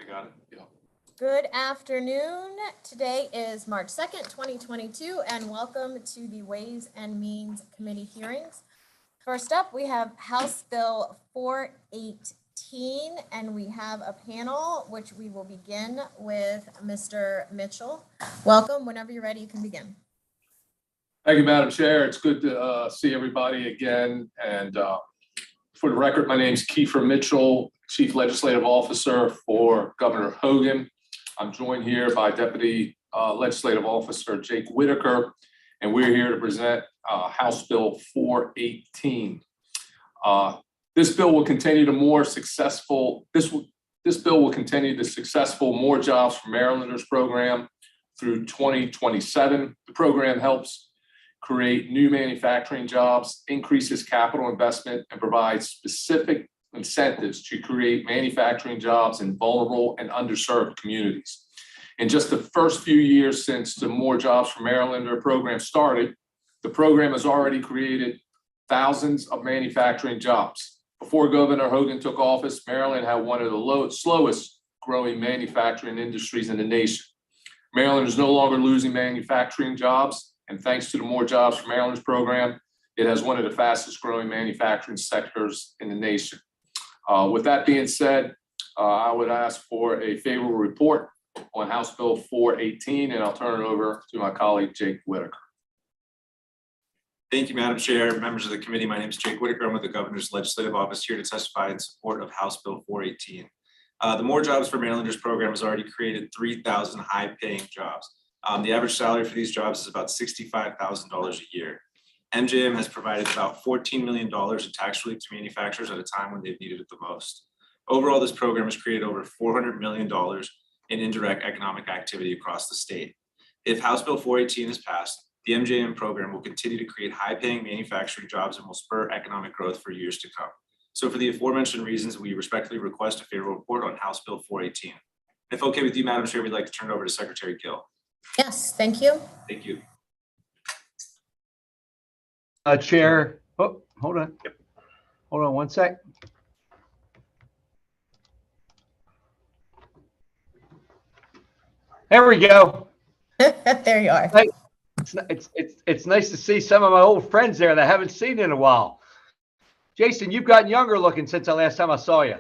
I got it. Yeah. Good afternoon. Today is March 2nd, 2022, and welcome to the Ways and Means Committee hearings. First up, we have House Bill 418, and we have a panel, which we will begin with Mr. Mitchell. Welcome. Whenever you're ready, you can begin. Thank you, Madam Chair. It's good to see everybody again. And for the record, my name is Kiefer Mitchell, Chief Legislative Officer for Governor Hogan. I'm joined here by Deputy Legislative Officer Jake Whitaker, and we're here to present House Bill 418. This bill will continue to more successful. This bill will continue the successful More Jobs for Marylanders program through 2027. The program helps create new manufacturing jobs, increases capital investment, and provides specific incentives to create manufacturing jobs in vulnerable and underserved communities. In just the first few years since the More Jobs for Marylander program started, the program has already created thousands of manufacturing jobs. Before Governor Hogan took office, Maryland had one of the slowest growing manufacturing industries in the nation. Maryland is no longer losing manufacturing jobs, and thanks to the More Jobs for Marylanders program, it has one of the fastest growing manufacturing sectors in the nation. With that being said, I would ask for a favorable report on House Bill 418, and I'll turn it over to my colleague, Jake Whitaker. Thank you, Madam Chair, members of the committee. My name is Jake Whitaker. I'm with the Governor's Legislative Office here to testify in support of House Bill 418. The More Jobs for Marylanders program has already created 3,000 high-paying jobs. The average salary for these jobs is about $65,000 a year. MJM has provided about $14 million in tax relief to manufacturers at a time when they've needed it the most. Overall, this program has created over $400 million in indirect economic activity across the state. If House Bill 418 is passed, the MJM program will continue to create high-paying manufacturing jobs and will spur economic growth for years to come. So for the aforementioned reasons, we respectfully request a favorable report on House Bill 418. If okay with you, Madam Chair, we'd like to turn it over to Secretary Gill. Yes, thank you. Thank you. Chair, hold on. Yep. Hold on one sec. There we go. There you are. It's nice to see some of my old friends there that I haven't seen in a while. Jason, you've gotten younger looking since the last time I saw you.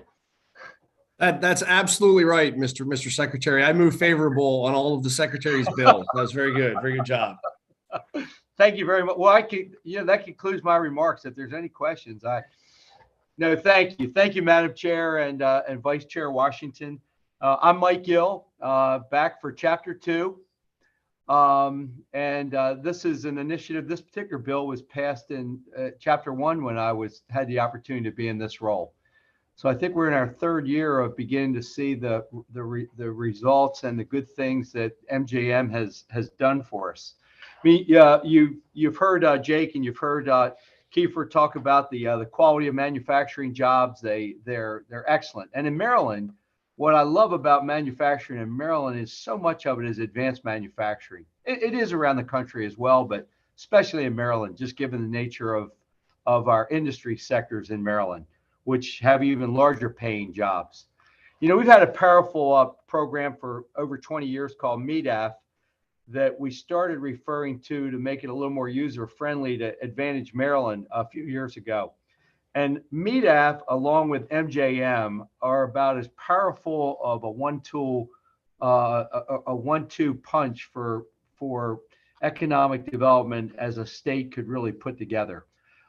That's absolutely right, Mr. Secretary. I move favorable on all of the Secretary's bills. That was very good. Very good job. Thank you very much. Well, that concludes my remarks. If there's any questions, thank you. Thank you, Madam Chair and Vice Chair Washington. I'm Mike Gill, back for Chapter 2. This is an initiative. This particular bill was passed in Chapter 1 when I had the opportunity to be in this role. So I think we're in our third year of beginning to see the results and the good things that MJM has done for us. I mean, you've heard Jake and you've heard Kiefer talk about the quality of manufacturing jobs. They're excellent. And in Maryland, what I love about manufacturing in Maryland is so much of it is advanced manufacturing. It is around the country as well, but especially in Maryland, just given the nature of our industry sectors in Maryland, which have even larger paying jobs. You know, we've had a powerful program for over 20 years called MEDAF that we started referring to make it a little more user-friendly to Advantage Maryland a few years ago. And MEDAF, along with MJM, are about as powerful of a one-two punch for economic development as a state could really put together.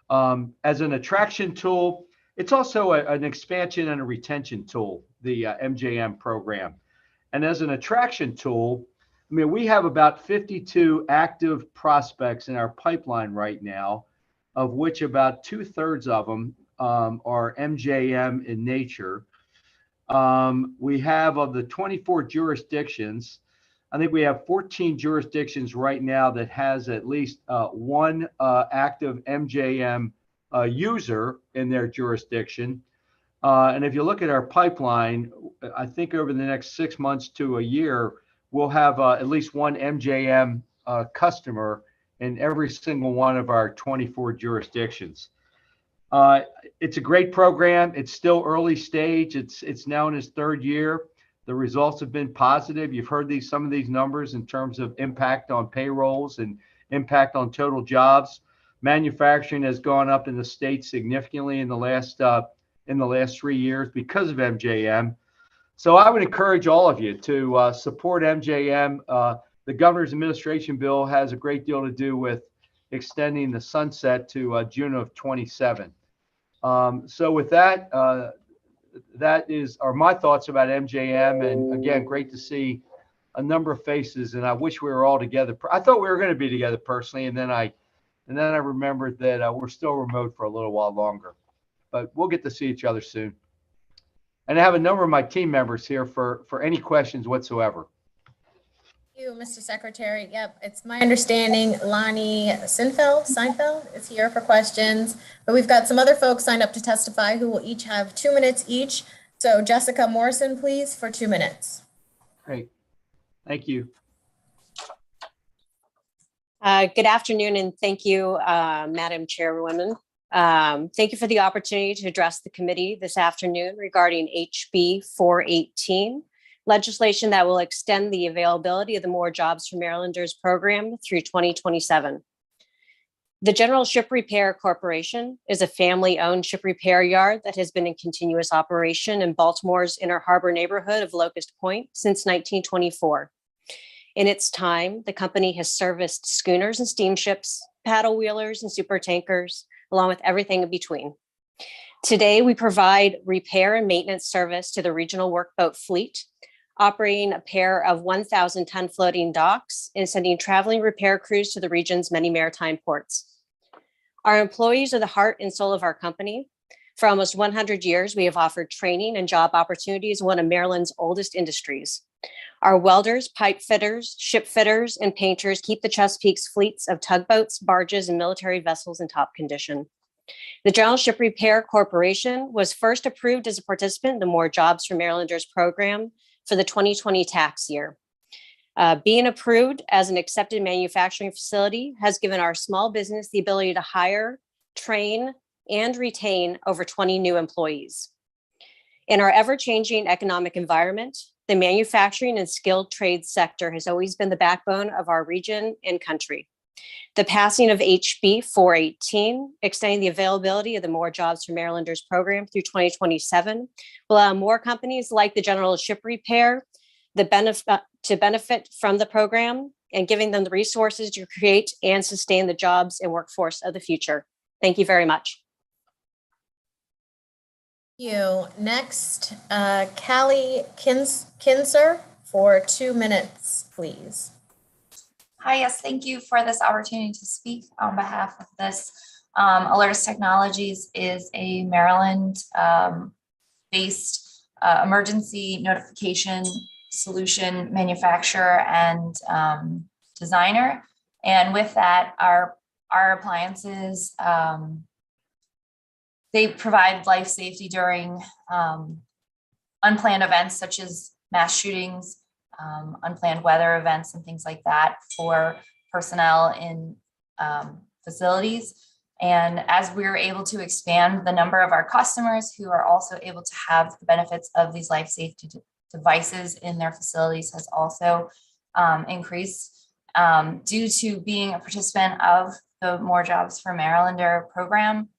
As an attraction tool, it's also an expansion and a retention tool, the MJM program. And as an attraction tool, I mean, we have about 52 active prospects in our pipeline right now, of which about 2/3 of them are MJM in nature. We have, of the 24 jurisdictions, I think we have 14 jurisdictions right now that has at least one active MJM user in their jurisdiction. And if you look at our pipeline, I think over the next 6 months to a year, we'll have at least one MJM customer in every single one of our 24 jurisdictions. It's a great program. It's still early stage. It's now in its third year. The results have been positive. You've heard some of these numbers in terms of impact on payrolls and impact on total jobs. Manufacturing has gone up in the state significantly in the last 3 years because of MJM. So I would encourage all of you to support MJM. The governor's administration bill has a great deal to do with extending the sunset to June of 27. So with that, that are my thoughts about MJM. And again, great to see a number of faces. And I wish we were all together. I thought we were going to be together personally, and then I remembered that we're still remote for a little while longer. But we'll get to see each other soon. And I have a number of my team members here for any questions whatsoever. Thank you, Mr. Secretary. Yep, it's my understanding Lonnie Seinfeld is here for questions, but we've got some other folks signed up to testify who will each have 2 minutes each. So Jessica Morrison, please, for 2 minutes. Great. Thank you. Good afternoon, and thank you, Madam Chairwoman. Thank you for the opportunity to address the committee this afternoon regarding HB 418, legislation that will extend the availability of the More Jobs for Marylanders program through 2027. The General Ship Repair Corporation is a family-owned ship repair yard that has been in continuous operation in Baltimore's Inner Harbor neighborhood of Locust Point since 1924. In its time, the company has serviced schooners and steamships, paddle wheelers and super tankers, along with everything in between. Today, we provide repair and maintenance service to the regional workboat fleet, operating a pair of 1,000-ton floating docks and sending traveling repair crews to the region's many maritime ports. Our employees are the heart and soul of our company. For almost 100 years, we have offered training and job opportunities in one of Maryland's oldest industries. Our welders, pipe fitters, ship fitters, and painters keep the Chesapeake's fleets of tugboats, barges, and military vessels in top condition. The General Ship Repair Corporation was first approved as a participant in the More Jobs for Marylanders program for the 2020 tax year. Being approved as an accepted manufacturing facility has given our small business the ability to hire, train, and retain over 20 new employees. In our ever-changing economic environment, the manufacturing and skilled trade sector has always been the backbone of our region and country. The passing of HB 418, extending the availability of the More Jobs for Marylanders program through 2027, will allow more companies like the General Ship Repair to benefit from the program and giving them the resources to create and sustain the jobs and workforce of the future. Thank you very much. Thank you. Next, Callie Kinser for 2 minutes, please. Hi, yes, thank you for this opportunity to speak on behalf of this. Alertus Technologies is a Maryland-based emergency notification solution manufacturer and designer. And with that, our appliances, they provide life safety during unplanned events such as mass shootings, unplanned weather events and things like that for personnel in facilities. And as we're able to expand the number of our customers who are also able to have the benefits of these life safety devices in their facilities has also increased. Due to being a participant of the More Jobs for Marylander program,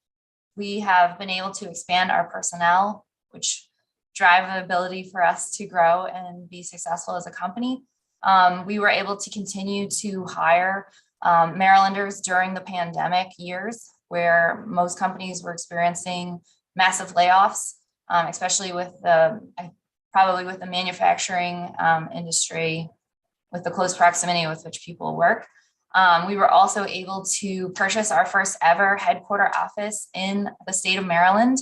we have been able to expand our personnel, which drive the ability for us to grow and be successful as a company. We were able to continue to hire Marylanders during the pandemic years, where most companies were experiencing massive layoffs, especially with the manufacturing industry, with the close proximity with which people work. We were also able to purchase our first ever headquarter office in the state of Maryland,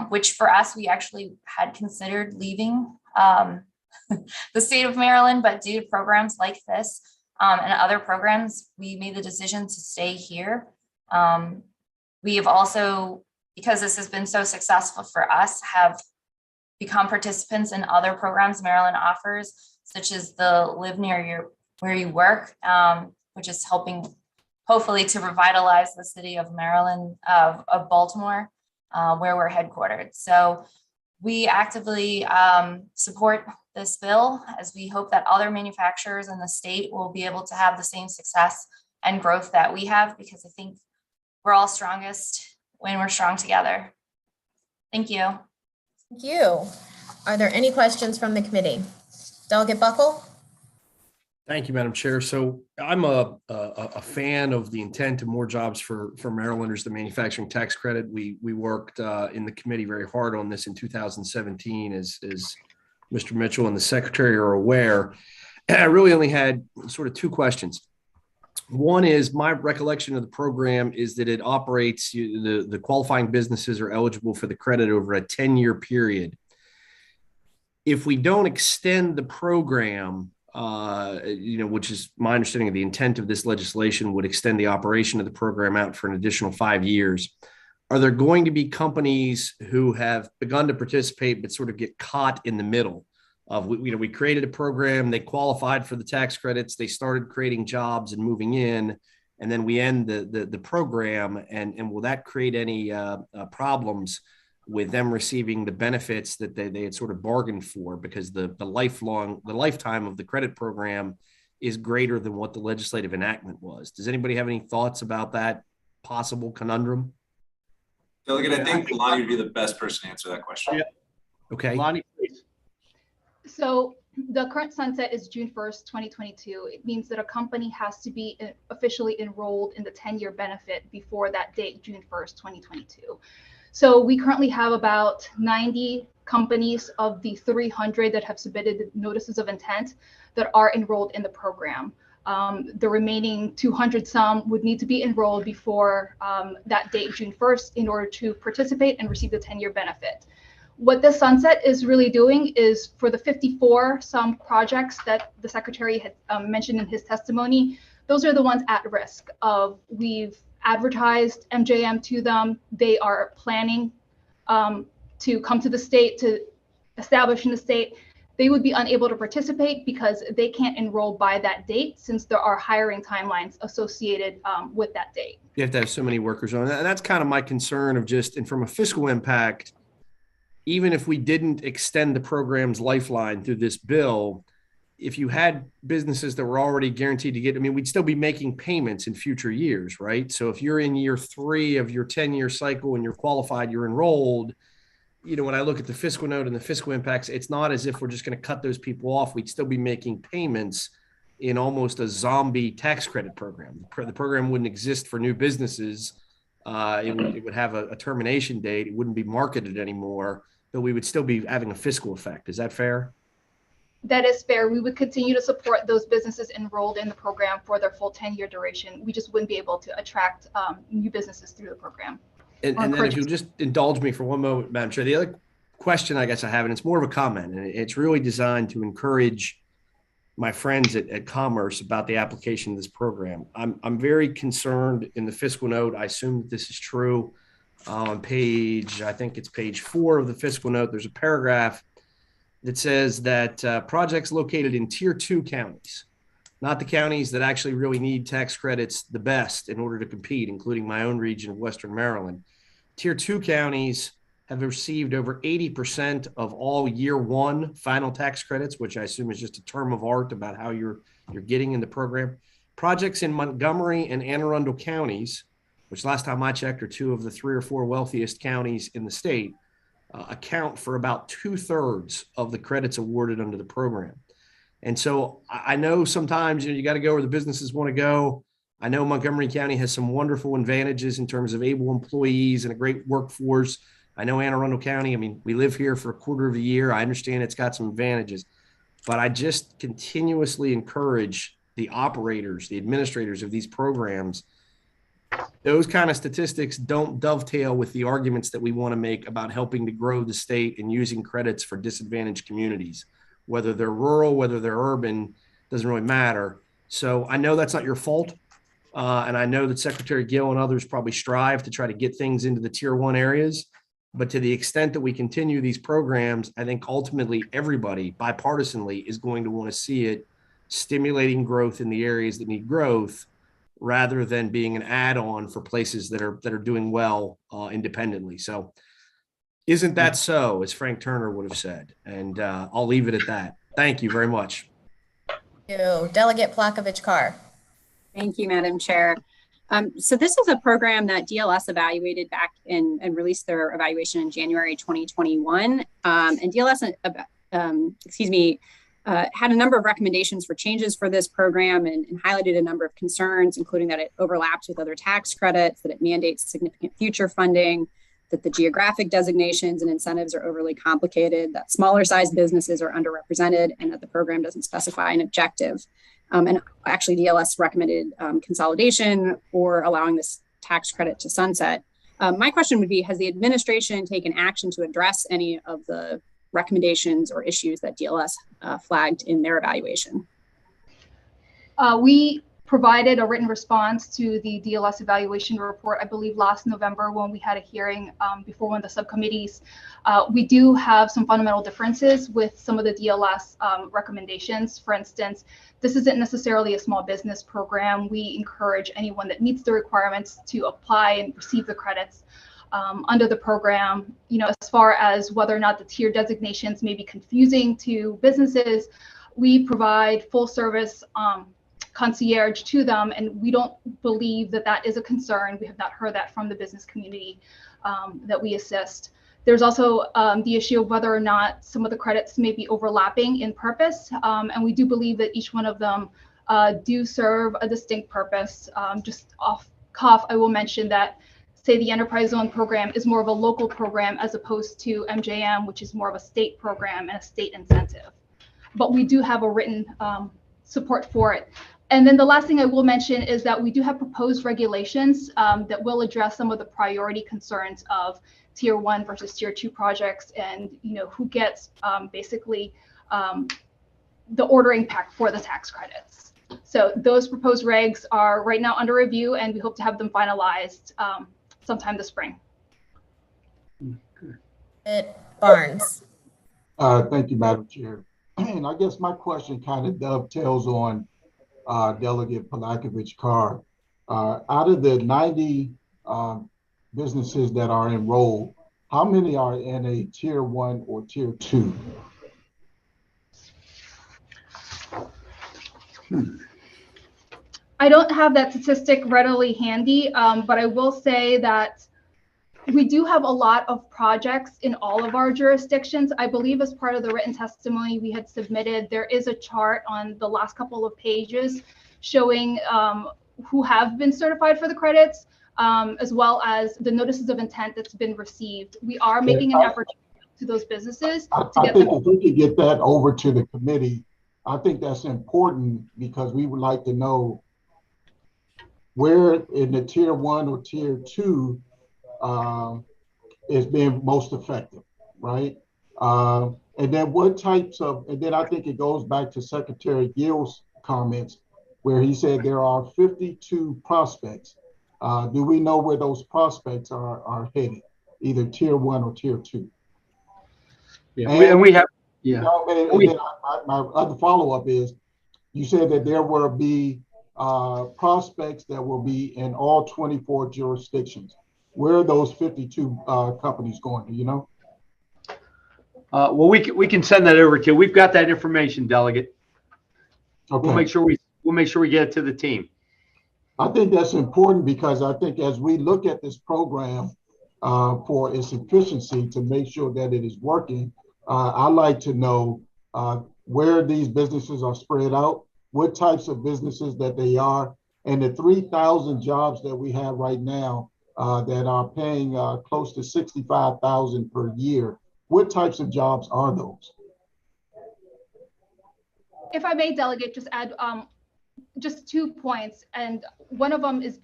which for us, we actually had considered leaving the state of Maryland, but due to programs like this and other programs, we made the decision to stay here. We have also, because this has been so successful for us, have become participants in other programs Maryland offers, such as the Live Near Where You Work, which is helping hopefully to revitalize the city of Maryland, of Baltimore, where we're headquartered. So we actively support this bill, as we hope that other manufacturers in the state will be able to have the same success and growth that we have, because I think we're all strongest when we're strong together. Thank you. Thank you. Are there any questions from the committee? Delegate Buckle? Thank you, Madam Chair. So I'm a fan of the intent of more jobs for Marylanders, the manufacturing tax credit. We worked in the committee very hard on this in 2017, as Mr. Mitchell and the Secretary are aware. And I really only had sort of two questions. One is, my recollection of the program is that it operates, the qualifying businesses are eligible for the credit over a 10-year period. If we don't extend the program, which is my understanding of the intent of this legislation, would extend the operation of the program out for an additional 5 years. Are there going to be companies who have begun to participate but sort of get caught in the middle of, we created a program, they qualified for the tax credits, they started creating jobs and moving in, and then we end the program, and will that create any problems with them receiving the benefits that they had sort of bargained for, because the lifetime of the credit program is greater than what the legislative enactment was? Does anybody have any thoughts about that possible conundrum? Delegate, I think Lonnie would be the best person to answer that question. Yeah. Okay. Lonnie, please. So the current sunset is June 1st, 2022. It means that a company has to be officially enrolled in the 10-year benefit before that date, June 1st, 2022. So we currently have about 90 companies of the 300 that have submitted notices of intent that are enrolled in the program. The remaining 200 some would need to be enrolled before that date, June 1st, in order to participate and receive the 10-year benefit. What the sunset is really doing is, for the 54 some projects that the Secretary had mentioned in his testimony, those are the ones at risk of, we've advertised MJM to them. They are planning to come to the state, to establish in the state. They would be unable to participate because they can't enroll by that date, since there are hiring timelines associated with that date. You have to have so many workers on that. And that's kind of my concern of just, and from a fiscal impact, even if we didn't extend the program's lifeline through this bill, if you had businesses that were already guaranteed to get, we'd still be making payments in future years, right? So if you're in year 3 of your 10-year cycle and you're qualified, you're enrolled, when I look at the fiscal note and the fiscal impacts, it's not as if we're just going to cut those people off. We'd still be making payments in almost a zombie tax credit program. The program wouldn't exist for new businesses. It would have a termination date. It wouldn't be marketed anymore, but we would still be having a fiscal effect. Is that fair? That is fair. We would continue to support those businesses enrolled in the program for their full 10-year duration. We just wouldn't be able to attract new businesses through the program. And then if you'll just indulge me for one moment, Madam Chair, the other question I guess I have, and it's more of a comment, and it's really designed to encourage my friends at Commerce about the application of this program. I'm very concerned in the fiscal note. I assume that this is true. On page, I think it's page 4 of the fiscal note, there's a paragraph that says that projects located in tier 2 counties, not the counties that actually really need tax credits the best in order to compete, including my own region of Western Maryland. Tier 2 counties have received over 80% of all year 1 final tax credits, which I assume is just a term of art about how you're getting in the program. Projects in Montgomery and Anne Arundel counties, which last time I checked are 2 of the 3 or 4 wealthiest counties in the state, account for about 2/3 of the credits awarded under the program. And so I know sometimes you got to go where the businesses want to go. I know Montgomery County has some wonderful advantages in terms of able employees and a great workforce. I know Anne Arundel County, we live here for a quarter of the year. I understand it's got some advantages, but I just continuously encourage the operators, the administrators of these programs. Those kind of statistics don't dovetail with the arguments that we want to make about helping to grow the state and using credits for disadvantaged communities, whether they're rural, whether they're urban, doesn't really matter. So I know that's not your fault. And I know that Secretary Gill and others probably strive to try to get things into the tier 1 areas. But to the extent that we continue these programs, I think ultimately everybody bipartisanly is going to want to see it stimulating growth in the areas that need growth, rather than being an add-on for places that are doing well independently. So isn't that so, as Frank Turner would have said? And I'll leave it at that. Thank you very much. Delegate Plakovich-Carr. Thank you, Madam Chair. So this is a program that DLS evaluated back in and released their evaluation in January 2021. And DLS, had a number of recommendations for changes for this program and highlighted a number of concerns, including that it overlaps with other tax credits, that it mandates significant future funding, that the geographic designations and incentives are overly complicated, that smaller sized businesses are underrepresented, and that the program doesn't specify an objective. And actually DLS recommended consolidation or allowing this tax credit to sunset. My question would be, has the administration taken action to address any of the recommendations or issues that DLS flagged in their evaluation? We provided a written response to the DLS evaluation report, I believe last November when we had a hearing before one of the subcommittees. We do have some fundamental differences with some of the DLS recommendations. For instance, this isn't necessarily a small business program. We encourage anyone that meets the requirements to apply and receive the credits under the program. You know, as far as whether or not the tier designations may be confusing to businesses, we provide full service concierge to them, and we don't believe that that is a concern. We have not heard that from the business community that we assist. There's also the issue of whether or not some of the credits may be overlapping in purpose, and we do believe that each one of them do serve a distinct purpose. Just off cuff, I will mention that, say, the Enterprise Zone program is more of a local program as opposed to MJM, which is more of a state program and a state incentive. But we do have a written support for it. And then the last thing I will mention is that we do have proposed regulations that will address some of the priority concerns of tier 1 versus tier 2 projects, and who gets basically the ordering pack for the tax credits. So those proposed regs are right now under review, and we hope to have them finalized sometime this spring. Barnes. Thank you, Madam Chair. And I guess my question kind of dovetails on Delegate Plakovich-Carr. Out of the 90 businesses that are enrolled, how many are in a tier 1 or tier 2? I don't have that statistic readily handy, but I will say that we do have a lot of projects in all of our jurisdictions. I believe as part of the written testimony we had submitted, there is a chart on the last couple of pages showing who have been certified for the credits, as well as the notices of intent that's been received. We are making an effort to those businesses. I think if we could get that over to the committee, I think that's important, because we would like to know where in the tier 1 or tier 2 is being most effective, right? And then what types of, and then I think it goes back to Secretary Gill's comments where he said there are 52 prospects. Do we know where those prospects are headed, either tier 1 or tier 2? Yeah, and we have, yeah. And then my other follow-up is, you said that there will be prospects that will be in all 24 jurisdictions. Where are those 52 companies going? Do you know? Well, we can send that over to you. We've got that information, Delegate. Okay. We'll make sure we get it to the team. I think that's important, because I think as we look at this program for its efficiency, to make sure that it is working, I'd like to know where these businesses are spread out, what types of businesses that they are, and the 3,000 jobs that we have right now that are paying close to $65,000 per year. What types of jobs are those? If I may, Delegate, just add just 2 points. And one of them is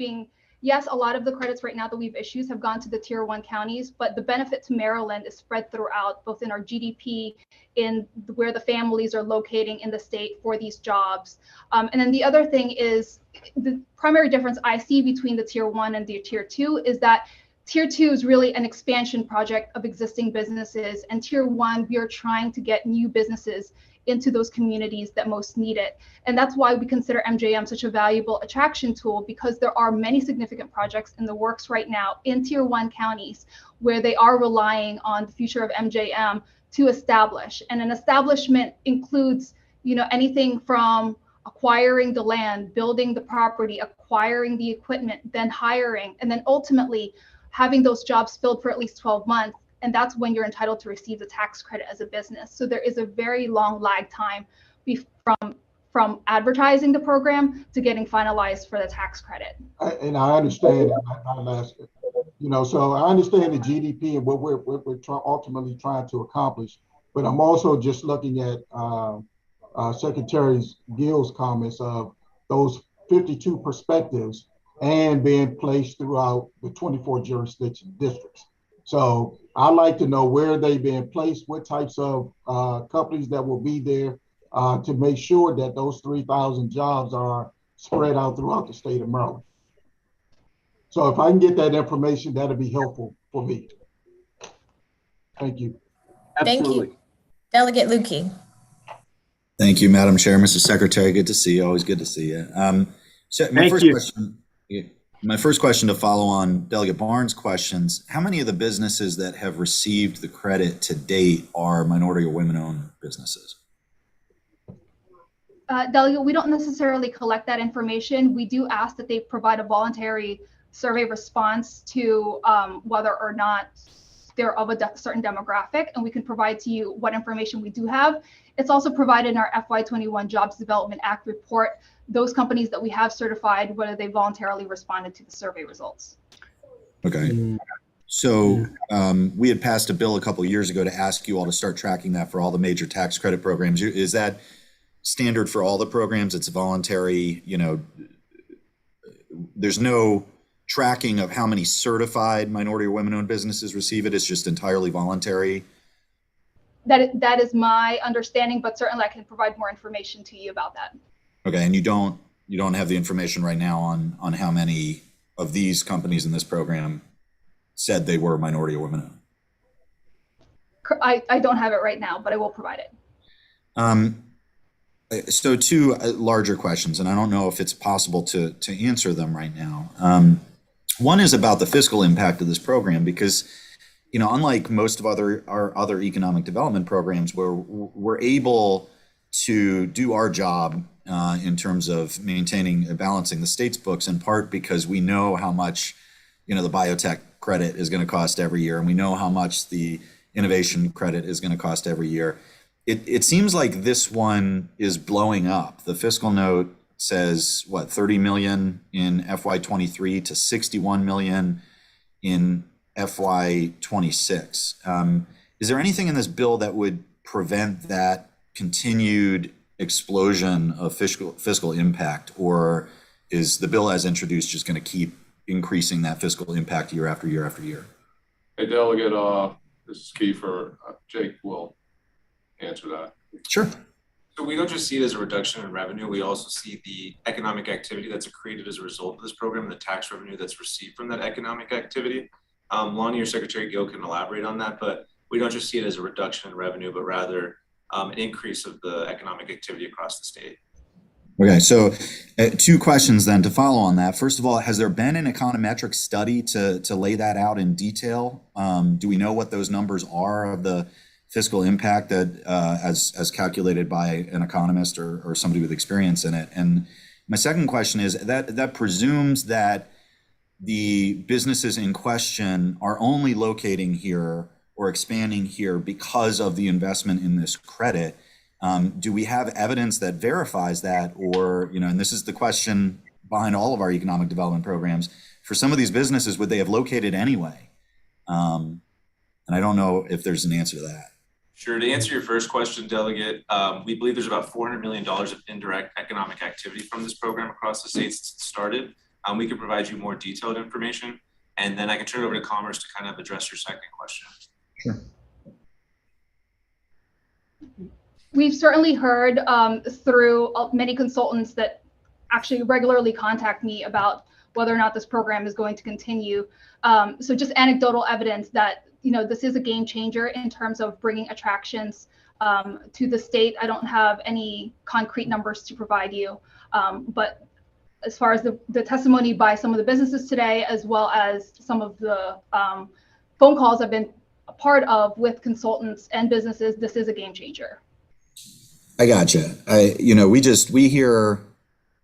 yes, a lot of the credits right now that we've issued have gone to the tier 1 counties, but the benefit to Maryland is spread throughout, both in our GDP, in where the families are locating in the state for these jobs. And then the other thing is, the primary difference I see between the tier 1 and the tier 2 is that tier 2 is really an expansion project of existing businesses, and tier 1, we are trying to get new businesses into those communities that most need it. And that's why we consider MJM such a valuable attraction tool, because there are many significant projects in the works right now in tier 1 counties where they are relying on the future of MJM to establish. And an establishment includes, anything from acquiring the land, building the property, acquiring the equipment, then hiring, and then ultimately having those jobs filled for at least 12 months. And that's when you're entitled to receive the tax credit as a business. So there is a very long lag time from advertising the program to getting finalized for the tax credit. And I understand, so I understand the GDP and what we're ultimately trying to accomplish, but I'm also just looking at Secretary Gill's comments of those 52 perspectives and being placed throughout the 24 jurisdiction districts. So I'd like to know where they've been placed, what types of companies that will be there to make sure that those 3,000 jobs are spread out throughout the state of Maryland. So if I can get that information, that'd be helpful for me. Thank you. Thank you. Delegate Lukey. Thank you, Madam Chair, Mr. Secretary. Good to see you. Always good to see you. So my first question to follow on Delegate Barnes' questions: how many of the businesses that have received the credit to date are minority or women-owned businesses? Delegate, we don't necessarily collect that information. We do ask that they provide a voluntary survey response to whether or not they're of a certain demographic, and we can provide to you what information we do have. It's also provided in our FY21 Jobs Development Act report, those companies that we have certified, whether they voluntarily responded to the survey results. Okay. So we had passed a bill a couple of years ago to ask you all to start tracking that for all the major tax credit programs. Is that standard for all the programs? It's voluntary, there's no tracking of how many certified minority or women-owned businesses receive it. It's just entirely voluntary. That is my understanding, but certainly I can provide more information to you about that. Okay, and you don't have the information right now on how many of these companies in this program said they were minority or women-owned? I don't have it right now, but I will provide it. So two larger questions, and I don't know if it's possible to answer them right now. One is about the fiscal impact of this program, because unlike most of our other economic development programs, where we're able to do our job in terms of maintaining and balancing the state's books, in part because we know how much the biotech credit is going to cost every year, and we know how much the innovation credit is going to cost every year. It seems like this one is blowing up. The fiscal note says, 30 million in FY23 to 61 million in FY26. Is there anything in this bill that would prevent that continued explosion of fiscal impact, or is the bill as introduced just going to keep increasing that fiscal impact year after year after year? Hey, Delegate, this is Kiefer. Jake will answer that. Sure. So we don't just see it as a reduction in revenue. We also see the economic activity that's created as a result of this program and the tax revenue that's received from that economic activity. Lonnie or Secretary Gill can elaborate on that, but we don't just see it as a reduction in revenue, but rather an increase of the economic activity across the state. Okay, so two questions then to follow on that. First of all, has there been an econometric study to lay that out in detail? Do we know what those numbers are of the fiscal impact that as calculated by an economist or somebody with experience in it? And my second question is that presumes that the businesses in question are only locating here or expanding here because of the investment in this credit. Do we have evidence that verifies that, or, and this is the question behind all of our economic development programs, for some of these businesses, would they have located anyway? And I don't know if there's an answer to that. Sure. To answer your first question, Delegate, we believe there's about $400 million of indirect economic activity from this program across the states since it started. We can provide you more detailed information, and then I can turn it over to Commerce to kind of address your second question. Sure. We've certainly heard through many consultants that actually regularly contact me about whether or not this program is going to continue. So just anecdotal evidence that this is a game changer in terms of bringing attractions to the state. I don't have any concrete numbers to provide you, but as far as the testimony by some of the businesses today, as well as some of the phone calls I've been a part of with consultants and businesses, this is a game changer. I gotcha. We hear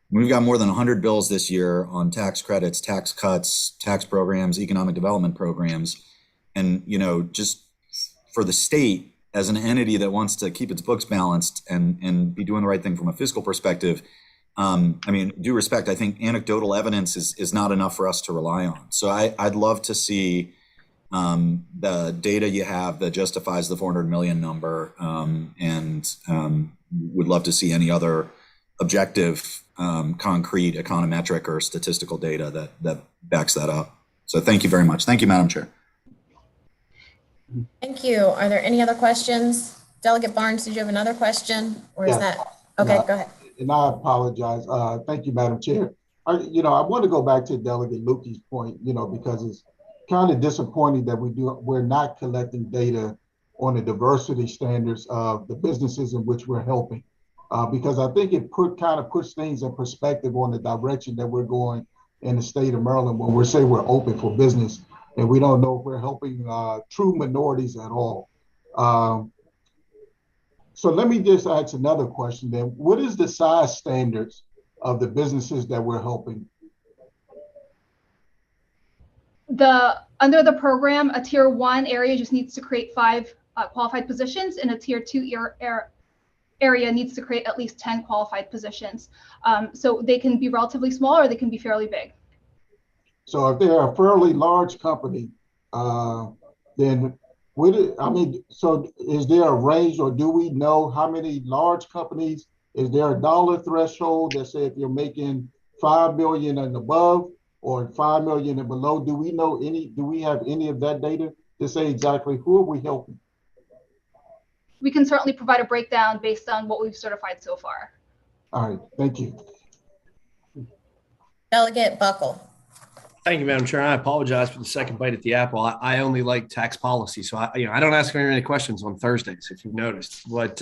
we've got more than 100 bills this year on tax credits, tax cuts, tax programs, economic development programs. And, just for the state as an entity that wants to keep its books balanced and be doing the right thing from a fiscal perspective, due respect, I think anecdotal evidence is not enough for us to rely on. So I'd love to see the data you have that justifies the 400 million number, and would love to see any other objective, concrete econometric or statistical data that backs that up. So thank you very much. Thank you, Madam Chair. Thank you. Are there any other questions? Delegate Barnes, did you have another question, or is Yeah. that, okay, go ahead. And I apologize. Thank you, Madam Chair. I want to go back to Delegate Lukey's point, because it's kind of disappointing that we're not collecting data on the diversity standards of the businesses in which we're helping. Because I think it puts things in perspective on the direction that we're going in the state of Maryland when we're open for business, and we don't know if we're helping true minorities at all. So let me just ask another question then. What is the size standards of the businesses that we're helping? Under the program, a tier 1 area just needs to create 5 qualified positions, and a tier 2 area needs to create at least 10 qualified positions. So they can be relatively small or they can be fairly big. So if they're a fairly large company, then so is there a range, or do we know how many large companies? Is there a dollar threshold that say if you're making 5 million and above or 5 million and below? Do we have any of that data to say exactly who are we helping? We can certainly provide a breakdown based on what we've certified so far. All right, thank you. Delegate Buckle. Thank you, Madam Chair. I apologize for the second bite at the apple. I only like tax policy, so I don't ask very many questions on Thursdays, if you've noticed. But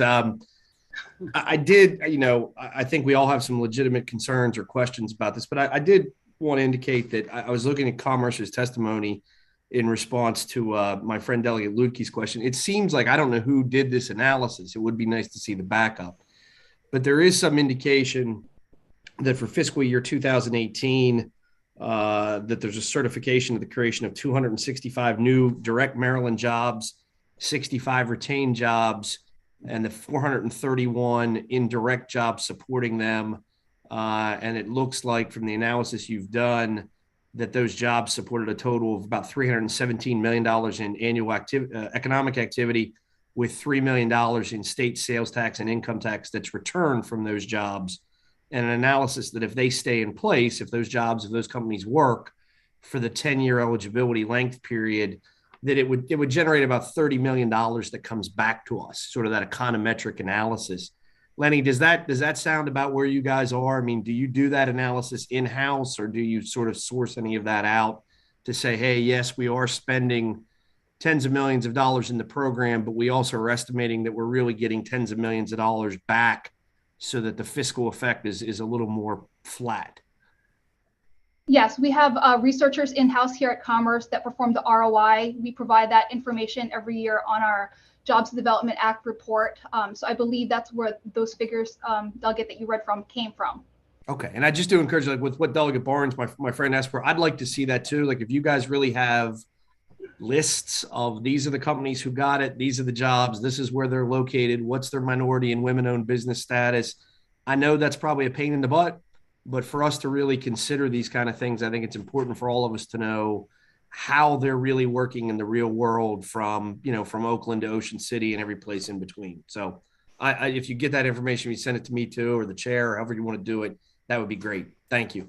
I did, I think we all have some legitimate concerns or questions about this. But I did want to indicate that I was looking at Commerce's testimony in response to my friend Delegate Lukey's question. It seems like I don't know who did this analysis. It would be nice to see the backup, but there is some indication that for fiscal year 2018. That there's a certification of the creation of 265 new direct Maryland jobs, 65 retained jobs, and the 431 indirect jobs supporting them. And it looks like from the analysis you've done that those jobs supported a total of about $317 million in annual economic activity, with $3 million in state sales tax and income tax that's returned from those jobs. And an analysis that if they stay in place, if those companies work for the 10-year eligibility length period, that it would generate about $30 million that comes back to us, sort of that econometric analysis. Lenny, does that sound about where you guys are? I mean, do you do that analysis in-house, or do you sort of source any of that out to say, hey, yes, we are spending tens of millions of dollars in the program, but we also are estimating that we're really getting tens of millions of dollars back, so that the fiscal effect is a little more flat? Yes, we have researchers in-house here at Commerce that perform the ROI. We provide that information every year on our Jobs Development Act report. So I believe that's where those figures, Delegate, that you read from came from. Okay. And I just do encourage, like with what Delegate Barnes, my friend asked for, I'd like to see that too. Like if you guys really have lists of these are the companies who got it, these are the jobs, this is where they're located, what's their minority and women-owned business status. I know that's probably a pain in the butt, but for us to really consider these kind of things, I think it's important for all of us to know how they're really working in the real world, from Oakland to Ocean City and every place in between. So if you get that information, you send it to me too, or the chair, or however you want to do it, that would be great. Thank you.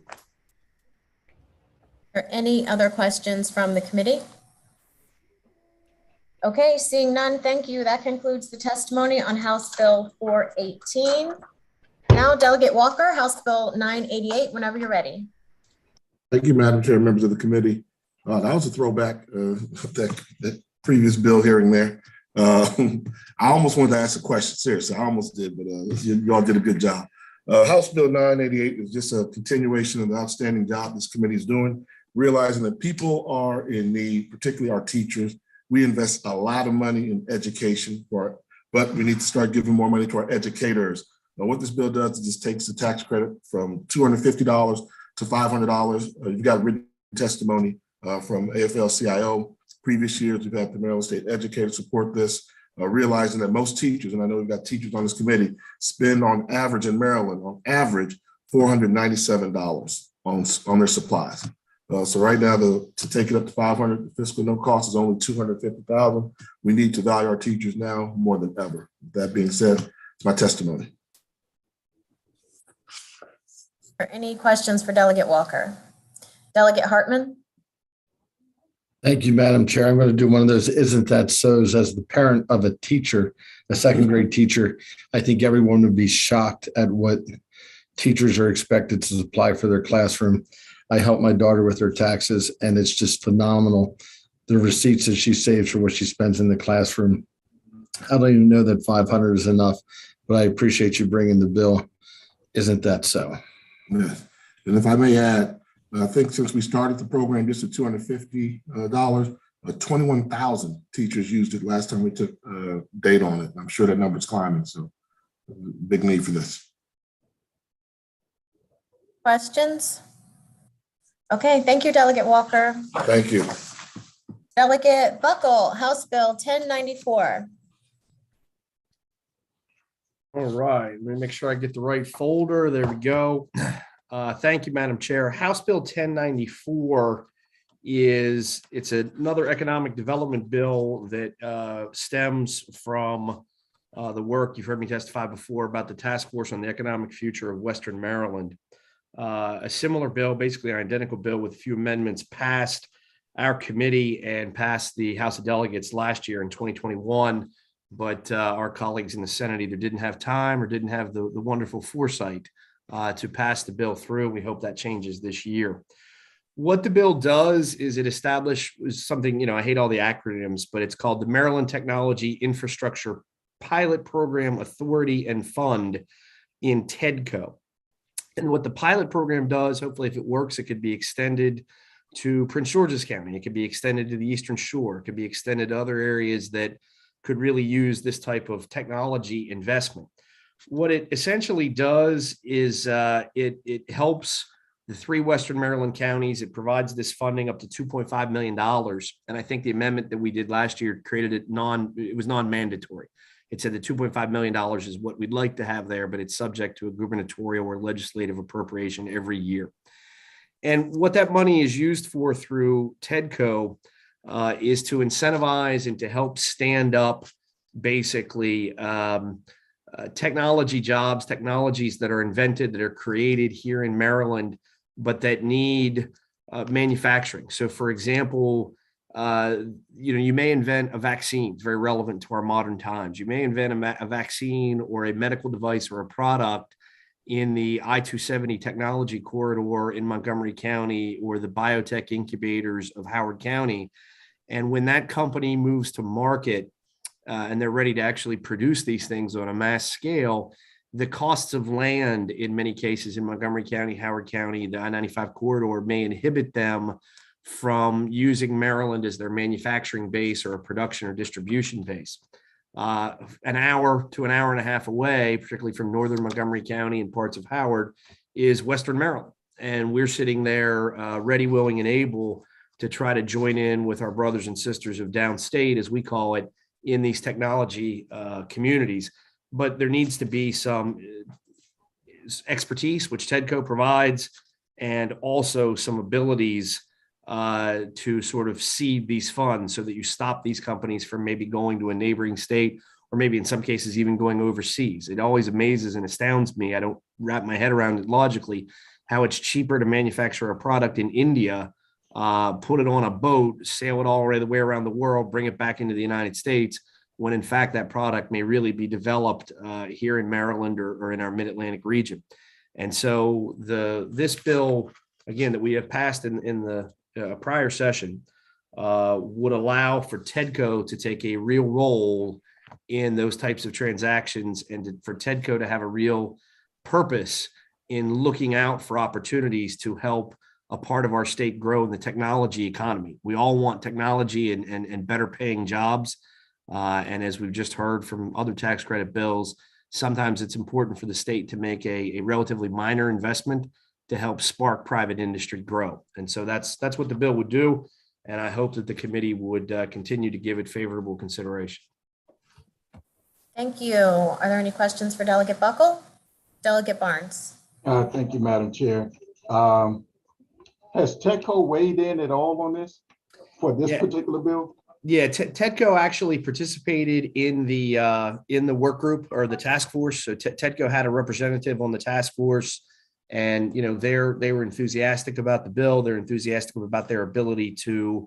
Are there any other questions from the committee? Okay, seeing none, thank you. That concludes the testimony on House Bill 418. Now, Delegate Walker, House Bill 988, whenever you're ready. Thank you, Madam Chair, members of the committee. That was a throwback, that previous bill hearing there. I almost wanted to ask a question, seriously, I almost did, but you all did a good job. House Bill 988 is just a continuation of the outstanding job this committee is doing, realizing that people are in need, particularly our teachers, we invest a lot of money in education but we need to start giving more money to our educators. Now, what this bill does is just takes the tax credit from $250 to $500. You've got written testimony from AFL-CIO. Previous years, we've had the Maryland State educators support this, realizing that most teachers, and I know we've got teachers on this committee, spend on average in Maryland, $497 on their supplies. So right now, to take it up to 500, the fiscal no cost is only $250,000. We need to value our teachers now more than ever. That being said, it's my testimony. Any questions for Delegate Walker? Delegate Hartman? Thank you, Madam Chair. I'm going to do one of those isn't that so's. As the parent of a teacher, a second grade teacher, I think everyone would be shocked at what teachers are expected to supply for their classroom. I help my daughter with her taxes, and it's just phenomenal. The receipts that she saves for what she spends in the classroom. I don't even know that 500 is enough, but I appreciate you bringing the bill. Isn't that so? Yes. And if I may add, I think since we started the program just at $250, 21,000 teachers used it last time we took data on it. I'm sure that number's climbing, so big need for this. Questions? Okay, thank you, Delegate Walker. Thank you. Delegate Buckle, House Bill 1094. All right, let me make sure I get the right folder. There we go. Thank you, Madam Chair. House Bill 1094 it's another economic development bill that stems from the work you've heard me testify before about the task force on the economic future of Western Maryland. A similar bill, basically an identical bill with a few amendments, passed our committee and passed the House of Delegates last year in 2021. But our colleagues in the Senate either didn't have time or didn't have the wonderful foresight to pass the bill through. We hope that changes this year. What the bill does is it establishes something, I hate all the acronyms, but it's called the Maryland Technology Infrastructure Pilot Program Authority and Fund in TEDCO. And what the pilot program does, hopefully if it works, it could be extended to Prince George's County. It could be extended to the Eastern Shore. It could be extended to other areas that could really use this type of technology investment. What it essentially does is it helps the 3 Western Maryland counties. It provides this funding up to $2.5 million. And I think the amendment that we did last year created it was non-mandatory. It said the $2.5 million is what we'd like to have there, but it's subject to a gubernatorial or legislative appropriation every year. And what that money is used for through TEDCO is to incentivize and to help stand up basically technology jobs, technologies that are invented, that are created here in Maryland, but that need manufacturing. So for example, you may invent a vaccine. It's very relevant to our modern times. You may invent a vaccine or a medical device or a product in the I-270 technology corridor in Montgomery County or the biotech incubators of Howard County. And when that company moves to market and they're ready to actually produce these things on a mass scale, the costs of land in many cases in Montgomery County, Howard County, the I-95 corridor may inhibit them from using Maryland as their manufacturing base or a production or distribution base. An hour to an hour and a half away, particularly from northern Montgomery County and parts of Howard, is Western Maryland. And we're sitting there ready, willing, and able to try to join in with our brothers and sisters of downstate, as we call it, in these technology communities. But there needs to be some expertise, which TEDCO provides, and also some abilities to sort of seed these funds so that you stop these companies from maybe going to a neighboring state, or maybe in some cases even going overseas. It always amazes and astounds me. I don't wrap my head around it logically, how it's cheaper to manufacture a product in India, put it on a boat, sail it all the way around the world, bring it back into the United States, when in fact that product may really be developed here in Maryland or in our mid-Atlantic region. And so this bill, again, that we have passed in the prior session would allow for TEDCO to take a real role in those types of transactions, and for TEDCO to have a real purpose in looking out for opportunities to help a part of our state grow in the technology economy. We all want technology and better paying jobs. And as we've just heard from other tax credit bills, sometimes it's important for the state to make a relatively minor investment to help spark private industry grow. And so that's what the bill would do. And I hope that the committee would continue to give it favorable consideration. Thank you. Are there any questions for Delegate Buckle? Delegate Barnes. Thank you, Madam Chair. Has TEDCO weighed in at all on this for this particular bill? Yeah, TEDCO actually participated in the work group or the task force. So TEDCO had a representative on the task force, and they were enthusiastic about the bill. They're enthusiastic about their ability to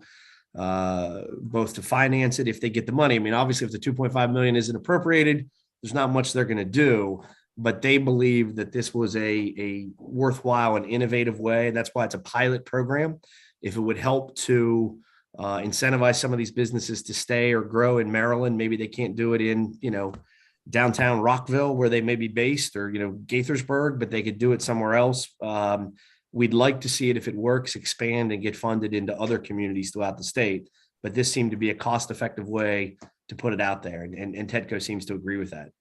both to finance it if they get the money. I mean, obviously, if the 2.5 million isn't appropriated, there's not much they're going to do. But they believe that this was a worthwhile and innovative way. That's why it's a pilot program. If it would help to incentivize some of these businesses to stay or grow in Maryland, maybe they can't do it in, downtown Rockville where they may be based, or, Gaithersburg, but they could do it somewhere else. We'd like to see it, if it works, expand and get funded into other communities throughout the state. But this seemed to be a cost-effective way to put it out there. And TEDCO seems to agree with that.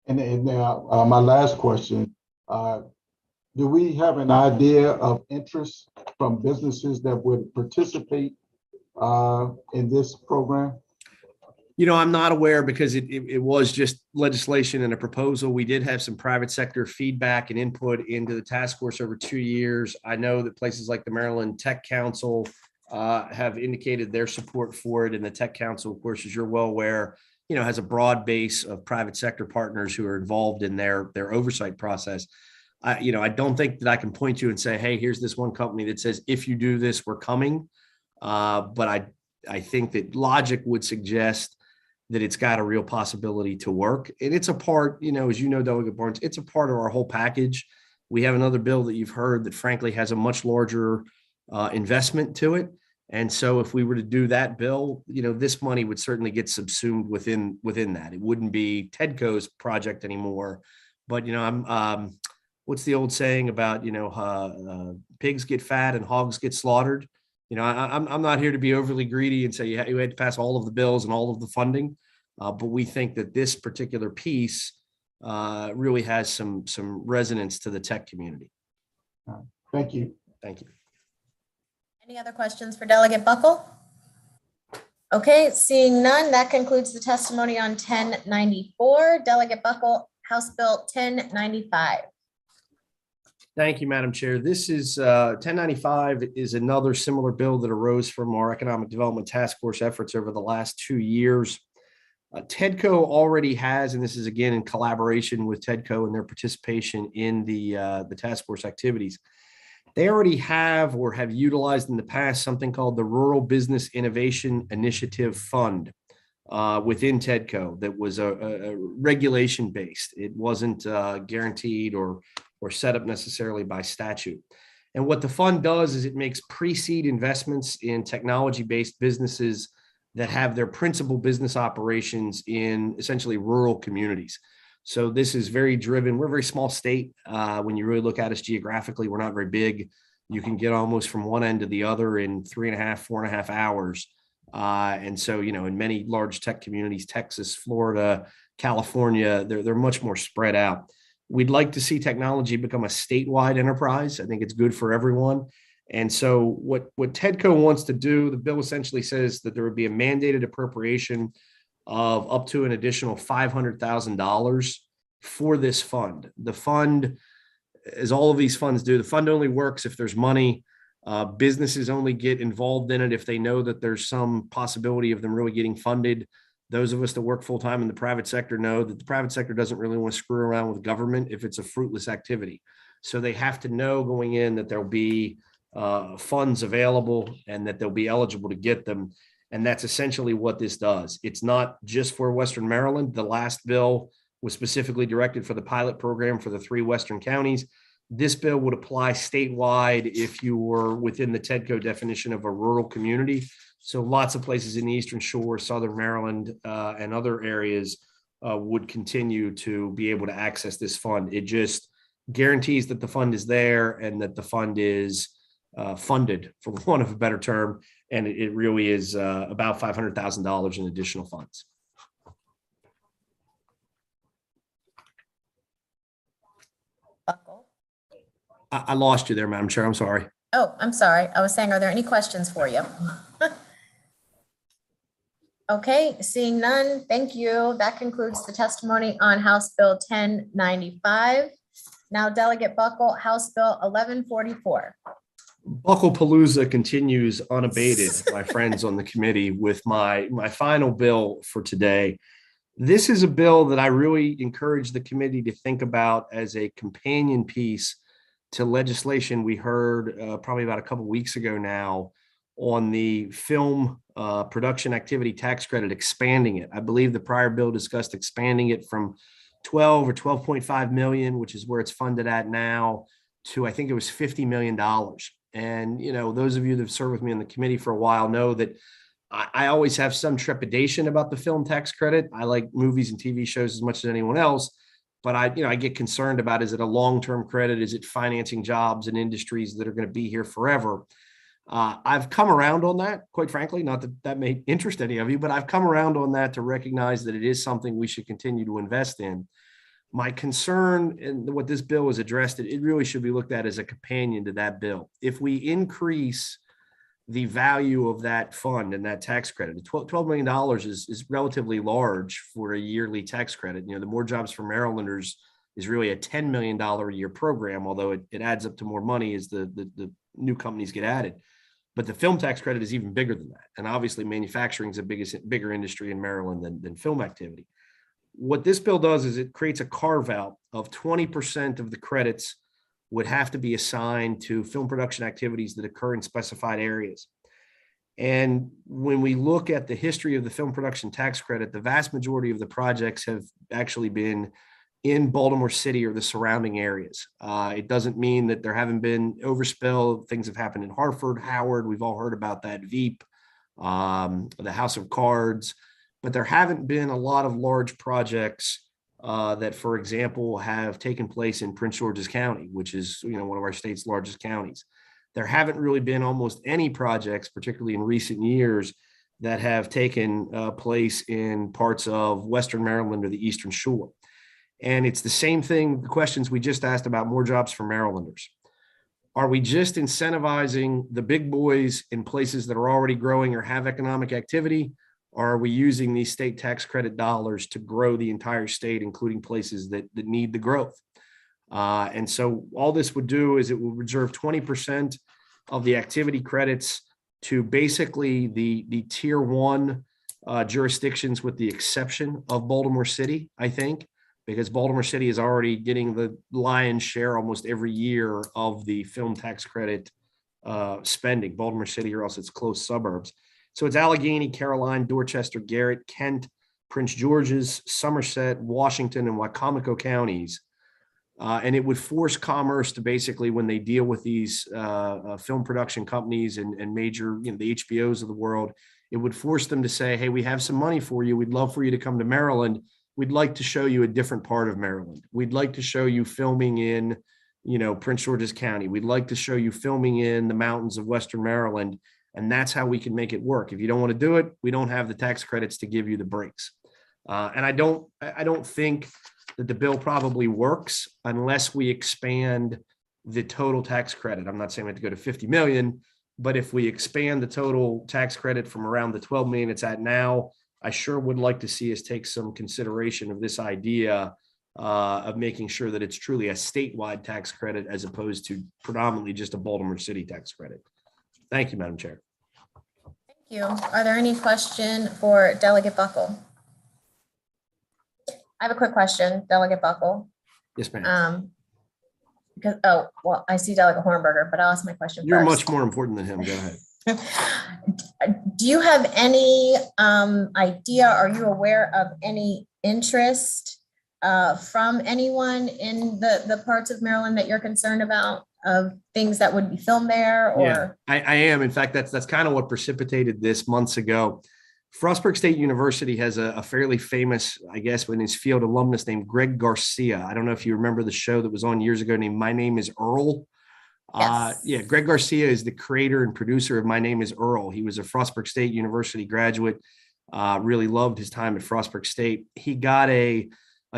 And now my last question, do we have an idea of interest from businesses that would participate in this program? I'm not aware, because it was just legislation and a proposal. We did have some private sector feedback and input into the task force over 2 years. I know that places like the Maryland Tech Council have indicated their support for it. And the Tech Council, of course, as you're well aware, has a broad base of private sector partners who are involved in their oversight process. I don't think that I can point you and say, hey, here's this one company that says, if you do this, we're coming. But I think that logic would suggest that it's got a real possibility to work. And it's a part, as you know, Delegate Barnes, it's a part of our whole package. We have another bill that you've heard that frankly has a much larger investment to it. And so if we were to do that bill, this money would certainly get subsumed within that. It wouldn't be TEDCO's project anymore. But, what's the old saying about, pigs get fat and hogs get slaughtered? I'm not here to be overly greedy and say you had to pass all of the bills and all of the funding, but we think that this particular piece really has some resonance to the tech community. Thank you. Thank you. Any other questions for Delegate Buckle? Okay, seeing none, that concludes the testimony on 1094. Delegate Buckle, House Bill 1095. Thank you, Madam Chair. This is 1095 is another similar bill that arose from our Economic Development Task Force efforts over the last 2 years. TEDCO already has, and this is again in collaboration with TEDCO and their participation in the task force activities. They already have or have utilized in the past something called the Rural Business Innovation Initiative Fund within TEDCO that was a regulation based. It wasn't guaranteed or set up necessarily by statute. And what the fund does is it makes pre-seed investments in technology-based businesses that have their principal business operations in essentially rural communities. So this is very driven. We're a very small state. When you really look at us geographically, we're not very big. You can get almost from one end to the other in 4.5 hours. And so, in many large tech communities, Texas, Florida, California, they're much more spread out. We'd like to see technology become a statewide enterprise. I think it's good for everyone. And so what TEDCO wants to do, the bill essentially says that there would be a mandated appropriation of up to an additional $500,000 for this fund. The fund, as all of these funds do, the fund only works if there's money. Businesses only get involved in it if they know that there's some possibility of them really getting funded. Those of us that work full-time in the private sector know that the private sector doesn't really want to screw around with government if it's a fruitless activity. So they have to know going in that there'll be funds available and that they'll be eligible to get them. And that's essentially what this does. It's not just for Western Maryland. The last bill was specifically directed for the pilot program for the 3 Western counties. This bill would apply statewide if you were within the TEDCO definition of a rural community. So lots of places in the Eastern Shore, Southern Maryland, and other areas would continue to be able to access this fund. It just guarantees that the fund is there and that the fund is funded, for want of a better term, and it really is about $500,000 in additional funds. Buckle. I lost you there, Madam Chair. I'm sorry. Oh, I'm sorry. I was saying, are there any questions for you? Okay, seeing none, thank you. That concludes the testimony on House Bill 1095. Now Delegate Buckle, House Bill 1144. Bucklepalooza continues unabated, my friends on the committee, with my final bill for today. This is a bill that I really encourage the committee to think about as a companion piece to legislation we heard probably about a couple weeks ago now on the film production activity tax credit, expanding it. I believe the prior bill discussed expanding it from 12 or 12.5 million, which is where it's funded at now, to I think it was $50 million. And, you know, those of you that have served with me on the committee for a while know that I always have some trepidation about the film tax credit. I like movies and TV shows as much as anyone else, but I get concerned about, is it a long-term credit? Is it financing jobs and industries that are going to be here forever? I've come around on that, quite frankly, not that that may interest any of you, but I've come around on that to recognize that it is something we should continue to invest in. My concern, and what this bill has addressed, it really should be looked at as a companion to that bill. If we increase the value of that fund and that tax credit, $12 million is relatively large for a yearly tax credit. You know, the More Jobs for Marylanders is really a $10 million a year program, although it adds up to more money as the new companies get added. But the film tax credit is even bigger than that. And obviously manufacturing is a bigger industry in Maryland than film activity. What this bill does is it creates a carve out of 20% of the credits would have to be assigned to film production activities that occur in specified areas. And when we look at the history of the film production tax credit, the vast majority of the projects have actually been in Baltimore City or the surrounding areas. It doesn't mean that there haven't been overspill. Things have happened in Hartford, Howard. We've all heard about that, Veep, the House of Cards, but there haven't been a lot of large projects that, for example, have taken place in Prince George's County, which is, you know, one of our state's largest counties. There haven't really been almost any projects, particularly in recent years, that have taken place in parts of Western Maryland or the Eastern Shore. And it's the same thing, the questions we just asked about More Jobs for Marylanders. Are we just incentivizing the big boys in places that are already growing or have economic activity? Or are we using these state tax credit dollars to grow the entire state, including places that need the growth? And so all this would do is it will reserve 20% of the activity credits to basically the tier one jurisdictions, with the exception of Baltimore City, I think, because Baltimore City is already getting the lion's share almost every year of the film tax credit spending. Baltimore City or else its close suburbs. So it's Allegheny, Caroline, Dorchester, Garrett, Kent, Prince George's, Somerset, Washington, and Wicomico counties. And it would force Commerce to basically, when they deal with these film production companies and major, you know, the HBOs of the world, it would force them to say, hey, we have some money for you. We'd love for you to come to Maryland. We'd like to show you a different part of Maryland. We'd like to show you filming in, you know, Prince George's County. We'd like to show you filming in the mountains of Western Maryland. And that's how we can make it work. If you don't want to do it, we don't have the tax credits to give you the breaks. And I don't think that the bill probably works unless we expand the total tax credit. I'm not saying we have to go to 50 million, but if we expand the total tax credit from around the 12 million it's at now, I sure would like to see us take some consideration of this idea of making sure that it's truly a statewide tax credit as opposed to predominantly just a Baltimore City tax credit. Thank you, Madam Chair. Thank you. Are there any questions for Delegate Buckle? I have a quick question, Delegate Buckle. Yes, ma'am. Because, oh, well, I see Delegate Hornberger, but I'll ask my question You're first. much more important than him. Go ahead. Do you have any idea, are you aware of any interest from anyone in the parts of Maryland that you're concerned about, of things that would be filmed there? Or Yeah, I am. In fact, that's kind of what precipitated this months ago. Frostburg State University has a fairly famous, I guess, in his field, alumnus named Greg Garcia. I don't know if you remember the show that was on years ago named My Name is Earl. Yes. Yeah, Greg Garcia is the creator and producer of My Name is Earl. He was a Frostburg State University graduate. Really loved his time at Frostburg State. He got a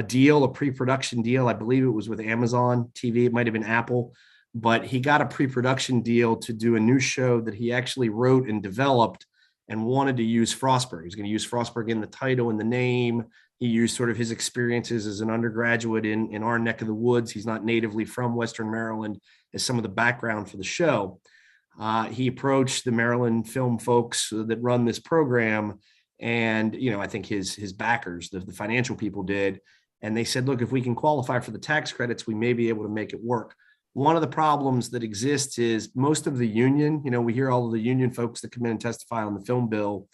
deal, a pre-production deal. I believe it was with Amazon TV. It might have been Apple, but he got a pre-production deal to do a new show that he actually wrote and developed and wanted to use Frostburg. He was going to use Frostburg in the title and the name. He used sort of his experiences as an undergraduate in our neck of the woods. He's not natively from Western Maryland, as some of the background for the show. He approached the Maryland film folks that run this program. And, I think his backers, the financial people did. And they said, look, if we can qualify for the tax credits, we may be able to make it work. One of the problems that exists is most of the union, we hear all of the union folks that come in and testify on the film bill.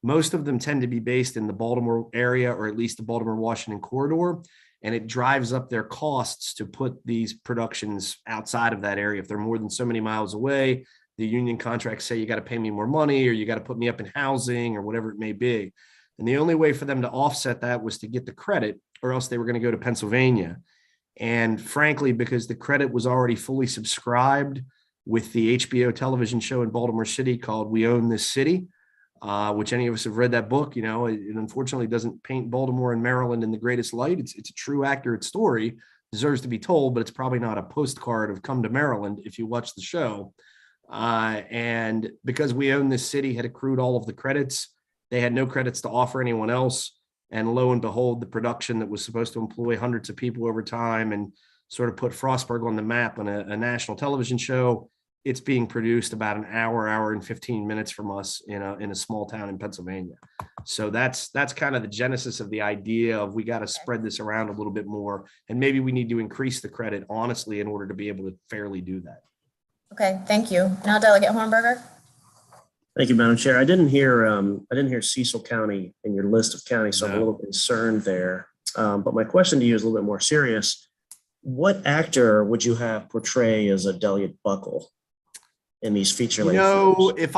Most of them tend to be based in the Baltimore area, or at least the Baltimore-Washington corridor. And it drives up their costs to put these productions outside of that area. If they're more than so many miles away, the union contracts say you got to pay me more money, or you got to put me up in housing, or whatever it may be. And the only way for them to offset that was to get the credit, or else they were going to go to Pennsylvania. And frankly, because the credit was already fully subscribed with the HBO television show in Baltimore City called We Own This City, which any of us have read that book, it unfortunately doesn't paint Baltimore and Maryland in the greatest light. It's a true, accurate story, deserves to be told, but it's probably not a postcard of come to Maryland if you watch the show. And because We Own This City had accrued all of the credits, they had no credits to offer anyone else. And lo and behold, the production that was supposed to employ hundreds of people over time and sort of put Frostburg on the map on a national television show, it's being produced about an hour and 15 minutes from us in a small town in Pennsylvania. So that's kind of the genesis of the idea of we got to spread this around a little bit more. And maybe we need to increase the credit, honestly, in order to be able to fairly do that. Okay, thank you. Now Delegate Hornberger. Thank you, Madam Chair. I didn't hear Cecil County in your list of counties, so I'm a little concerned there. But my question to you is a little bit more serious. What actor would you have portray as a Delegate Buckle in these feature length films? If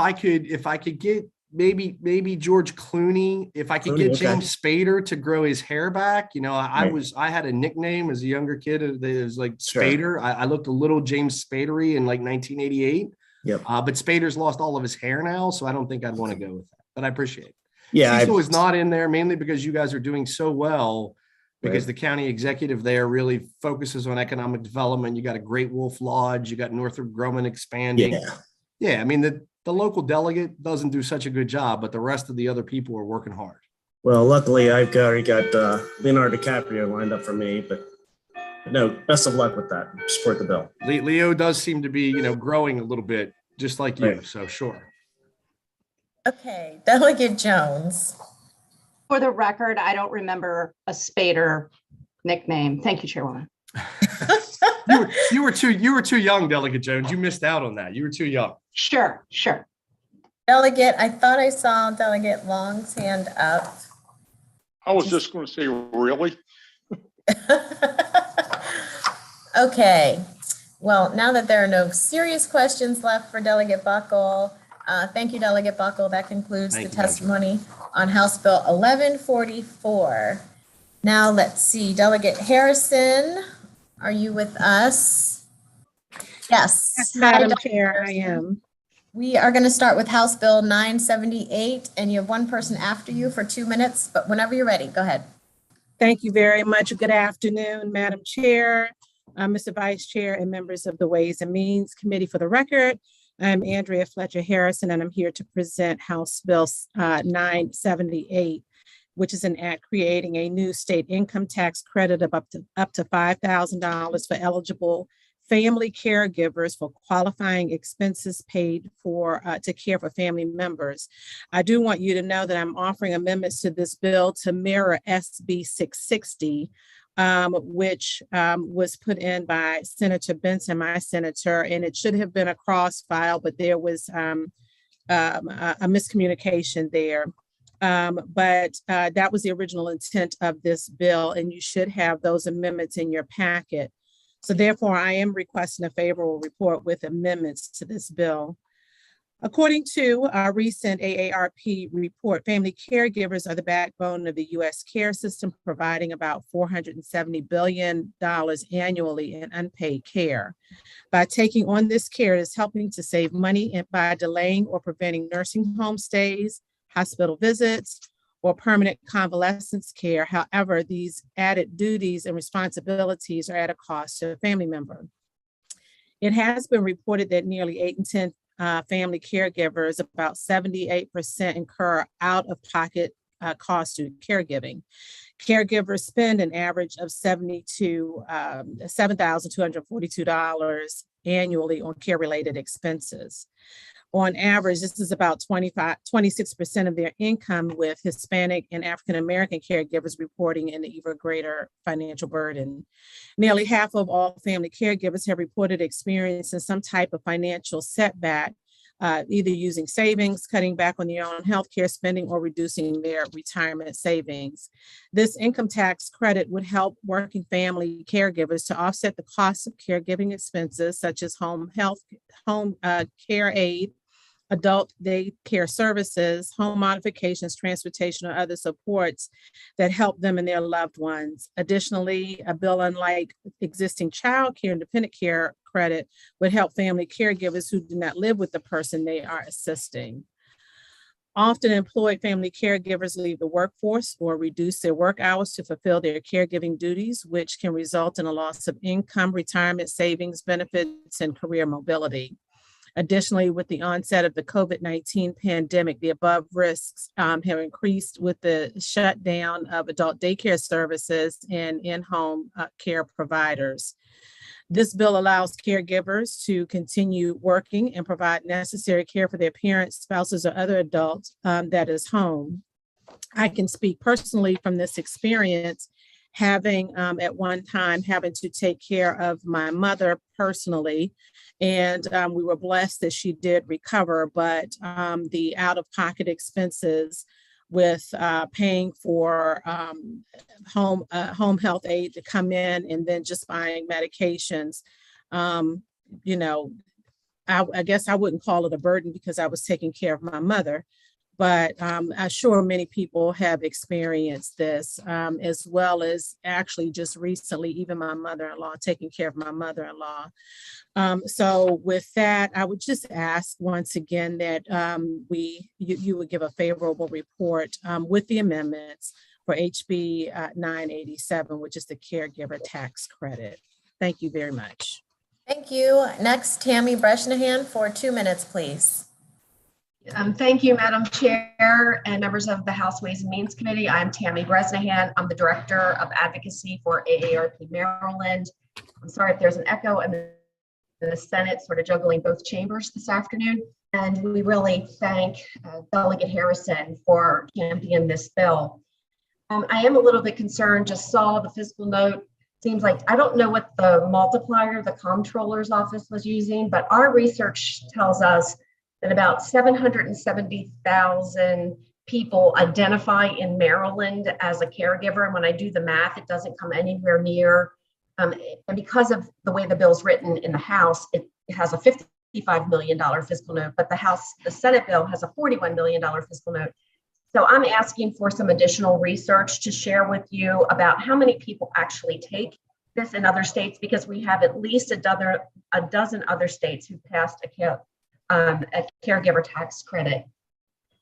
I could get maybe George Clooney, if I could get James Spader to grow his hair back. I had a nickname as a younger kid that was like Spader. Sure. I looked a little James Spadery in like 1988. Yep. But Spader's lost all of his hair now, so I don't think I'd want to go with that. But I appreciate it. Yeah, Cecil is not in there mainly because you guys are doing so well. Because the county executive there really focuses on economic development. You got a Great Wolf Lodge. You got Northrop Grumman expanding. Yeah. I mean, the local delegate doesn't do such a good job, but the rest of the other people are working hard. Well, luckily, I've already got Leonardo DiCaprio lined up for me, but no, best of luck with that. Support the bill. Leo does seem to be, growing a little bit, just like you. Right. So sure. Okay, Delegate Jones. For the record, I don't remember a Spader nickname. Thank you, Chairwoman. you were too young, Delegate Jones. You missed out on that. You were too young. Sure. Delegate, I thought I saw Delegate Long's hand up. I was just going to say, really? Okay. Well, now that there are no serious questions left for Delegate Buckle, thank you, Delegate Buckle. That concludes the testimony on House Bill 1144. Now let's see, Delegate Harrison, are you with us? Yes. Yes, Madam Chair, I am. We are going to start with House Bill 978, and you have one person after you for 2 minutes, but whenever you're ready, go ahead. Thank you very much. Good afternoon, Madam Chair, Mr. Vice Chair, and members of the Ways and Means Committee. For the record, I'm Andrea Fletcher Harrison, and I'm here to present House Bill 978, which is an act creating a new state income tax credit of up to $5,000 for eligible family caregivers for qualifying expenses paid for to care for family members. I do want you to know that I'm offering amendments to this bill to mirror SB 660, which was put in by Senator Benson, my senator, and it should have been a cross file, but there was a miscommunication there. But that was the original intent of this bill, and you should have those amendments in your packet. So therefore, I am requesting a favorable report with amendments to this bill. According to a recent AARP report, family caregivers are the backbone of the U.S. care system, providing about $470 billion annually in unpaid care. By taking on this care, it is helping to save money and by delaying or preventing nursing home stays, hospital visits, or permanent convalescence care. However, these added duties and responsibilities are at a cost to a family member. It has been reported that nearly 8 in 10 family caregivers, about 78%, incur out-of-pocket costs to caregiving. Caregivers spend an average of $7,242 annually on care-related expenses. On average, this is about 26% of their income, with Hispanic and African-American caregivers reporting an even greater financial burden. Nearly half of all family caregivers have reported experiencing some type of financial setback, either using savings, cutting back on their own healthcare spending, or reducing their retirement savings. This income tax credit would help working family caregivers to offset the cost of caregiving expenses, such as home care aid, adult daycare services, home modifications, transportation, or other supports that help them and their loved ones. Additionally, a bill unlike existing child care and dependent care credit would help family caregivers who do not live with the person they are assisting. Often employed family caregivers leave the workforce or reduce their work hours to fulfill their caregiving duties, which can result in a loss of income, retirement savings, benefits, and career mobility. Additionally, with the onset of the COVID-19 pandemic, the above risks have increased with the shutdown of adult daycare services and in-home care providers. This bill allows caregivers to continue working and provide necessary care for their parents, spouses, or other adults that is home. I can speak personally from this experience, having at one time having to take care of my mother personally. And we were blessed that she did recover, but the out-of-pocket expenses with paying for home health aid to come in, and then just buying medications, you know, I guess I wouldn't call it a burden because I was taking care of my mother. But I'm sure many people have experienced this, as well as actually just recently, even my mother-in-law, taking care of my mother-in-law. So with that, I would just ask once again that you would give a favorable report with the amendments for HB 987, which is the caregiver tax credit. Thank you very much. Thank you. Next, Tammy Bresnahan for 2 minutes, please. Thank you, Madam Chair and members of the House Ways and Means Committee. I'm Tammy Bresnahan. I'm the Director of Advocacy for AARP Maryland. I'm sorry if there's an echo and the Senate sort of juggling both chambers this afternoon. And we really thank Delegate Harrison for championing this bill. I am a little bit concerned, just saw the fiscal note. Seems like, I don't know what the multiplier the comptroller's office was using, but our research tells us that about 770,000 people identify in Maryland as a caregiver. And when I do the math, it doesn't come anywhere near. And because of the way the bill's written in the House, it has a $55 million fiscal note, but the Senate bill has a $41 million fiscal note. So I'm asking for some additional research to share with you about how many people actually take this in other states, because we have at least a dozen other states who passed a caregiver tax credit.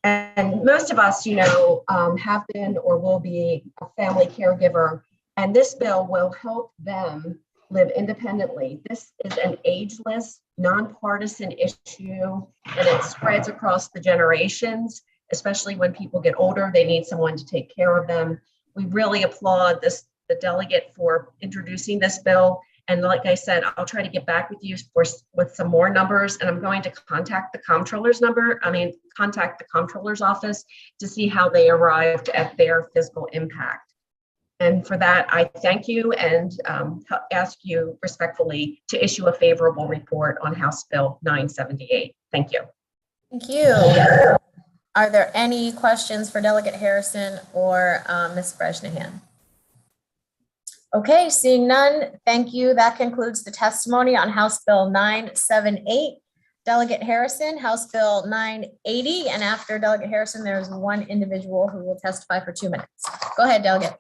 And most of us, have been or will be a family caregiver, and this bill will help them live independently. This is an ageless, nonpartisan issue, and it spreads across the generations, especially when people get older, they need someone to take care of them. We really applaud the delegate for introducing this bill. And like I said, I'll try to get back with you with some more numbers, and I'm going to contact the comptroller's office to see how they arrived at their fiscal impact. And for that, I thank you and ask you respectfully to issue a favorable report on House Bill 978. Thank you. Thank you. Are there any questions for Delegate Harrison or Ms. Bresnahan? Okay, seeing none, thank you. That concludes the testimony on House Bill 978. Delegate Harrison, House Bill 980. And after Delegate Harrison, there's one individual who will testify for 2 minutes. Go ahead, Delegate.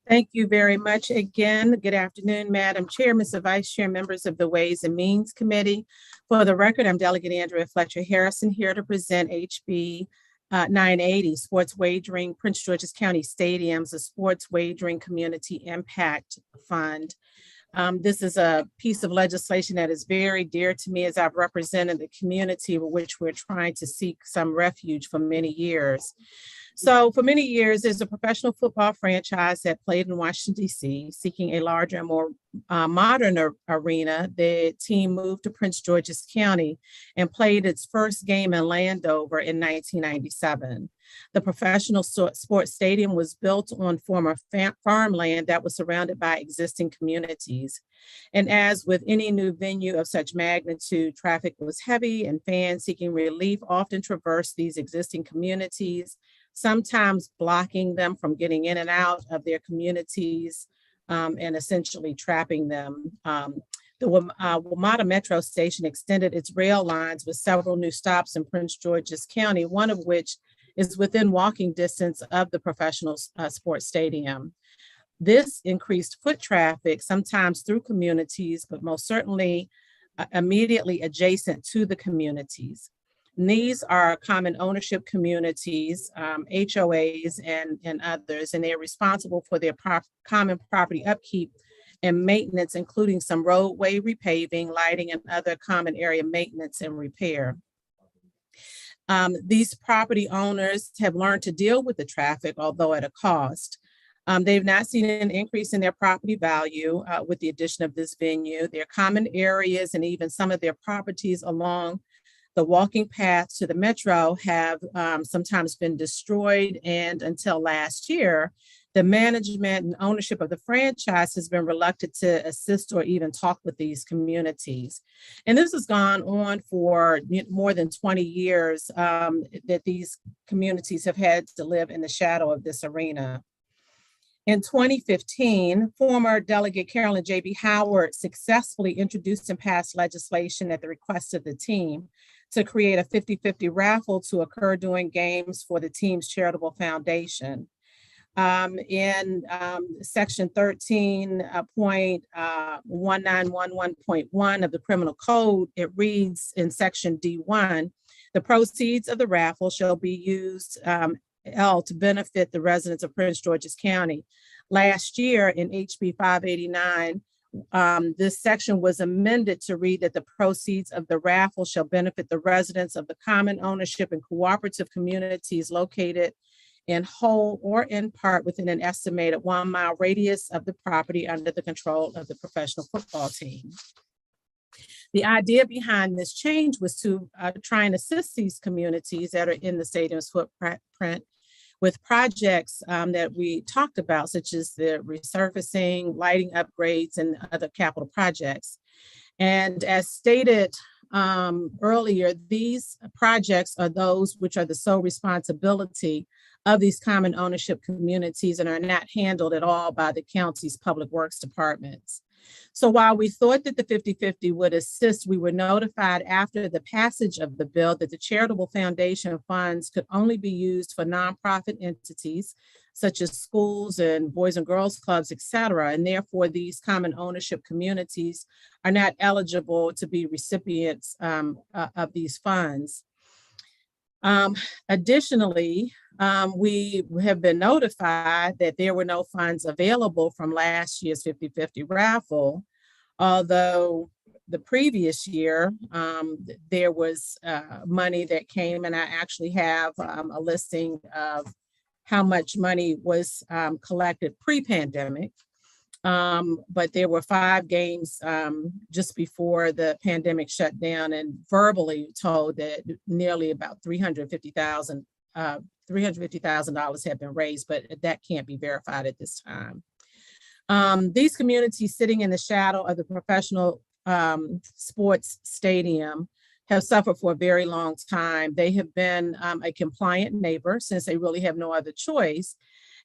Thank you very much again. Good afternoon, Madam Chair, Mr. Vice Chair, members of the Ways and Means Committee. For the record, I'm Delegate Andrea Fletcher Harrison here to present HB 980, Sports Wagering, Prince George's County Stadiums, a sports wagering community impact fund. This is a piece of legislation that is very dear to me as I've represented the community with which we're trying to seek some refuge for many years. So for many years, there's a professional football franchise that played in Washington, D.C., seeking a larger and more modern arena. The team moved to Prince George's County and played its first game in Landover in 1997. The professional sports stadium was built on former farmland that was surrounded by existing communities. And as with any new venue of such magnitude, traffic was heavy and fans seeking relief often traversed these existing communities, sometimes blocking them from getting in and out of their communities and essentially trapping them. The WMATA Metro Station extended its rail lines with several new stops in Prince George's County, one of which is within walking distance of the professional sports stadium. This increased foot traffic, sometimes through communities, but most certainly immediately adjacent to the communities. And these are common ownership communities, HOAs and others, and they're responsible for their common property upkeep and maintenance, including some roadway repaving, lighting, and other common area maintenance and repair. These property owners have learned to deal with the traffic, although at a cost. They've not seen an increase in their property value with the addition of this venue. Their common areas and even some of their properties along the walking paths to the metro have sometimes been destroyed, and until last year, the management and ownership of the franchise has been reluctant to assist or even talk with these communities. And this has gone on for more than 20 years that these communities have had to live in the shadow of this arena. In 2015, former Delegate Carolyn J.B. Howard successfully introduced and passed legislation at the request of the team to create a 50-50 raffle to occur during games for the team's charitable foundation. In section 13.1911.1 of the criminal code, it reads in section D1, the proceeds of the raffle shall be used to benefit the residents of Prince George's County. Last year in HB 589, this section was amended to read that the proceeds of the raffle shall benefit the residents of the common ownership and cooperative communities located in whole or in part within an estimated 1 mile radius of the property under the control of the professional football team. The idea behind this change was to try and assist these communities that are in the stadium's footprint with projects that we talked about, such as the resurfacing, lighting upgrades, and other capital projects. And as stated earlier, these projects are those which are the sole responsibility of these common ownership communities and are not handled at all by the county's public works departments. So while we thought that the 50-50 would assist, we were notified after the passage of the bill that the charitable foundation funds could only be used for nonprofit entities such as schools and boys and girls clubs, et cetera. And therefore these common ownership communities are not eligible to be recipients of these funds. Additionally, we have been notified that there were no funds available from last year's 50-50 raffle, although the previous year there was money that came, and I actually have a listing of how much money was collected pre-pandemic. But there were 5 games just before the pandemic shut down, and verbally told that nearly about $350,000 had been raised, but that can't be verified at this time. These communities sitting in the shadow of the professional sports stadium have suffered for a very long time. They have been a compliant neighbor since they really have no other choice.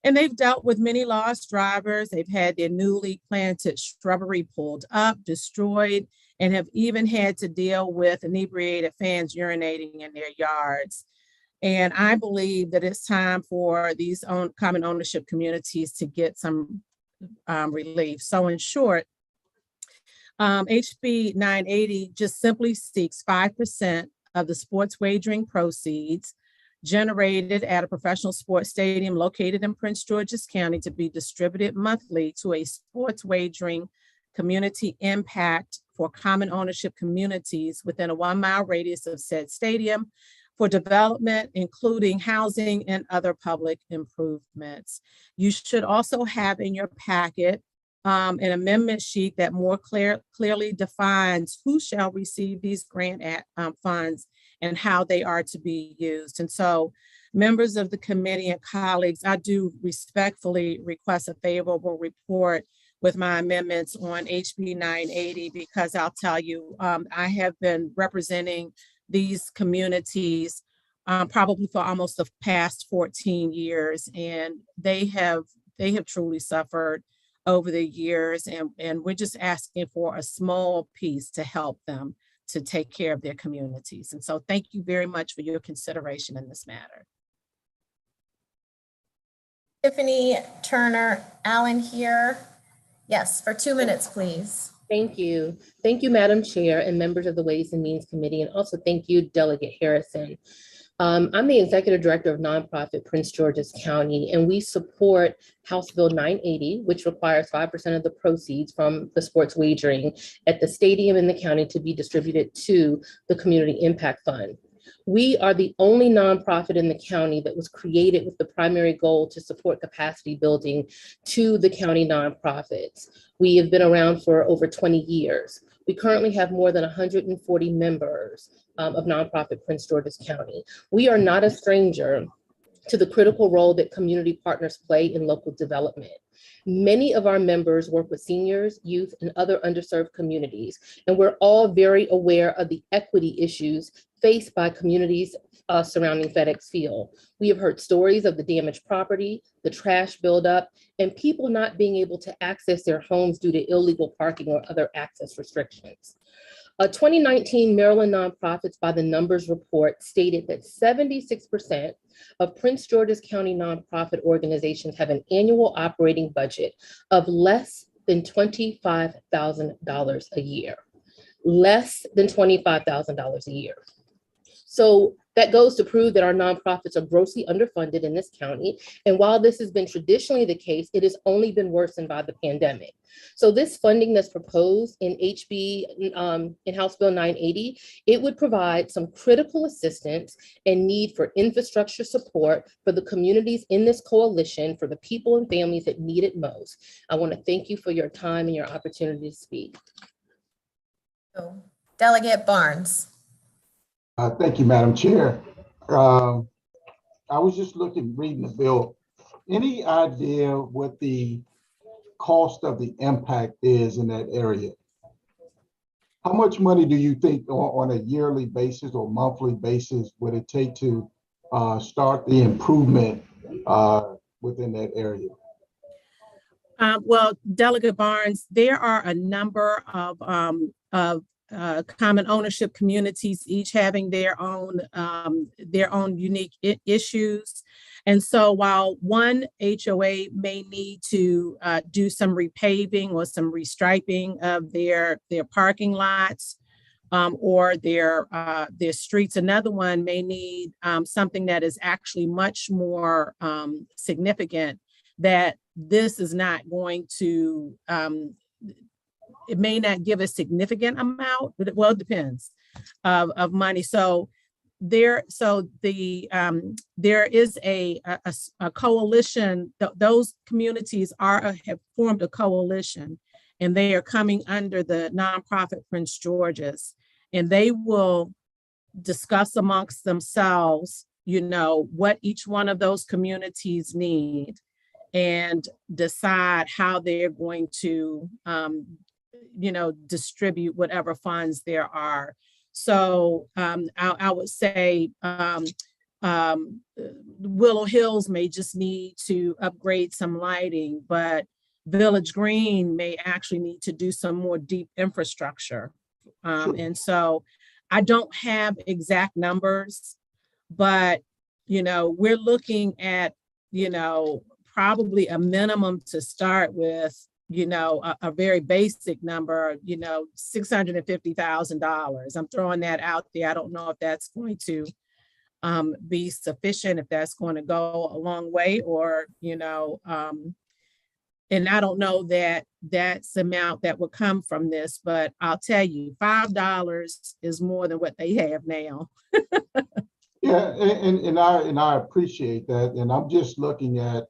And they've dealt with many lost drivers. They've had their newly planted shrubbery pulled up, destroyed, and have even had to deal with inebriated fans urinating in their yards. And I believe that it's time for these common ownership communities to get some relief. So in short, HB 980 just simply seeks 5% of the sports wagering proceeds generated at a professional sports stadium located in Prince George's County to be distributed monthly to a sports wagering community impact for common ownership communities within a 1 mile radius of said stadium for development, including housing and other public improvements. You should also have in your packet an amendment sheet that more clearly defines who shall receive these grant funds and how they are to be used. And so members of the committee and colleagues, I do respectfully request a favorable report with my amendments on HB 980, because I'll tell you, I have been representing these communities probably for almost the past 14 years, and they have truly suffered over the years, and we're just asking for a small piece to help them to take care of their communities. And so thank you very much for your consideration in this matter. Tiffany Turner Allen here. Yes, for 2 minutes, please. Thank you. Thank you, Madam Chair and members of the Ways and Means Committee, and also thank you, Delegate Harrison. I'm the Executive Director of Nonprofit Prince George's County, and we support House Bill 980, which requires 5% of the proceeds from the sports wagering at the stadium in the county to be distributed to the Community Impact Fund. We are the only nonprofit in the county that was created with the primary goal to support capacity building to the county nonprofits. We have been around for over 20 years. We currently have more than 140 members of nonprofit Prince George's County. We are not a stranger to the critical role that community partners play in local development. Many of our members work with seniors, youth, and other underserved communities, and we're all very aware of the equity issues faced by communities surrounding FedEx Field. We have heard stories of the damaged property, the trash buildup, and people not being able to access their homes due to illegal parking or other access restrictions. A 2019 Maryland Nonprofits by the Numbers report stated that 76% of Prince George's County nonprofit organizations have an annual operating budget of less than $25,000 a year. Less than $25,000 a year. So that goes to prove that our nonprofits are grossly underfunded in this county. And while this has been traditionally the case, it has only been worsened by the pandemic. So this funding that's proposed in in House Bill 980, it would provide some critical assistance and need for infrastructure support for the communities in this coalition, for the people and families that need it most. I want to thank you for your time and your opportunity to speak. Delegate Barnes. Thank you, Madam Chair. I was just reading the bill. Any idea what the cost of the impact is in that area? How much money do you think on a yearly basis or monthly basis would it take to start the improvement within that area? Well, Delegate Barnes, there are a number of common ownership communities, each having their own unique issues. And so while one HOA may need to do some repaving or some restriping of their parking lots or their streets, another one may need something that is actually much more significant, that this is not going to it may not give a significant amount, but it depends of money. So there is a coalition. Those communities have formed a coalition, and they are coming under the nonprofit Prince George's, and they will discuss amongst themselves, what each one of those communities need, and decide how they're going to distribute whatever funds there are. So I would say Willow Hills may just need to upgrade some lighting, but Village Green may actually need to do some more deep infrastructure. And so I don't have exact numbers, but, we're looking at, probably a minimum to start with, a very basic number, $650,000. I'm throwing that out there. I don't know if that's going to be sufficient, if that's going to go a long way, or, and I don't know that that's the amount that would come from this, but I'll tell you, $5 is more than what they have now. Yeah, and I appreciate that. And I'm just looking at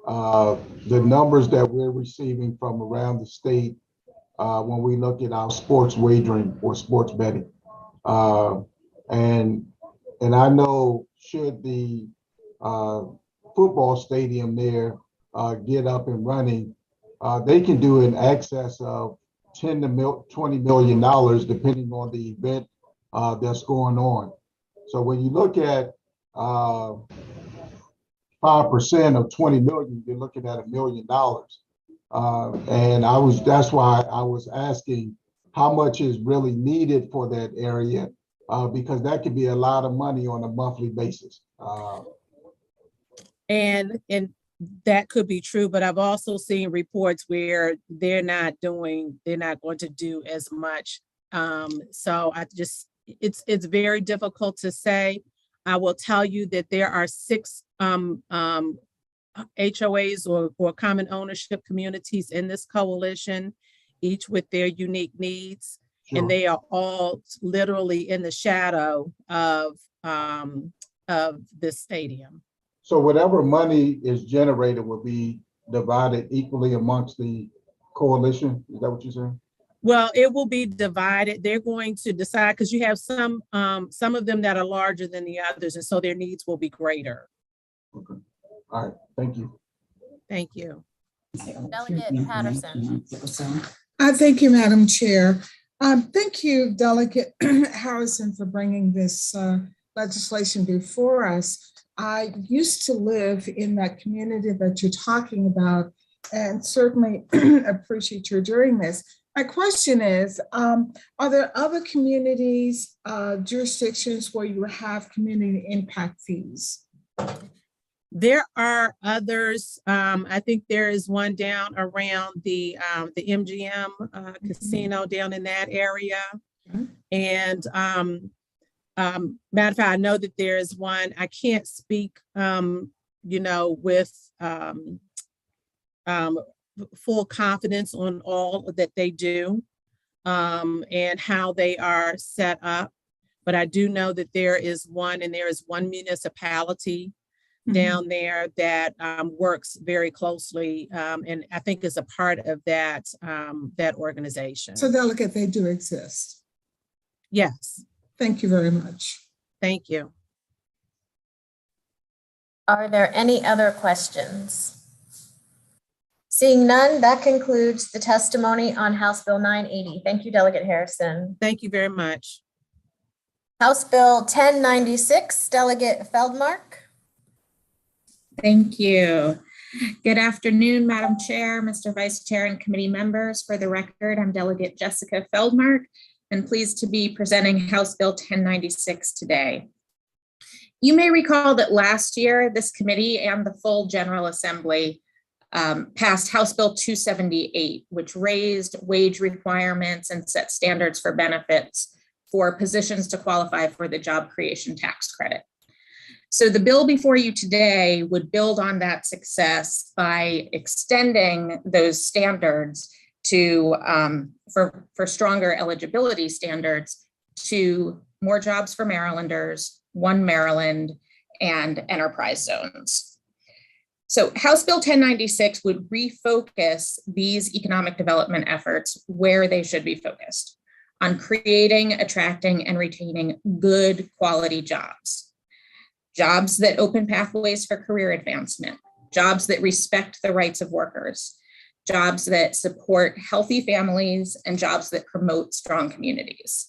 the numbers that we're receiving from around the state when we look at our sports wagering or sports betting. And I know should the football stadium there get up and running, they can do in excess of $10 to $20 million, depending on the event that's going on. So when you look at 5% of 20 million, you're looking at $1 million. And that's why I was asking how much is really needed for that area, because that could be a lot of money on a monthly basis. And that could be true, but I've also seen reports where they're not going to do as much. So it's very difficult to say. I will tell you that there are 6 HOAs or common ownership communities in this coalition, each with their unique needs. Sure. And they are all literally in the shadow of this stadium. So whatever money is generated will be divided equally amongst the coalition. Is that what you're saying? Well, it will be divided. They're going to decide, because you have some of them that are larger than the others, and so their needs will be greater. Okay. All right. Thank you. Thank you. Delegate Patterson. Thank you, Madam Chair. Thank you, Delegate Harrison, for bringing this legislation before us. I used to live in that community that you're talking about, and certainly appreciate your doing this. My question is, are there other communities, jurisdictions where you have community impact fees? There are others. I think there is one down around the MGM casino down in that area. And matter of fact, I know that there is one. I can't speak, with full confidence on all that they do and how they are set up. But I do know that there is one, and there is one municipality down there that works very closely, and I think is a part of that organization. So, Delegate, they do exist. Yes. Thank you very much. Thank you. Are there any other questions? Seeing none, that concludes the testimony on House Bill 980. Thank you, Delegate Harrison. Thank you very much. House Bill 1096, Delegate Feldmark. Thank you. Good afternoon, Madam Chair, Mr. Vice Chair, and committee members. For the record, I'm Delegate Jessica Feldmark, and pleased to be presenting House Bill 1096 today. You may recall that last year, this committee and the full General Assembly passed House Bill 278, which raised wage requirements and set standards for benefits for positions to qualify for the job creation tax credit. So the bill before you today would build on that success by extending those standards to for stronger eligibility standards to more jobs for Marylanders, One Maryland, and enterprise zones. So House Bill 1096 would refocus these economic development efforts where they should be focused, on creating, attracting, and retaining good quality jobs. Jobs that open pathways for career advancement, jobs that respect the rights of workers, jobs that support healthy families, and jobs that promote strong communities.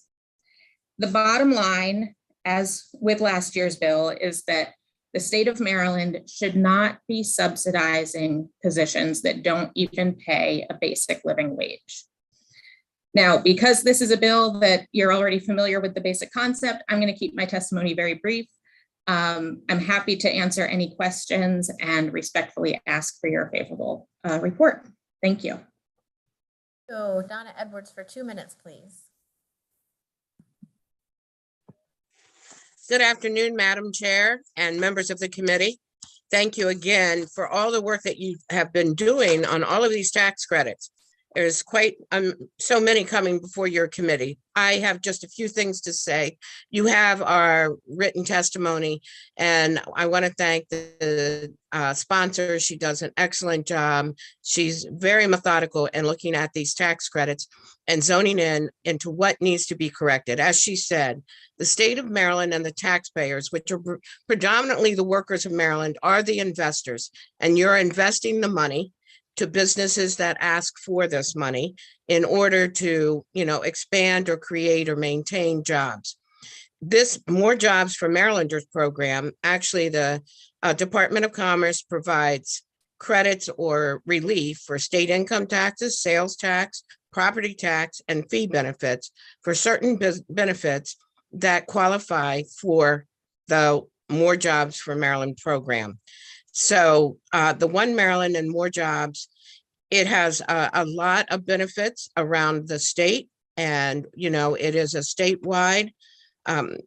The bottom line as with last year's bill, is that the state of Maryland should not be subsidizing positions that don't even pay a basic living wage. Now, because this is a bill that you're already familiar with the basic concept, I'm going to keep my testimony very brief. I'm happy to answer any questions and respectfully ask for your favorable report. Thank you. So Donna Edwards for 2 minutes, please. Good afternoon, Madam Chair and members of the committee. Thank you again for all the work that you have been doing on all of these tax credits. There's quite so many coming before your committee. I have just a few things to say. You have our written testimony, and I want to thank the sponsor. She does an excellent job. She's very methodical in looking at these tax credits and zoning into what needs to be corrected. As she said, the state of Maryland and the taxpayers, which are predominantly the workers of Maryland, are the investors, and you're investing the money to businesses that ask for this money in order to, expand or create or maintain jobs. This More Jobs for Marylanders program, actually the Department of Commerce provides credits or relief for state income taxes, sales tax, property tax, and fee benefits for certain benefits that qualify for the More Jobs for Maryland program. So the One Maryland and More Jobs, it has a lot of benefits around the state, and it is a statewide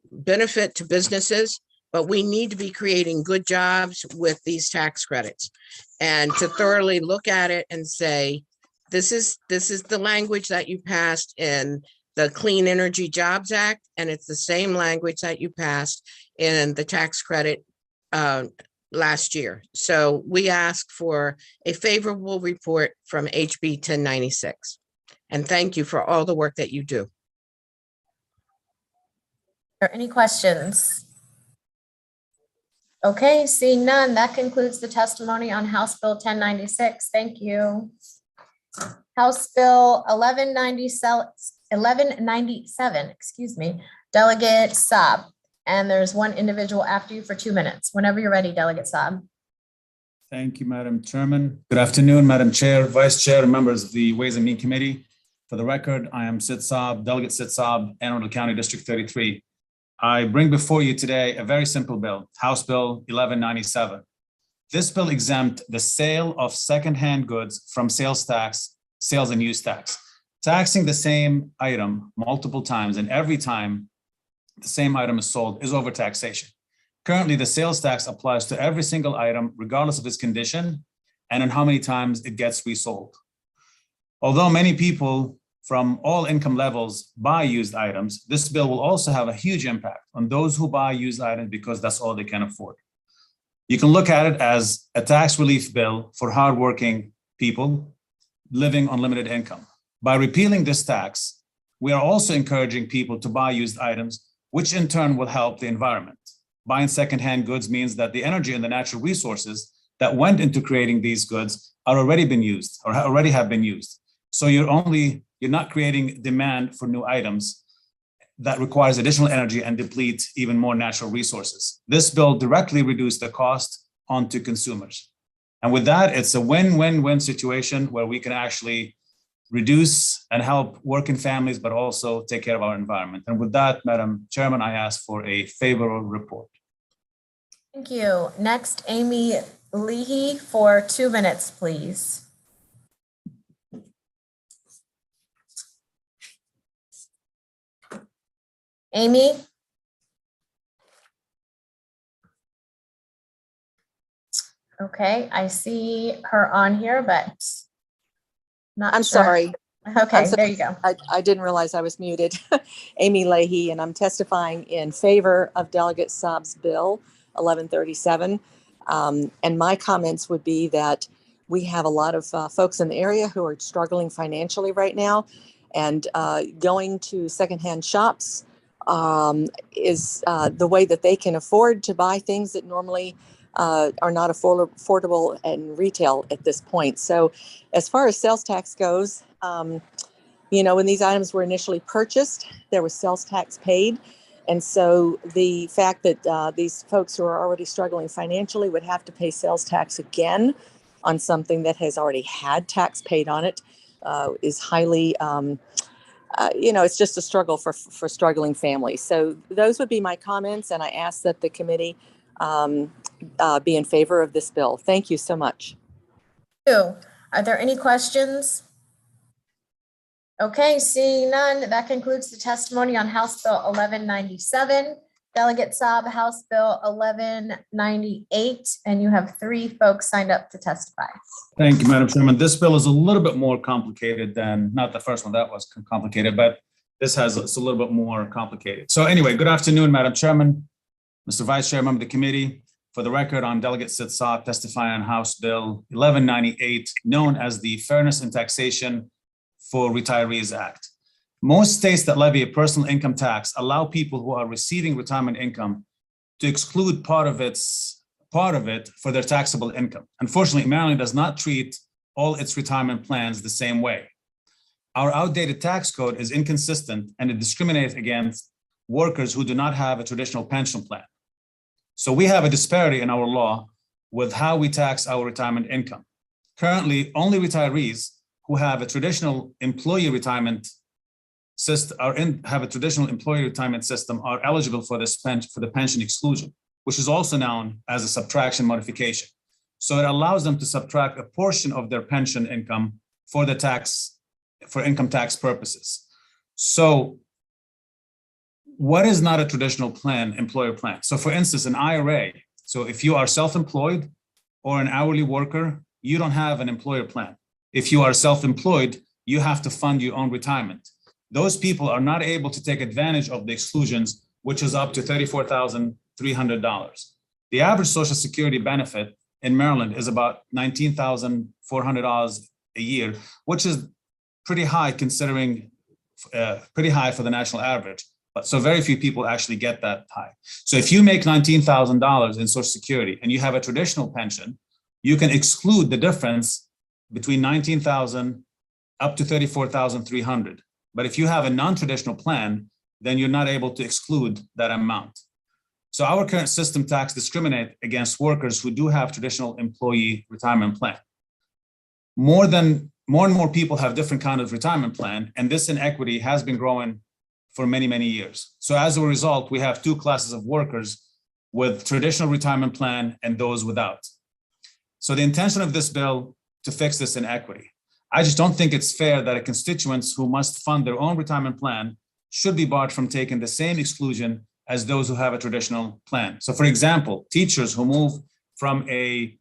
benefit to businesses, but we need to be creating good jobs with these tax credits and to thoroughly look at it and say, this is the language that you passed in the Clean Energy Jobs Act, and it's the same language that you passed in the tax credit last year. So we ask for a favorable report from HB 1096. And thank you for all the work that you do. Are there any questions? Okay, seeing none, that concludes the testimony on House Bill 1096. Thank you. House Bill 1197, Delegate Saab. And there's one individual after you for 2 minutes. Whenever you're ready, Delegate Saab. Thank you, Madam Chairman. Good afternoon, Madam Chair, Vice Chair, and members of the Ways and Means Committee. For the record, I am Sid Saab, Delegate Sid Saab, Anne Arundel County District 33. I bring before you today a very simple bill, House Bill 1197. This bill exempt the sale of secondhand goods from sales tax, sales and use tax, taxing the same item multiple times, and every time the same item is sold is overtaxation. Currently, the sales tax applies to every single item, regardless of its condition and on how many times it gets resold. Although many people from all income levels buy used items, this bill will also have a huge impact on those who buy used items because that's all they can afford. You can look at it as a tax relief bill for hardworking people living on limited income. By repealing this tax, we are also encouraging people to buy used items, which in turn will help the environment. Buying secondhand goods means that the energy and the natural resources that went into creating these goods are already been used or already have been used. So you're not creating demand for new items that requires additional energy and deplete even more natural resources. This bill directly reduces the cost onto consumers. And with that, it's a win-win-win situation where we can actually reduce and help working families, but also take care of our environment. And with that, Madam Chairman, I ask for a favorable report. Thank you. Next, Amy Leahy for 2 minutes, please. Amy? Okay, I see her on here, but not I'm sure. sorry. Okay, there you go. I didn't realize I was muted. Amy Leahy, and I'm testifying in favor of Delegate Saab's bill 1137. And my comments would be that we have a lot of folks in the area who are struggling financially right now, and going to secondhand shops is the way that they can afford to buy things that normally are not affordable in retail at this point. So as far as sales tax goes, when these items were initially purchased, there was sales tax paid. And so the fact that these folks who are already struggling financially would have to pay sales tax again on something that has already had tax paid on it is highly, it's just a struggle for struggling families. So those would be my comments, and I ask that the committee be in favor of this bill. Thank you so much. Are there any questions? Okay, seeing none, that concludes the testimony on House Bill 1197. Delegate Saab, House Bill 1198, and you have 3 folks signed up to testify. Thank you, Madam Chairman. This bill is a little bit more complicated than, not the first one, that was complicated, but it's a little bit more complicated. So anyway, good afternoon, Madam Chairman, Mr. Vice Chair, member of the committee. For the record, I'm Delegate Sid Saab testifying on House Bill 1198, known as the Fairness in Taxation for Retirees Act. Most states that levy a personal income tax allow people who are receiving retirement income to exclude part of it for their taxable income. Unfortunately, Maryland does not treat all its retirement plans the same way. Our outdated tax code is inconsistent and it discriminates against workers who do not have a traditional pension plan. So we have a disparity in our law with how we tax our retirement income. Currently, only retirees who have a traditional employee retirement system are eligible for the pension exclusion, which is also known as a subtraction modification. So it allows them to subtract a portion of their pension income for income tax purposes. So what is not a traditional plan, employer plan? So for instance, an IRA. So if you are self-employed or an hourly worker, you don't have an employer plan. If you are self-employed, you have to fund your own retirement. Those people are not able to take advantage of the exclusions, which is up to $34,300. The average Social Security benefit in Maryland is about $19,400 a year, which is pretty high considering, pretty high for the national average. But so very few people actually get that high. So if you make $19,000 in Social Security and you have a traditional pension, you can exclude the difference between $19,000 up to $34,300. But if you have a non-traditional plan, then you're not able to exclude that amount. So our current system tax discriminates against workers who do have traditional employee retirement plan. More and more people have different kind of retirement plan, and this inequity has been growing for many, many years. So as a result, we have 2 classes of workers with traditional retirement plan and those without. So the intention of this bill to fix this inequity. I just don't think it's fair that constituents who must fund their own retirement plan should be barred from taking the same exclusion as those who have a traditional plan. So for example, teachers who move from a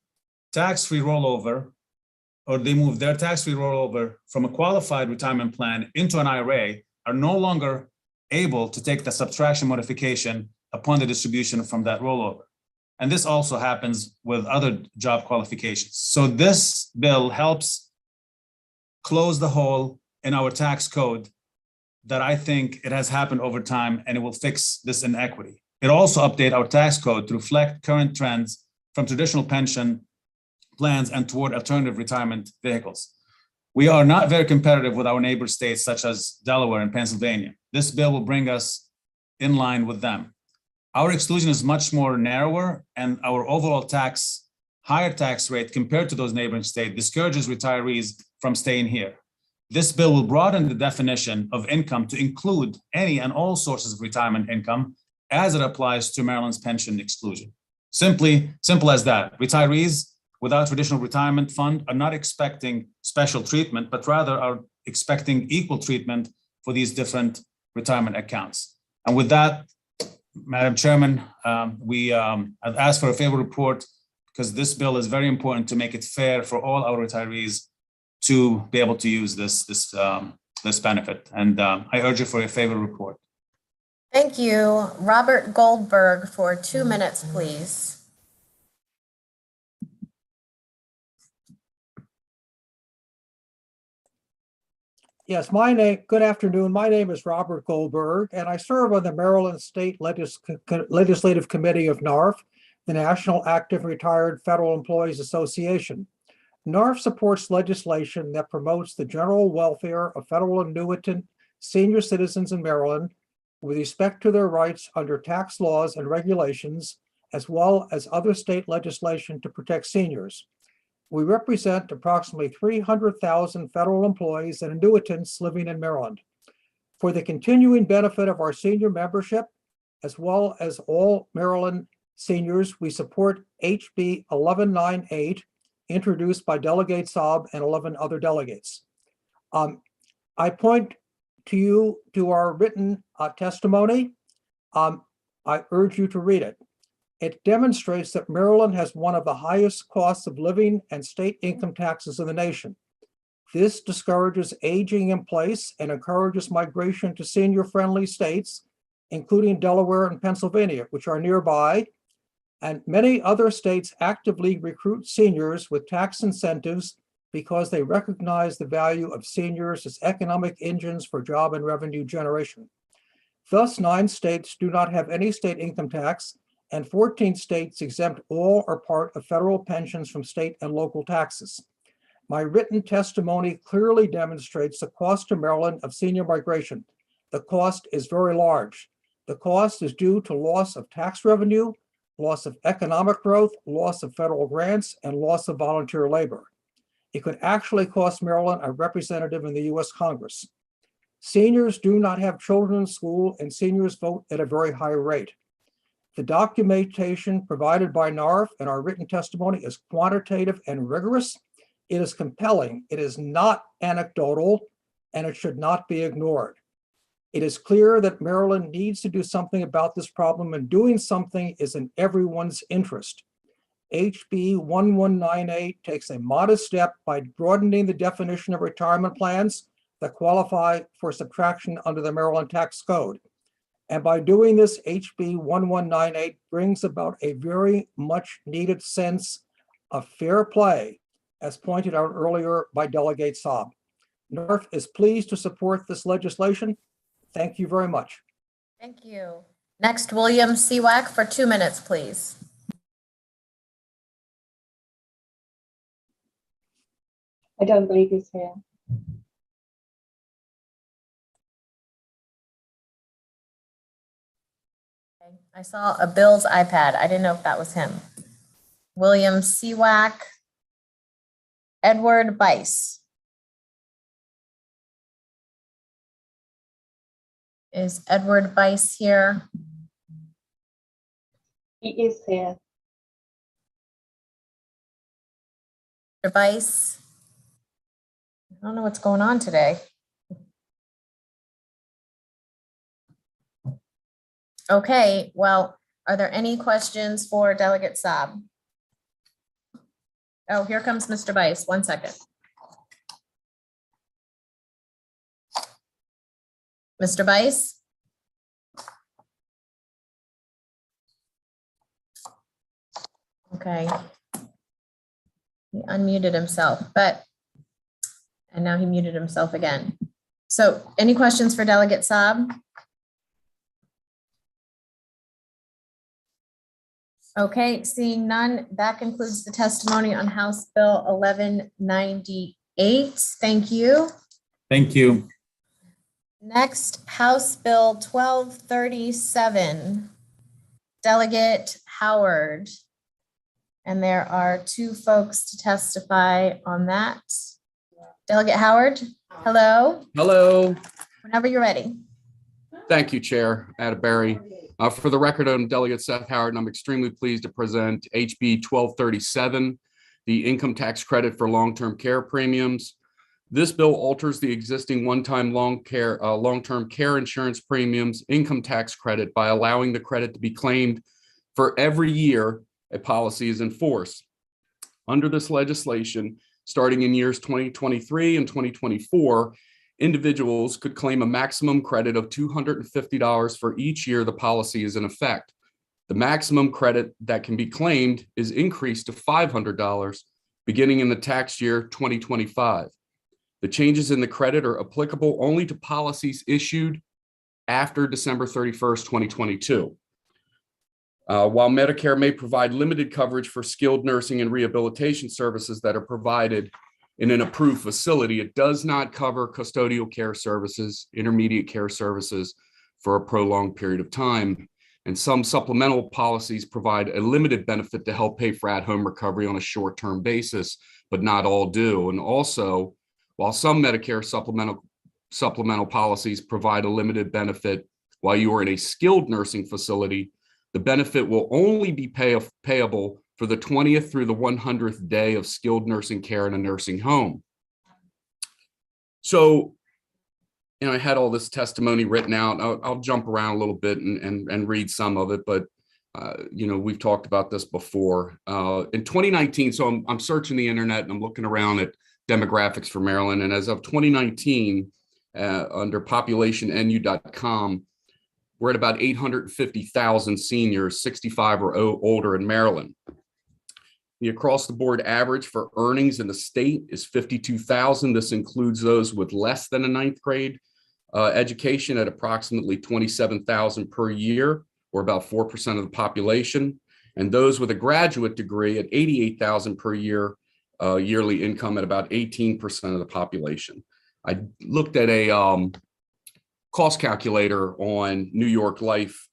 tax-free rollover, or they move their tax-free rollover from a qualified retirement plan into an IRA, are no longer able to take the subtraction modification upon the distribution from that rollover. And this also happens with other job qualifications. So this bill helps close the hole in our tax code that I think it has happened over time, and it will fix this inequity. It also updates our tax code to reflect current trends from traditional pension plans and toward alternative retirement vehicles. We are not very competitive with our neighbor states such as Delaware and Pennsylvania. This bill will bring us in line with them. Our exclusion is much more narrower, and our overall higher tax rate compared to those neighboring states discourages retirees from staying here. This bill will broaden the definition of income to include any and all sources of retirement income as it applies to Maryland's pension exclusion. Simple as that. Retirees without traditional retirement fund are not expecting special treatment, but rather are expecting equal treatment for these different retirement accounts. And with that, Madam Chairman, I've asked for a favorable report because this bill is very important to make it fair for all our retirees to be able to use this benefit. And I urge you for a favorable report. Thank you. Robert Goldberg for 2 minutes, please. Yes, good afternoon. My name is Robert Goldberg, and I serve on the Maryland State Legislative Committee of NARF, the National Active Retired Federal Employees Association. NARF supports legislation that promotes the general welfare of federal annuitant senior citizens in Maryland with respect to their rights under tax laws and regulations, as well as other state legislation to protect seniors. We represent approximately 300,000 federal employees and annuitants living in Maryland. For the continuing benefit of our senior membership, as well as all Maryland seniors, we support HB 1198, introduced by Delegate Saab and 11 other delegates. I point to you to our written testimony. I urge you to read it. It demonstrates that Maryland has one of the highest costs of living and state income taxes in the nation. This discourages aging in place and encourages migration to senior-friendly states, including Delaware and Pennsylvania, which are nearby, and many other states actively recruit seniors with tax incentives because they recognize the value of seniors as economic engines for job and revenue generation. Thus, 9 states do not have any state income tax, and 14 states exempt all or part of federal pensions from state and local taxes. My written testimony clearly demonstrates the cost to Maryland of senior migration. The cost is very large. The cost is due to loss of tax revenue, loss of economic growth, loss of federal grants, and loss of volunteer labor. It could actually cost Maryland a representative in the U.S. Congress. Seniors do not have children in school, and seniors vote at a very high rate. The documentation provided by NARF and our written testimony is quantitative and rigorous. It is compelling. It is not anecdotal, and it should not be ignored. It is clear that Maryland needs to do something about this problem, and doing something is in everyone's interest. HB 1198 takes a modest step by broadening the definition of retirement plans that qualify for subtraction under the Maryland tax code. And by doing this, HB 1198 brings about a very much needed sense of fair play, as pointed out earlier by Delegate Saab. NARF is pleased to support this legislation. Thank you very much. Thank you. Next, William Seawack for 2 minutes, please. I don't believe he's here. Okay. I saw a Bill's iPad. I didn't know if that was him. William Seawack. Edward Bice. Is Edward Bice here? He is here. Mr. Bice? I don't know what's going on today. Okay, well, are there any questions for Delegate Saab? Oh, here comes Mr. Bice. 1 second. Mr. Bice? Okay. He unmuted himself, and now he muted himself again. So any questions for Delegate Saab? Okay, seeing none, that concludes the testimony on House Bill 1198. Thank you. Thank you. Next, House Bill 1237. Delegate Howard. And there are 2 folks to testify on that. Delegate Howard, hello. Hello. Whenever you're ready. Thank you, Chair Atterbury. For the record, I'm Delegate Seth Howard, and I'm extremely pleased to present HB 1237, the income tax credit for long-term care premiums. This bill alters the existing one-time long-term care insurance premiums income tax credit by allowing the credit to be claimed for every year a policy is in force. Under this legislation, starting in years 2023 and 2024, individuals could claim a maximum credit of $250 for each year the policy is in effect. The maximum credit that can be claimed is increased to $500 beginning in the tax year 2025. The changes in the credit are applicable only to policies issued after December 31st, 2022. While Medicare may provide limited coverage for skilled nursing and rehabilitation services that are provided in an approved facility, it does not cover custodial care services, intermediate care services, for a prolonged period of time. And some supplemental policies provide a limited benefit to help pay for at-home recovery on a short-term basis, but not all do. And also, while some Medicare supplemental policies provide a limited benefit while you are in a skilled nursing facility, the benefit will only be payable for the 20th through the 100th day of skilled nursing care in a nursing home. So, I had all this testimony written out. I'll jump around a little bit and read some of it, but we've talked about this before. In 2019, so I'm searching the internet and I'm looking around at demographics for Maryland, and as of 2019, under populationnu.com, we're at about 850,000 seniors 65 or older in Maryland. The across-the-board average for earnings in the state is 52,000. This includes those with less than a ninth grade education at approximately 27,000 per year, or about 4% of the population, and those with a graduate degree at 88,000 per year, yearly income at about 18% of the population. I looked at a cost calculator on New York Life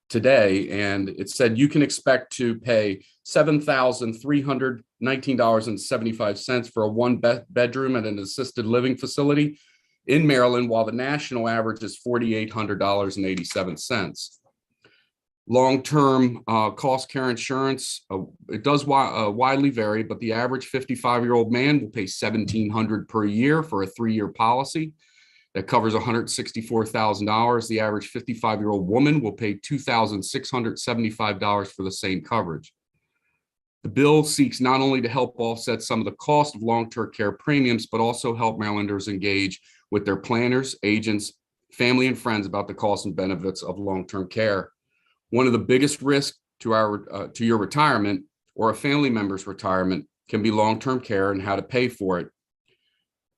today, and it said you can expect to pay $7,319.75 for a one-bedroom at an assisted living facility in Maryland, while the national average is $4,800.87. Long-term cost care insurance, it does widely vary, but the average 55-year-old man will pay $1,700 per year for a 3-year policy that covers $164,000. The average 55-year-old woman will pay $2,675 for the same coverage. The bill seeks not only to help offset some of the cost of long-term care premiums, but also help Marylanders engage with their planners, agents, family, and friends about the costs and benefits of long-term care. One of the biggest risks to your retirement or a family member's retirement can be long-term care and how to pay for it.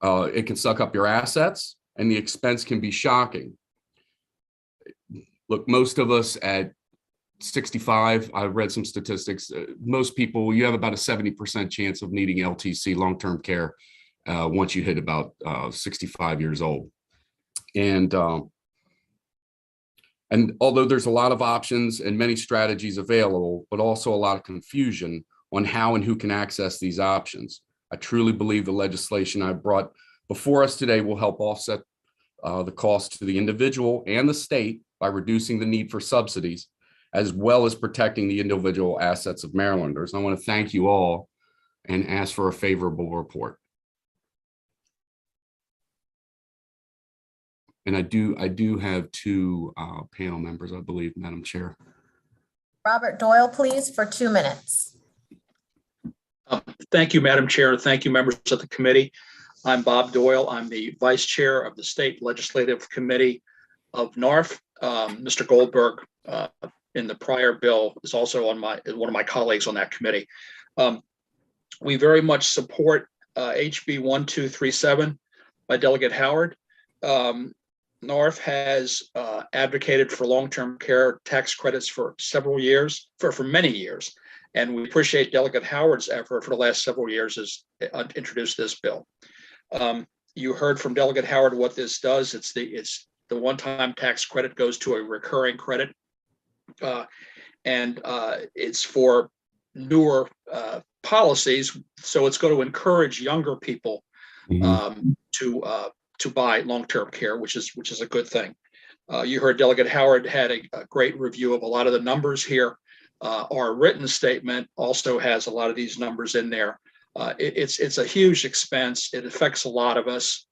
It can suck up your assets, and the expense can be shocking. Look, most of us at 65, I read some statistics, most people, you have about a 70% chance of needing LTC, long-term care, once you hit about 65 years old. And although there's a lot of options and many strategies available, but also a lot of confusion on how and who can access these options, I truly believe the legislation I brought before us today will help offset the cost to the individual and the state by reducing the need for subsidies, as well as protecting the individual assets of Marylanders. I want to thank you all and ask for a favorable report. And I do have two panel members, I believe, Madam Chair. Robert Doyle, please, for 2 minutes. Thank you, Madam Chair. Thank you, members of the committee. I'm Bob Doyle. I'm the Vice Chair of the State Legislative Committee of NARF. Mr. Goldberg, in the prior bill, is also on one of my colleagues on that committee. We very much support HB 1237 by Delegate Howard. NARF has advocated for long-term care tax credits for several years, for many years, and we appreciate Delegate Howard's effort for the last several years as introduced this bill. You heard from Delegate Howard what this does. It's the one-time tax credit goes to a recurring credit, and it's for newer policies, so it's going to encourage younger people to buy long-term care, which is a good thing. You heard Delegate Howard had a great review of a lot of the numbers here. Our written statement also has a lot of these numbers in there. It's a huge expense. It affects a lot of us,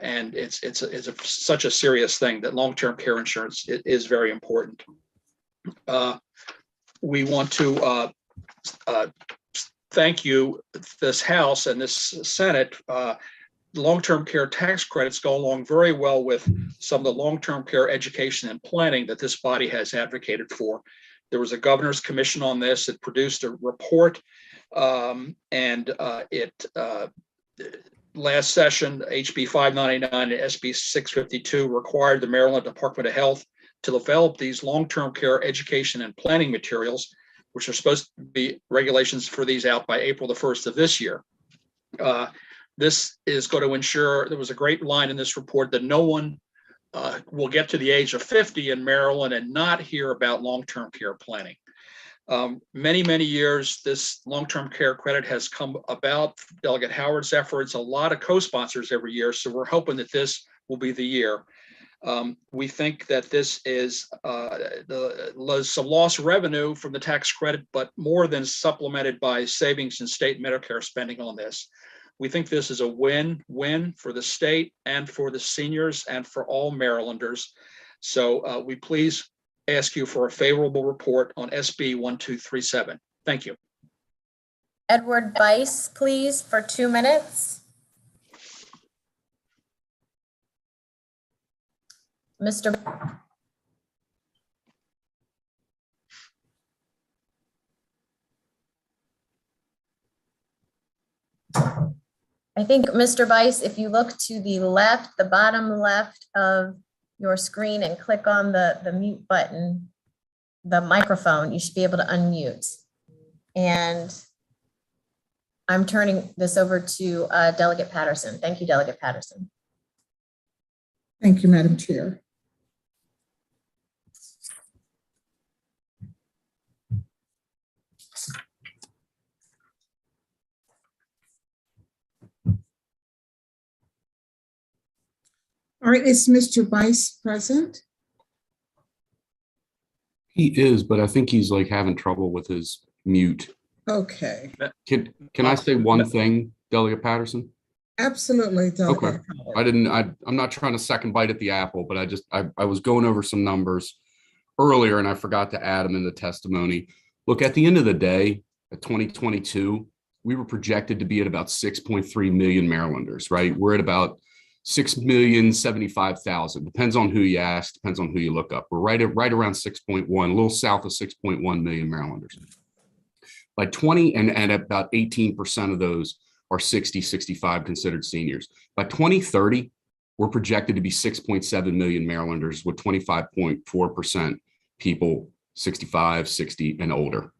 and it's such a serious thing that long-term care insurance is very important. We want to thank you, this House and this Senate. Long-term care tax credits go along very well with some of the long-term care education and planning that this body has advocated for. There was a governor's commission on this. It produced a report, and last session, HB 599 and SB 652 required the Maryland Department of Health to develop these long-term care education and planning materials, which are supposed to be regulations for these out by April the 1st of this year. This is going to ensure, there was a great line in this report, that no one will get to the age of 50 in Maryland and not hear about long-term care planning. Many years, this long-term care credit has come about. Delegate Howard's efforts, a lot of co-sponsors every year. So we're hoping that this will be the year. We think that this is some lost revenue from the tax credit, but more than supplemented by savings in state Medicare spending on this. We think this is a win-win for the state and for the seniors and for all Marylanders. So we please ask you for a favorable report on SB 1237. Thank you. Edward Bice, please, for 2 minutes. Mr. I think, Mr. Bice, if you look to the left, the bottom left of your screen and click on the mute button, the microphone, you should be able to unmute. And I'm turning this over to Delegate Patterson. Thank you, Delegate Patterson. Thank you, Madam Chair. All right, is Mr. Bice present? He is, but I think he's like having trouble with his mute. Okay. Can I say one thing, Delegate Patterson? Absolutely, Delegate. Okay. I'm not trying to second bite at the apple, but I was going over some numbers earlier and I forgot to add them in the testimony. Look, at the end of the day, at 2022, we were projected to be at about 6.3 million Marylanders, right? We're at about 6,075,000. Depends on who you ask, depends on who you look up. We're right around 6.1, a little south of 6.1 million Marylanders. By 20, and about 18% of those are 60, 65 considered seniors. By 2030, we're projected to be 6.7 million Marylanders with 25.4% people 65, 60 and older.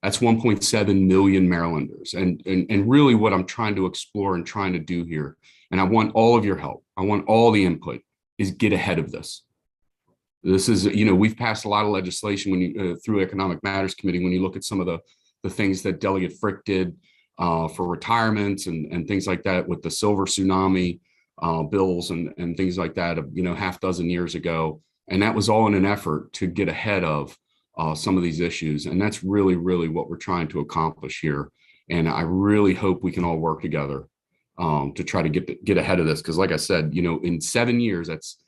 That's 1.7 million Marylanders. And really what I'm trying to explore and trying to do here, and I want all of your help, I want all the input, is get ahead of this. This is, we've passed a lot of legislation when you, through Economic Matters Committee, when you look at some of the things that Delegate Frick did for retirements and things like that with the silver tsunami bills and things like that, half dozen years ago. And that was all in an effort to get ahead of some of these issues. And that's really what we're trying to accomplish here. And I really hope we can all work together to try to get ahead of this. Because like I said, in 7 years, that's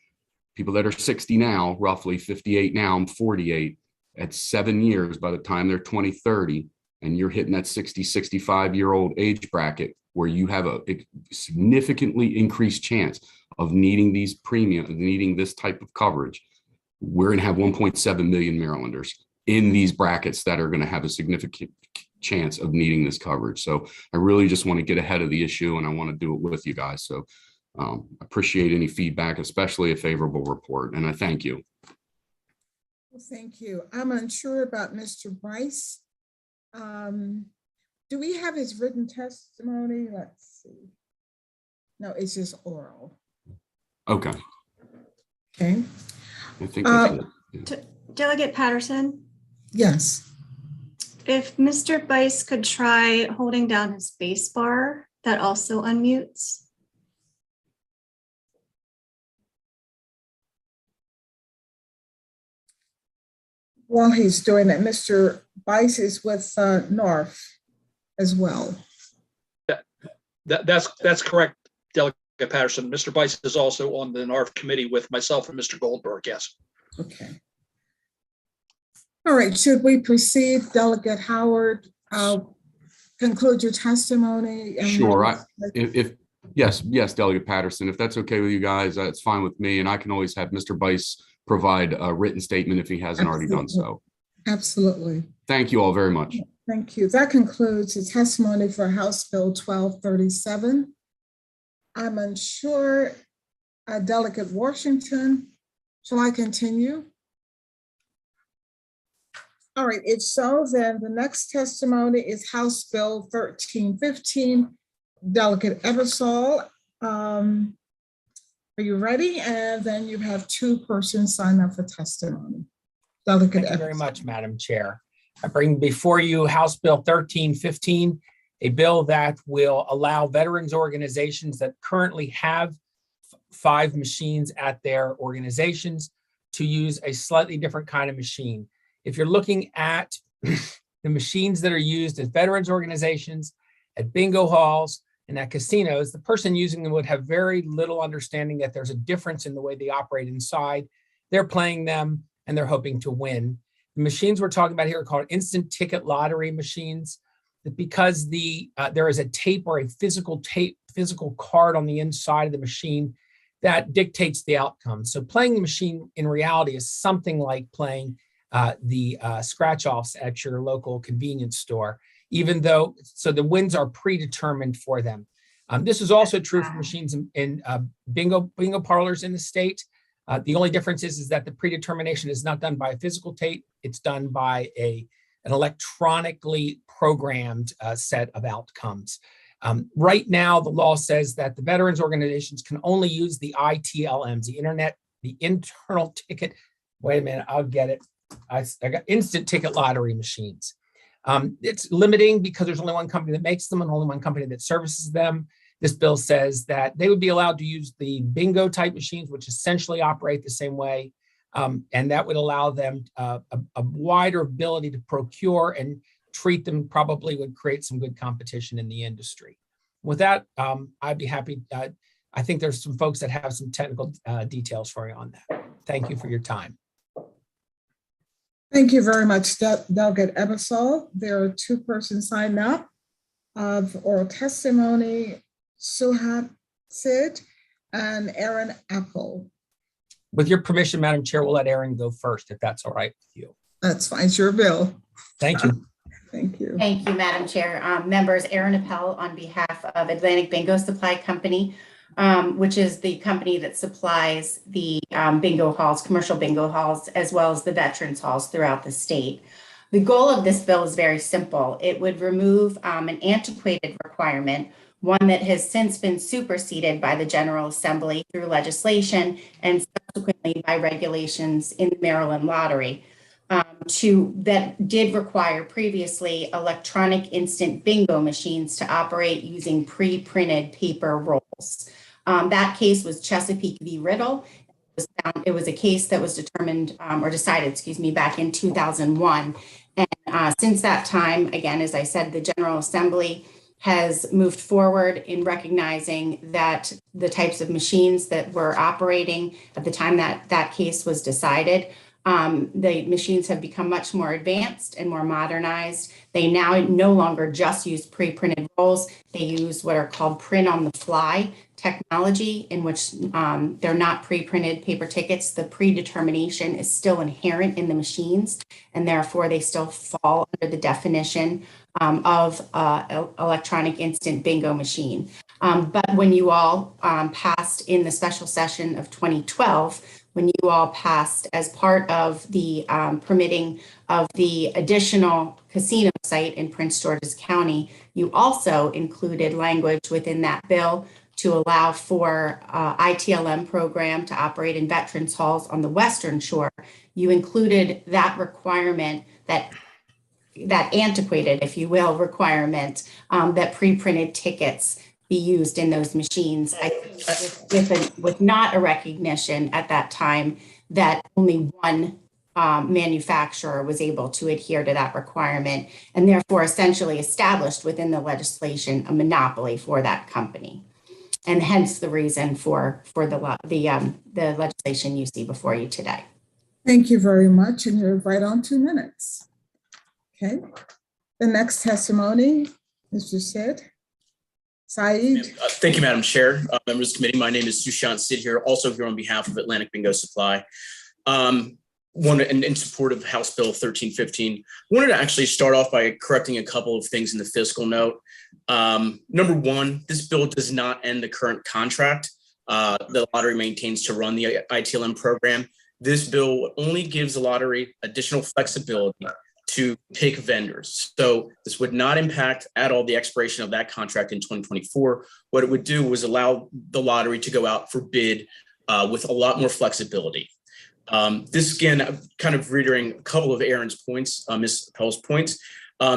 people that are 60 now, roughly 58 now, I'm 48. At 7 years, by the time they're 2030, and you're hitting that 60, 65-year-old age bracket where you have a significantly increased chance of needing these premiums, needing this type of coverage, we're going to have 1.7 million Marylanders in these brackets that are going to have a significant chance of needing this coverage. So I really just want to get ahead of the issue and I want to do it with you guys. So appreciate any feedback, especially a favorable report. And I thank you. Well, thank you. I'm unsure about Mr. Bice. Do we have his written testimony? Let's see. No, it's just oral. Okay. Okay. I think Delegate Patterson, yes. if Mr. Bice could try holding down his space bar, that also unmutes. While he's doing that, Mr. Bice is with North as well. That's correct, Delegate Patterson. Mr. Bice is also on the NARF committee with myself and Mr. Goldberg, yes. Okay. All right, should we proceed? Delegate Howard, conclude your testimony. Sure. Yes, Delegate Patterson, if that's okay with you guys, it's fine with me. And I can always have Mr. Bice provide a written statement if he hasn't already done so. Absolutely. Thank you all very much. Thank you. That concludes the testimony for House Bill 1237. I'm unsure, Delegate Washington, shall I continue? All right, if so, then the next testimony is House Bill 1315, Delegate Eversole. Are you ready? And then you have two persons sign up for testimony. Delegate Thank you very Evans. much, Madam Chair. I bring before you House Bill 1315, a bill that will allow veterans organizations that currently have 5 machines at their organizations to use a slightly different kind of machine. If you're looking at the machines that are used at veterans organizations, at bingo halls, and at casinos, the person using them would have very little understanding that there's a difference in the way they operate inside. They're playing them and they're hoping to win. The machines we're talking about here are called instant ticket lottery machines. Because there is a tape or a physical card on the inside of the machine that dictates the outcome. So playing the machine in reality is something like playing the scratch-offs at your local convenience store, even though, so the wins are predetermined for them. This is also true for machines in bingo parlors in the state. The only difference is that the predetermination is not done by a physical tape. It's done by an electronically programmed set of outcomes. Right now, the law says that the veterans organizations can only use the ITLMs, the internal ticket. Wait a minute, I'll get it. I got instant ticket lottery machines. It's limiting because there's only one company that makes them and only one company that services them. This bill says that they would be allowed to use the bingo type machines, which essentially operate the same way. And that would allow them a wider ability to procure and treat them, probably would create some good competition in the industry. With that, I'd be happy. I think there's some folks that have some technical details for you on that. Thank you for your time. Thank you very much, Delegate Ebersol. There are two persons signed up of oral testimony, Suhat Sid and Aaron Apple. With your permission, Madam Chair, we'll let Aaron go first, if that's all right with you. That's fine, it's your bill. Thank you. Thank you. Thank you, Madam Chair. Members, Aaron Appel on behalf of Atlantic Bingo Supply Company, which is the company that supplies the bingo halls, commercial bingo halls, as well as the veterans halls throughout the state. The goal of this bill is very simple. It would remove an antiquated requirement, one that has since been superseded by the General Assembly through legislation and subsequently by regulations in the Maryland Lottery, that did require previously electronic instant bingo machines to operate using pre-printed paper rolls. That case was Chesapeake v. Riddle. It was a case that was determined or decided, back in 2001. And since that time, again, as I said, the General Assembly has moved forward in recognizing that the types of machines that were operating at the time that that case was decided, the machines have become much more advanced and more modernized. They now no longer just use pre-printed rolls. They use what are called print on the fly technology, in which they're not pre-printed paper tickets. The predetermination is still inherent in the machines, and therefore they still fall under the definition of electronic instant bingo machine. But when you all passed in the special session of 2012, when you all passed as part of the permitting of the additional casino site in Prince George's County, you also included language within that bill to allow for ITLM program to operate in veterans halls on the Western Shore. You included that requirement, that antiquated, if you will, requirement that pre-printed tickets be used in those machines. I think with not a recognition at that time that only one manufacturer was able to adhere to that requirement, and therefore essentially established within the legislation a monopoly for that company. And hence the reason for the legislation you see before you today. Thank you very much, and you're right on 2 minutes. Okay, the next testimony, Mr. Sid. Saeed. Thank you, Madam Chair. Members of the committee, my name is Sushant Sid here, also here on behalf of Atlantic Bingo Supply. In support of House Bill 1315, wanted to actually start off by correcting a couple of things in the fiscal note. Number one, this bill does not end the current contract the lottery maintains to run the ITLM program. This bill only gives the lottery additional flexibility to pick vendors. So this would not impact at all the expiration of that contract in 2024. What it would do was allow the lottery to go out for bid with a lot more flexibility. This again, kind of reiterating a couple of Aaron's points, Ms. Pell's points.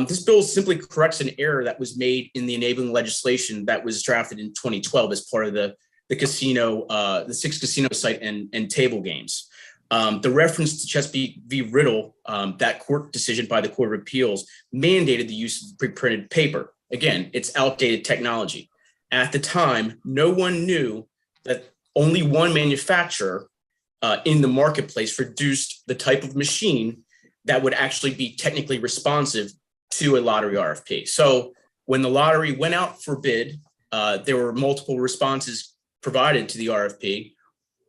This bill simply corrects an error that was made in the enabling legislation that was drafted in 2012 as part of the casino, the 6 casino site and table games. The reference to Chesapeake v. Riddle, that court decision by the Court of Appeals mandated the use of pre-printed paper. Again, it's outdated technology. At the time, no one knew that only one manufacturer in the marketplace produced the type of machine that would actually be technically responsive to a lottery RFP. So when the lottery went out for bid, there were multiple responses provided to the RFP.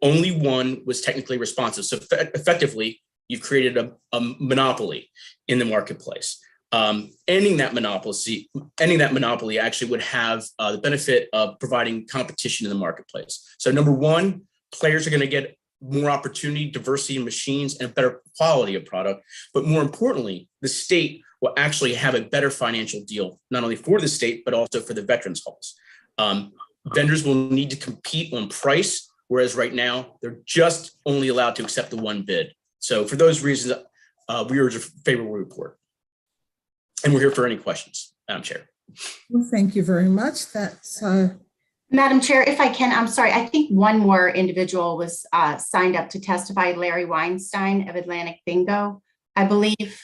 Only one was technically responsive. So effectively, you've created a monopoly in the marketplace. Ending that monopoly actually would have the benefit of providing competition in the marketplace. So number one, players are going to get more opportunity, diversity in machines, and a better quality of product. But more importantly, the state will actually have a better financial deal, not only for the state, but also for the veterans halls. Vendors will need to compete on price, whereas right now, they're just only allowed to accept the one bid. So for those reasons, we urge a favorable report. And we're here for any questions, Madam Chair. Well, thank you very much. That's Madam Chair, if I can, I'm sorry, I think one more individual was signed up to testify, Larry Weinstein of Atlantic Bingo, I believe.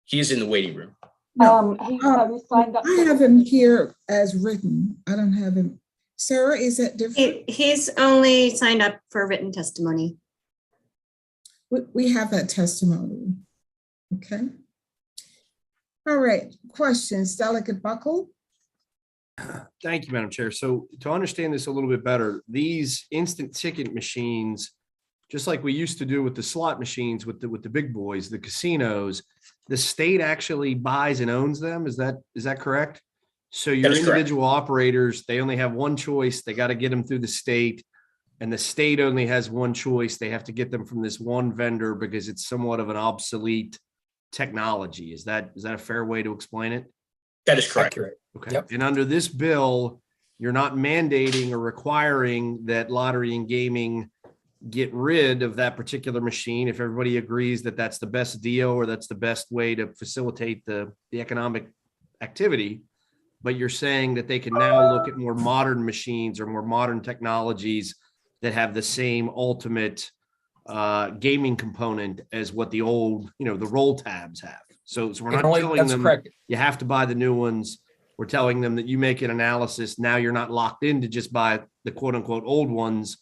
He is in the waiting room. he signed up. I have him here as written. I don't have him. Sarah, is that different? He's only signed up for written testimony. We have that testimony. Okay. All right, questions, Delegate Buckle? Thank you, Madam Chair. So to understand this a little bit better, these instant ticket machines, just like we used to do with the slot machines with the big boys, the casinos, the state actually buys and owns them. Is that correct? So your individual operators, they only have one choice. They got to get them through the state, and the state only has one choice. They have to get them from this one vendor because it's somewhat of an obsolete technology. Is that a fair way to explain it? That is correct. Accurate. Okay. Yep. And under this bill, you're not mandating or requiring that lottery and gaming get rid of that particular machine if everybody agrees that that's the best deal or that's the best way to facilitate the economic activity. But you're saying that they can now look at more modern machines or more modern technologies that have the same ultimate gaming component as what the old, the roll tabs have. So we're not telling them you have to buy the new ones. We're telling them that you make an analysis. Now you're not locked in to just buy the quote unquote old ones.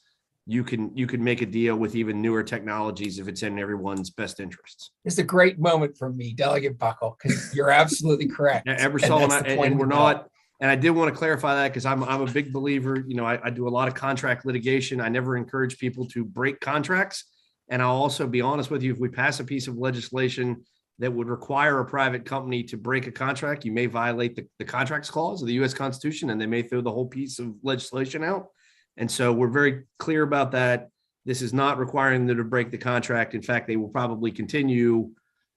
You can make a deal with even newer technologies if it's in everyone's best interests. It's a great moment for me, Delegate Buckle, because you're absolutely correct. And we're not. And I did want to clarify that because I'm a big believer. I do a lot of contract litigation. I never encourage people to break contracts. And I'll also be honest with you, if we pass a piece of legislation that would require a private company to break a contract, you may violate the contracts clause of the U.S. Constitution, and they may throw the whole piece of legislation out. And so we're very clear about that. This is not requiring them to break the contract. In fact, they will probably continue.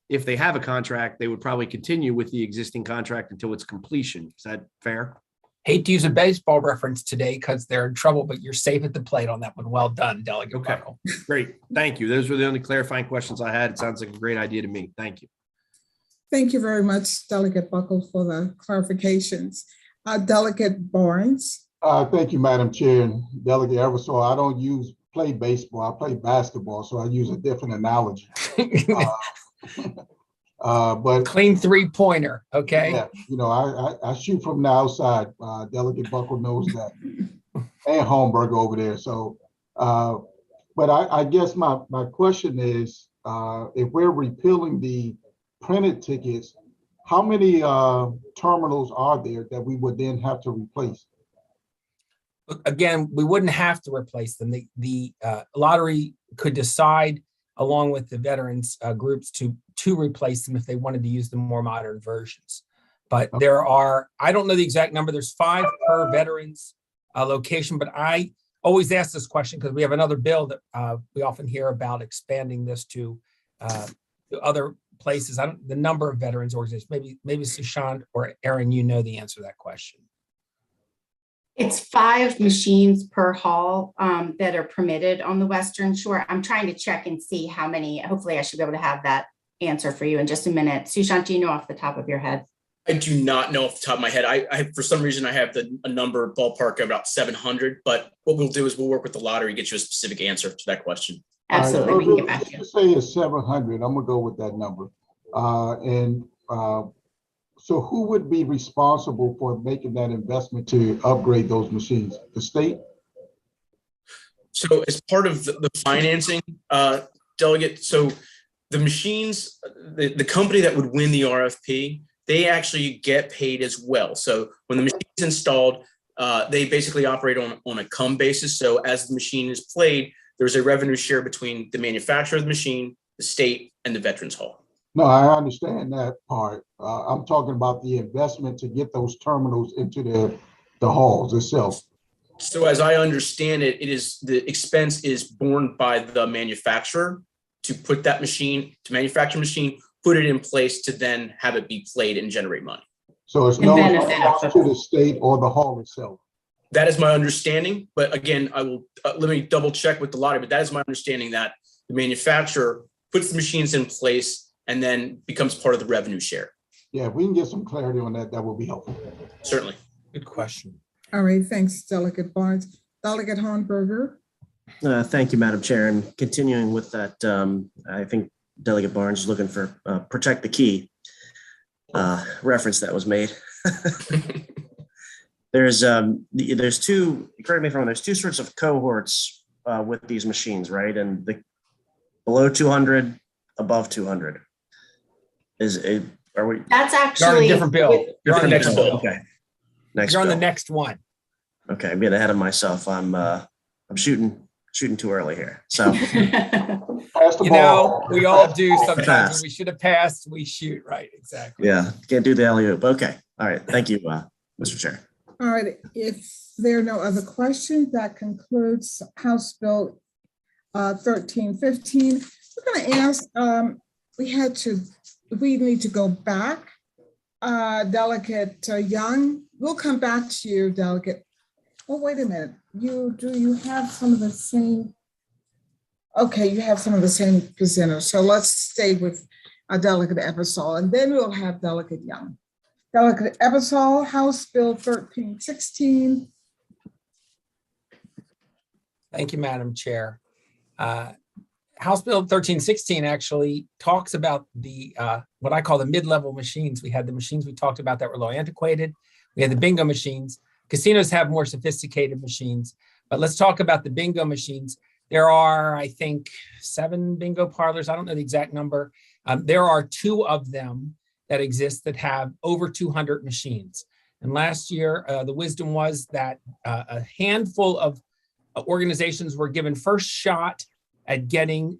If they have a contract, they would probably continue with the existing contract until its completion. Is that fair? Hate to use a baseball reference today because they're in trouble, but you're safe at the plate on that one. Well done, Delegate Buckle. Great. Thank you. Those were the only clarifying questions I had. It sounds like a great idea to me. Thank you. Thank you very much, Delegate Buckle, for the clarifications. Delegate Barnes. Thank you, Madam Chair and Delegate Eversole. I don't play baseball. I play basketball, so I use a different analogy. But clean 3-pointer, okay? Yeah, I shoot from the outside. Delegate Buckle knows that, and Holmberg over there. So, but I guess my question is, if we're repealing the printed tickets, how many terminals are there that we would then have to replace? Again, we wouldn't have to replace them. The lottery could decide, along with the veterans groups, to replace them if they wanted to use the more modern versions. But there are, I don't know the exact number. There's 5 per veterans location, but I always ask this question because we have another bill that we often hear about expanding this to other places. The number of veterans organizations. Maybe Sushant or Aaron, you know the answer to that question. It's 5 machines per hall that are permitted on the Western Shore. I'm trying to check and see how many. Hopefully I should be able to have that answer for you in just a minute. Sushant, do you know off the top of your head? I do not know off the top of my head. I for some reason, I have a number ballpark of about 700, but what we'll do is we'll work with the lottery, get you a specific answer to that question. Absolutely, we can get back to you. Let's say it's 700. I'm gonna go with that number. So who would be responsible for making that investment to upgrade those machines? The state? So as part of the financing, Delegate, so the machines, the company that would win the RFP, they actually get paid as well. So when the machine is installed, they basically operate on a come basis. So as the machine is played, there's a revenue share between the manufacturer of the machine, the state, and the Veterans Hall. No, I understand that part. I'm talking about the investment to get those terminals into the halls itself. So as I understand it, the expense is borne by the manufacturer to put that machine, to manufacture a machine, put it in place to then have it be played and generate money. So it's no cost to the state or the hall itself. That is my understanding, but again, I will let me double check with the lottery, but that is my understanding that the manufacturer puts the machines in place and then becomes part of the revenue share. Yeah, if we can get some clarity on that, that will be helpful. Certainly. Good question. All right, thanks, Delegate Barnes. Delegate Hornberger. Thank you, Madam Chair. And continuing with that, I think Delegate Barnes is looking for protect the key reference that was made. There's two, correct me if I'm wrong, there's two sorts of cohorts with these machines, right? And the below 200, above 200. Are we? That's actually You're on a different bill. You're on the next bill. Okay. Next You're on bill. the next one. Okay, I'm getting ahead of myself. I'm shooting too early here. So You know, we all do sometimes. When we should have passed, we shoot. Right, exactly. yeah, can't do the alley-oop. Okay. All right. Thank you, Mr. Chair. All right, if there are no other questions, that concludes House Bill 1315. We're going to ask, we need to go back. Delegate Young, we'll come back to you, Delegate. Oh, wait a minute. You have some of the same? Okay, you have some of the same presenters. So let's stay with Delegate Ebersol, and then we'll have Delegate Young. Delegate Ebersol, House Bill 1316. Thank you, Madam Chair. House Bill 1316 actually talks about the what I call the mid-level machines. We had the machines we talked about that were low antiquated. We had the bingo machines. Casinos have more sophisticated machines, but let's talk about the bingo machines. There are, I think, 7 bingo parlors. I don't know the exact number. There are 2 of them that exist that have over 200 machines. And last year, the wisdom was that a handful of organizations were given first shot at getting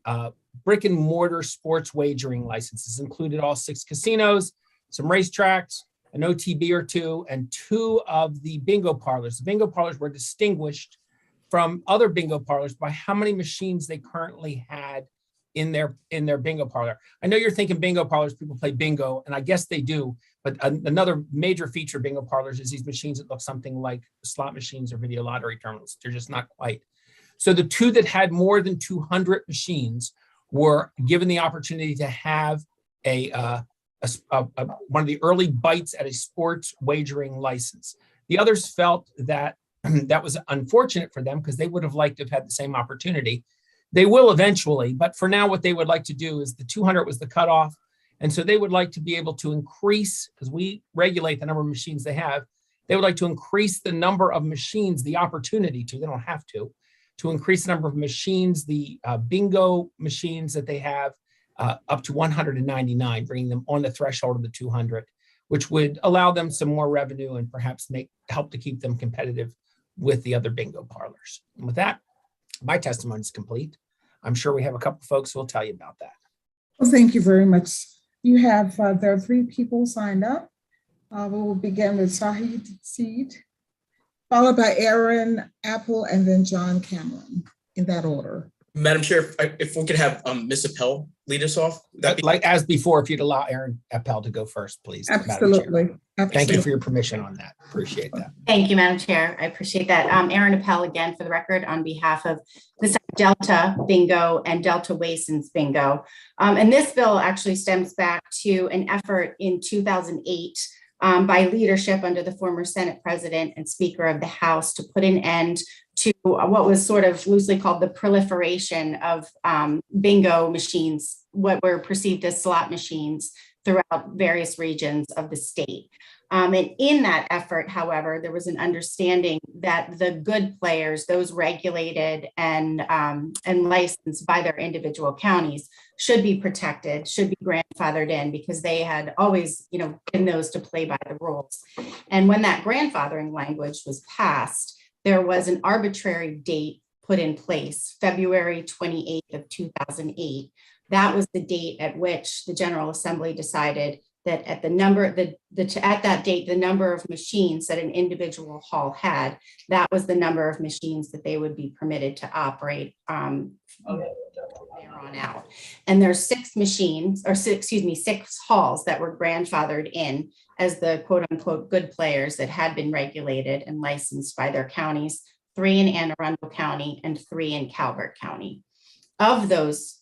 brick and mortar sports wagering licenses, included all 6 casinos, some racetracks, an OTB or 2, and 2 of the bingo parlors. The bingo parlors were distinguished from other bingo parlors by how many machines they currently had in their bingo parlor. I know you're thinking bingo parlors, people play bingo, and I guess they do, but another major feature of bingo parlors is these machines that look something like slot machines or video lottery terminals. They're just not quite. So the 2 that had more than 200 machines were given the opportunity to have one of the early bites at a sports wagering license. The others felt that that was unfortunate for them because they would have liked to have had the same opportunity. They will eventually, but for now, what they would like to do is the 200 was the cutoff. And so they would like to be able to increase, because we regulate the number of machines they have, they would like to increase the number of machines, the opportunity to, they don't have to increase the number of machines, the bingo machines that they have up to 199, bringing them on the threshold of the 200, which would allow them some more revenue and perhaps help to keep them competitive with the other bingo parlors. And with that, my testimony is complete. I'm sure we have a couple folks who will tell you about that. Well, thank you very much. You have, there are 3 people signed up. We will begin with Sahid Seed, followed by Aaron Apple, and then John Cameron, in that order. Madam Chair, if we could have Ms. Appel lead us off. Like as before, if you'd allow Aaron Appel to go first, please. Madam Chair. Absolutely. Thank you for your permission on that. Appreciate that. Thank you, Madam Chair. I appreciate that. Aaron Appel again for the record on behalf of the Delta Bingo and Delta Wasins Bingo. And this bill actually stems back to an effort in 2008 by leadership under the former Senate President and Speaker of the House to put an end to what was sort of loosely called the proliferation of bingo machines, what were perceived as slot machines throughout various regions of the state. And in that effort, however, there was an understanding that the good players, those regulated and licensed by their individual counties, should be protected, should be grandfathered in, because they had always, been those to play by the rules. And when that grandfathering language was passed, there was an arbitrary date put in place, February 28th of 2008. That was the date at which the General Assembly decided that at at that date, the number of machines that an individual hall had, that was the number of machines that they would be permitted to operate from there on out. And there's 6 halls that were grandfathered in as the quote unquote good players that had been regulated and licensed by their counties, 3 in Anne Arundel County and 3 in Calvert County. Of those,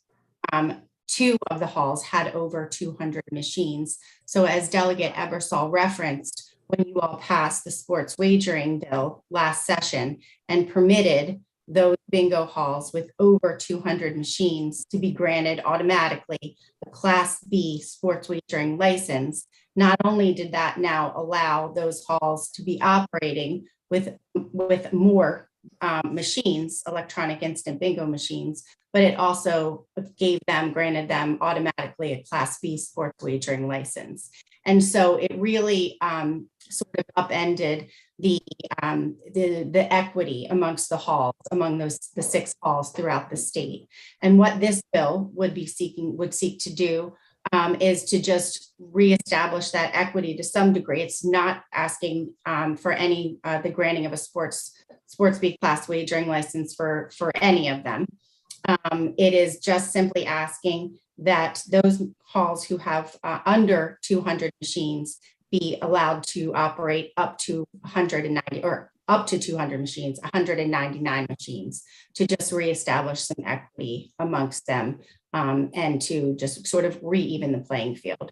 2 of the halls had over 200 machines. So as Delegate Ebersol referenced, when you all passed the sports wagering bill last session and permitted those bingo halls with over 200 machines to be granted automatically a Class B sports wagering license, not only did that now allow those halls to be operating with more machines, electronic instant bingo machines, but it also granted them automatically a Class B sports wagering license. And so it really sort of upended the equity amongst the halls, among the 6 halls throughout the state. And what this bill would seek to do is to just reestablish that equity to some degree. It's not asking for any the granting of a sports B class wagering license for any of them. It is just simply asking that those halls who have under 200 machines be allowed to operate up to 190 or up to 200 machines, 199 machines, to just reestablish some equity amongst them and to just sort of re-even the playing field.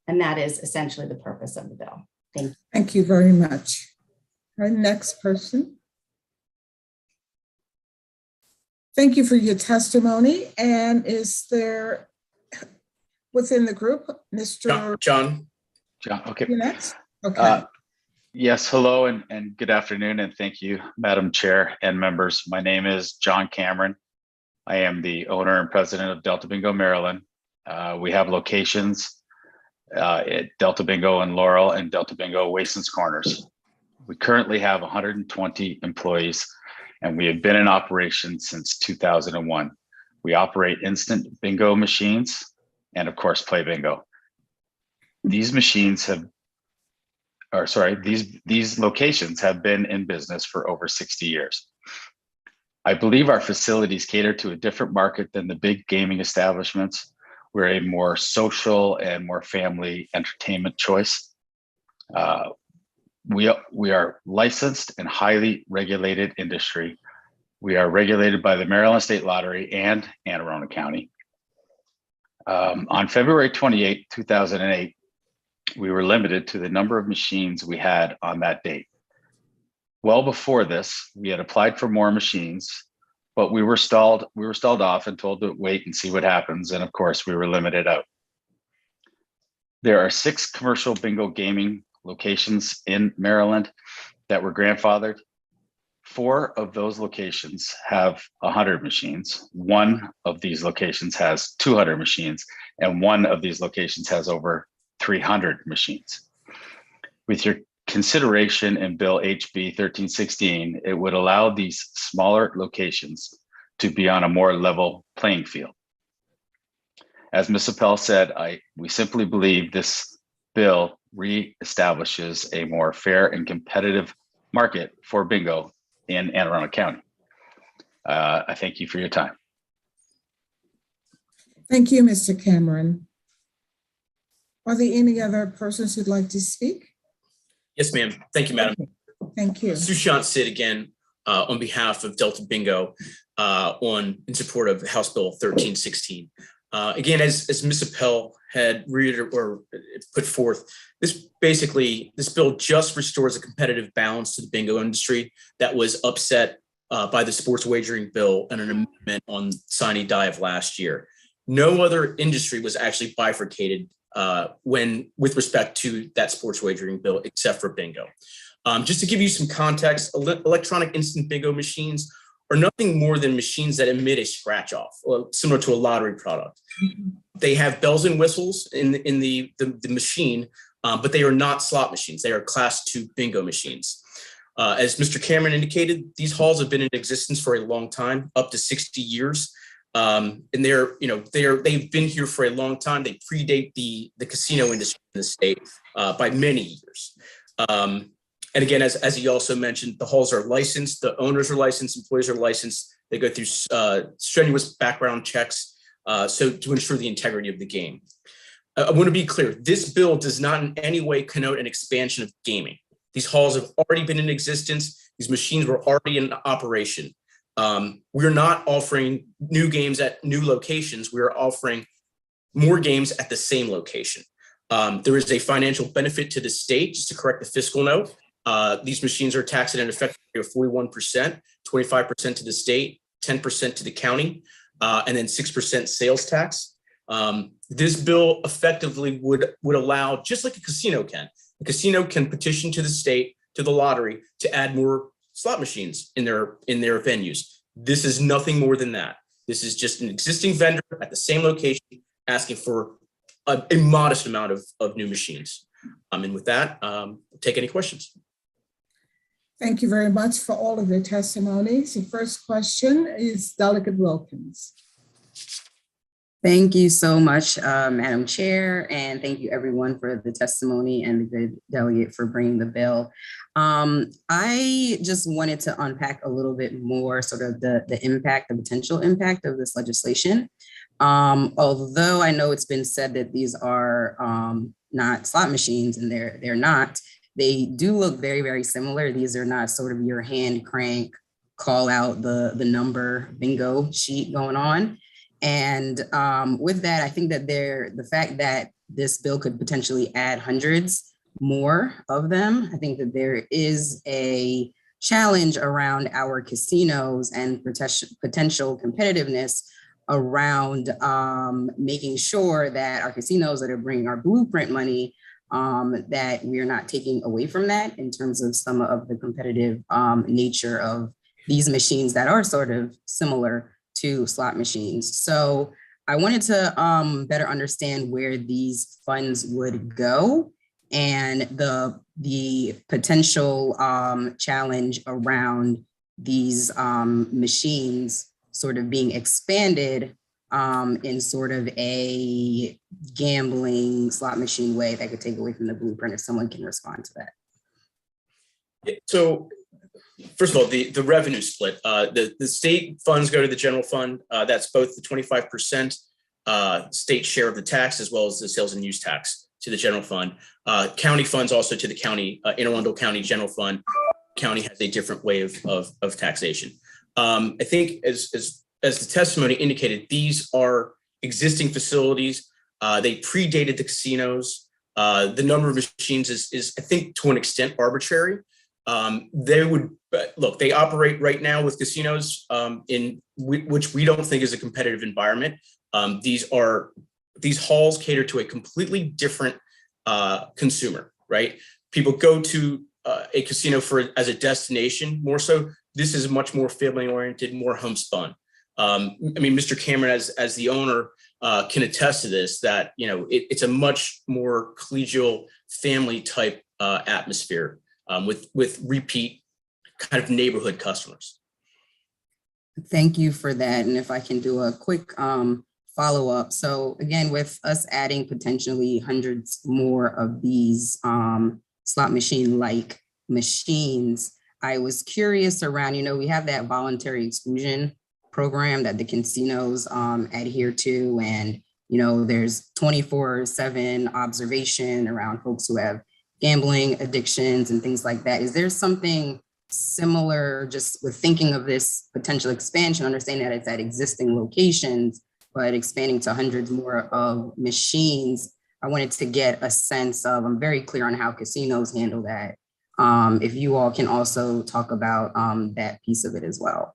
And that is essentially the purpose of the bill. Thank you. Thank you very much. Our next person. Thank you for your testimony. And is there within the group, Mr. John, okay. You next? Okay. Yes, hello and good afternoon, and thank you, Madam Chair and members. My name is John Cameron. I am the owner and president of Delta Bingo Maryland. We have locations at Delta Bingo in Laurel and Delta Bingo Wasins Corners. We currently have 120 employees, and we have been in operation since 2001. We operate instant bingo machines and, of course, play bingo. These machines these locations have been in business for over 60 years. I believe our facilities cater to a different market than the big gaming establishments. We're a more social and more family entertainment choice. We are licensed and highly regulated industry. We are regulated by the Maryland State Lottery and Anne Arundel County. On February 28, 2008, we were limited to the number of machines we had on that date. Well before this, we had applied for more machines, but we were stalled off and told to wait and see what happens. And of course, we were limited out. There are 6 commercial bingo gaming locations in Maryland that were grandfathered. 4 of those locations have 100 machines. 1 of these locations has 200 machines, and 1 of these locations has over 300 machines. With your consideration in Bill HB 1316, it would allow these smaller locations to be on a more level playing field. As Ms. Appel said, we simply believe this bill reestablishes a more fair and competitive market for bingo in Anne Arundel County. I thank you for your time. Thank you, Mr. Cameron. Are there any other persons who'd like to speak? Yes, ma'am. Thank you, Madam. Thank you. Sushant Sid again on behalf of Delta Bingo in support of House Bill 1316. Again, as Ms. Appel had put forth, this bill just restores a competitive balance to the bingo industry that was upset by the sports wagering bill and an amendment on sine die of last year. No other industry was actually bifurcated with respect to that sports wagering bill, except for bingo. Just to give you some context, electronic instant bingo machines are nothing more than machines that emit a scratch off, similar to a lottery product. They have bells and whistles in the machine, but they are not slot machines. They are Class 2 bingo machines. As Mr. Cameron indicated, these halls have been in existence for a long time, up to 60 years. And they've been here for a long time. They predate the casino industry in the state by many years. And again, as he also mentioned, the halls are licensed, the owners are licensed, employees are licensed. They go through strenuous background checks so to ensure the integrity of the game. I want to be clear, this bill does not in any way connote an expansion of gaming. These halls have already been in existence. These machines were already in operation. We're not offering new games at new locations. We're offering more games at the same location. There is a financial benefit to the state, just to correct the fiscal note. These machines are taxed at an effective rate of 41%, 25% to the state, 10% to the county, and then 6% sales tax. This bill effectively would allow, just like a casino can petition to the state, to the lottery, to add more slot machines in their venues. This is nothing more than that. This is just an existing vendor at the same location asking for a modest amount of new machines. And with that, take any questions. Thank you very much for all of your testimonies. The first question is Delegate Wilkins. Thank you so much, Madam Chair, and thank you everyone for the testimony and the good delegate for bringing the bill. I just wanted to unpack a little bit more sort of the potential impact of this legislation. Although I know it's been said that these are not slot machines, and they're not, they do look very, very similar. These are not sort of your hand crank, call out the number bingo sheet going on. And with that, I think that the fact that this bill could potentially add hundreds more of them, I think that there is a challenge around our casinos and potential competitiveness around making sure that our casinos that are bringing our blueprint money, that we are not taking away from that in terms of some of the competitive nature of these machines that are sort of similar to slot machines. So I wanted to better understand where these funds would go and the potential challenge around these machines sort of being expanded in sort of a gambling slot machine way that could take away from the blueprint, if someone can respond to that. So first of all, the revenue split, the state funds go to the general fund. That's both the 25% state share of the tax as well as the sales and use tax to the general fund. County funds also to the county, Anne Arundel County General Fund. County has a different way of taxation. I think as the testimony indicated, these are existing facilities. They predated the casinos. The number of machines is I think to an extent arbitrary. They operate right now with casinos in which we don't think is a competitive environment. These halls cater to a completely different consumer, right? People go to a casino as a destination more so. This is much more family oriented, more homespun. Mr. Cameron, as the owner, can attest to this, that it's a much more collegial family type atmosphere with repeat kind of neighborhood customers. Thank you for that. And if I can do a quick follow-up. So again, with us adding potentially hundreds more of these slot machine-like machines, I was curious around, we have that voluntary exclusion program that the casinos adhere to, and there's 24/7 observation around folks who have gambling addictions and things like that. Is there something similar, just with thinking of this potential expansion, understanding that it's at existing locations, but expanding to hundreds more of machines? I wanted to get a sense of, I'm very clear on how casinos handle that. If you all can also talk about that piece of it as well.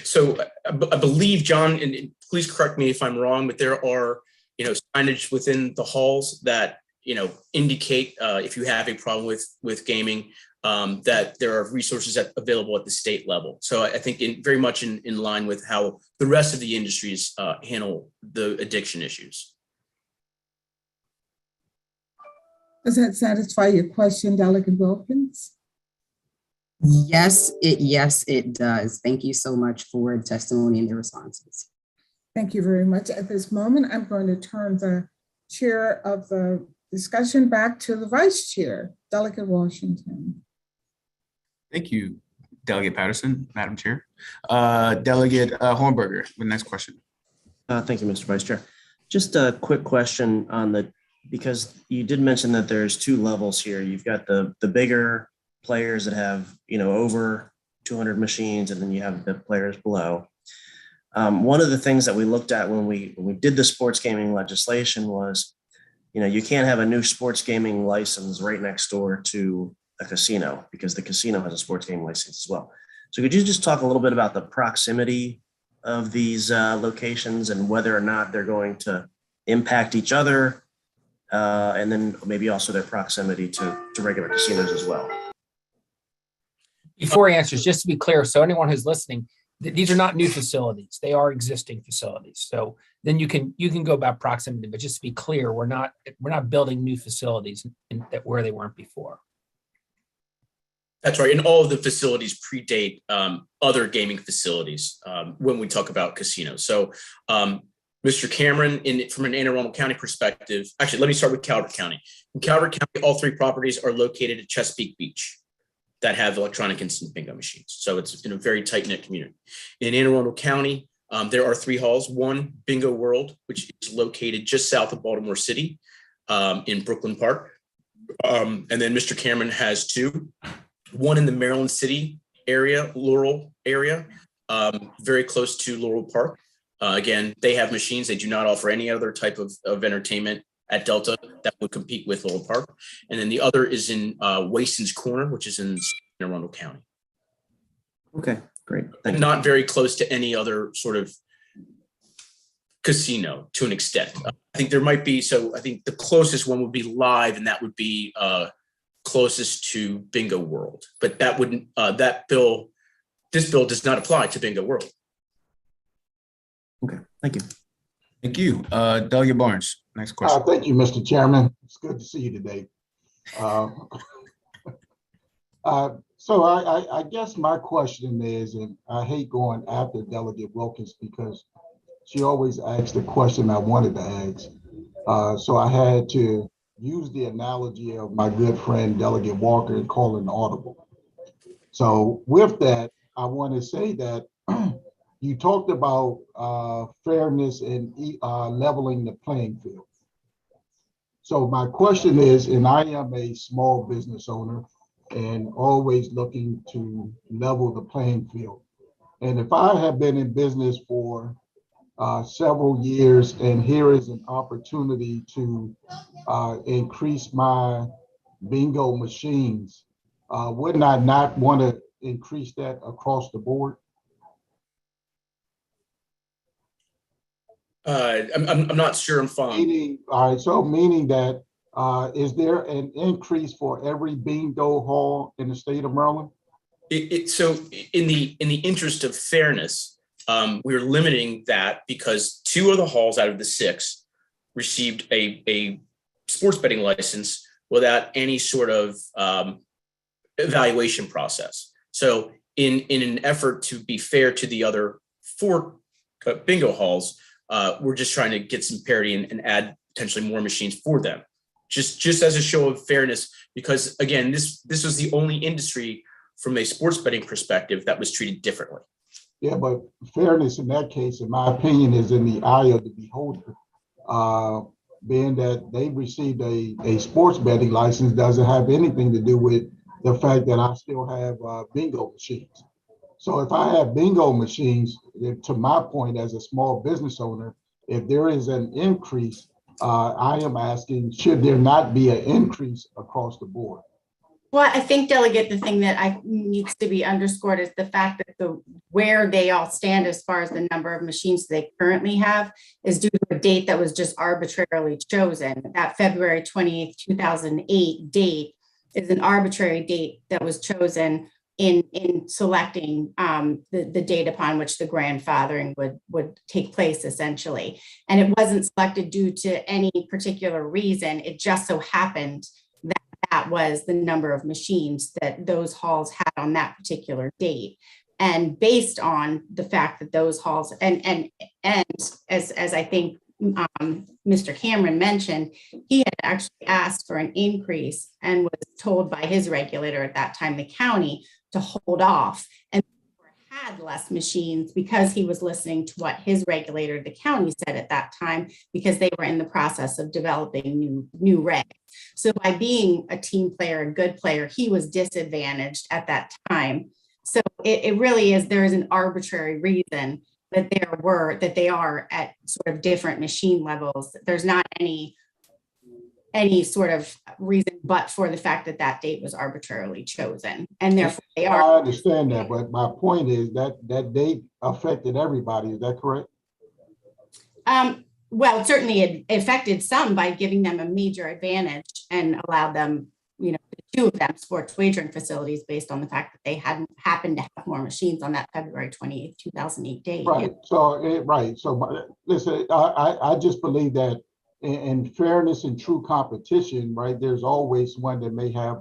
So I believe, John, and please correct me if I'm wrong, but there are, signage within the halls that, indicate if you have a problem with gaming, that there are resources available at the state level. So I think very much in line with how the rest of the industries handle the addiction issues. Does that satisfy your question, Delegate Wilkins? Yes, it does. Thank you so much for the testimony and the responses. Thank you very much. At this moment, I'm going to turn the chair of the discussion back to the vice chair, Delegate Washington. Thank you, Delegate Patterson, Madam Chair. Delegate Hornberger, the next question. Thank you, Mr. Vice Chair. Just a quick question on because you did mention that there's two levels here. You've got the bigger players that have, over 200 machines, and then you have the players below. One of the things that we looked at when we did the sports gaming legislation was, you can't have a new sports gaming license right next door to a casino, because the casino has a sports gaming license as well. So could you just talk a little bit about the proximity of these locations and whether or not they're going to impact each other, and then maybe also their proximity to regular casinos as well? Before he answers, just to be clear, so anyone who's listening, these are not new facilities. They are existing facilities. So then you can go about proximity, but just to be clear, we're not building new facilities where they weren't before. That's right. And all of the facilities predate other gaming facilities when we talk about casinos. So Mr. Cameron, from an Anne Arundel County perspective, actually, let me start with Calvert County. In Calvert County, all three properties are located at Chesapeake Beach that have electronic instant bingo machines. So it's in a very tight-knit community. In Anne Arundel County, there are three halls. One, Bingo World, which is located just south of Baltimore City in Brooklyn Park. And then Mr. Cameron has two. One in the Maryland City area, Laurel area, very close to Laurel Park. Again, they have machines. They do not offer any other type of entertainment at Delta that would compete with Laurel Park. And then the other is in Wason's Corner, which is in Anne Arundel County. Okay, great. Thank you. Not very close to any other sort of casino to an extent. I think there might be, so I think the closest one would be Live, and that would be closest to Bingo World. But that wouldn't, this bill does not apply to Bingo World. Okay, thank you. Thank you. Delegate Barnes, next question. Thank you, Mr. Chairman. It's good to see you today. So I guess my question is, and I hate going after Delegate Wilkins because she always asks the question I wanted to ask. So I had to use the analogy of my good friend Delegate Walker and call an audible. So with that, I want to say that you talked about fairness and leveling the playing field. So my question is, and I am a small business owner and always looking to level the playing field. And if I have been in business for several years and here is an opportunity to increase my bingo machines, wouldn't I not want to increase that across the board? I'm not sure I'm following. All right, so meaning that is there an increase for every bingo hall in the state of Maryland? So in the interest of fairness, we're limiting that because two of the halls out of the six received a sports betting license without any sort of evaluation process. So in an effort to be fair to the other four bingo halls, we're just trying to get some parity and add potentially more machines for them, just as a show of fairness, because again, this was the only industry from a sports betting perspective that was treated differently. Yeah, but fairness in that case, in my opinion, is in the eye of the beholder. Being that they received a sports betting license doesn't have anything to do with the fact that I still have bingo machines. So if I have bingo machines, to my point as a small business owner, if there is an increase, I am asking, should there not be an increase across the board? Well, I think, Delegate, the thing that needs to be underscored is the fact that where they all stand as far as the number of machines they currently have is due to a date that was just arbitrarily chosen. That February 28th, 2008 date is an arbitrary date that was chosen in selecting the date upon which the grandfathering would take place, essentially. And it wasn't selected due to any particular reason. It just so happened that was the number of machines that those halls had on that particular date. And based on the fact that those halls, and as I think Mr. Cameron mentioned, he had actually asked for an increase and was told by his regulator at that time, the county, to hold off and had less machines because he was listening to what his regulator, the county, said at that time, because they were in the process of developing new regs. So by being a team player, a good player, he was disadvantaged at that time. So it really is, there is an arbitrary reason that they are at sort of different machine levels. There's not any sort of reason but for the fact that that date was arbitrarily chosen, and therefore they are. I understand that, but my point is that that date affected everybody. Is that correct? Well, certainly it affected some by giving them a major advantage and allowed them, two of them sports wagering facilities based on the fact that they hadn't happened to have more machines on that February 28th, 2008 date. Right. So listen, I just believe that in fairness and true competition, right, there's always one that may have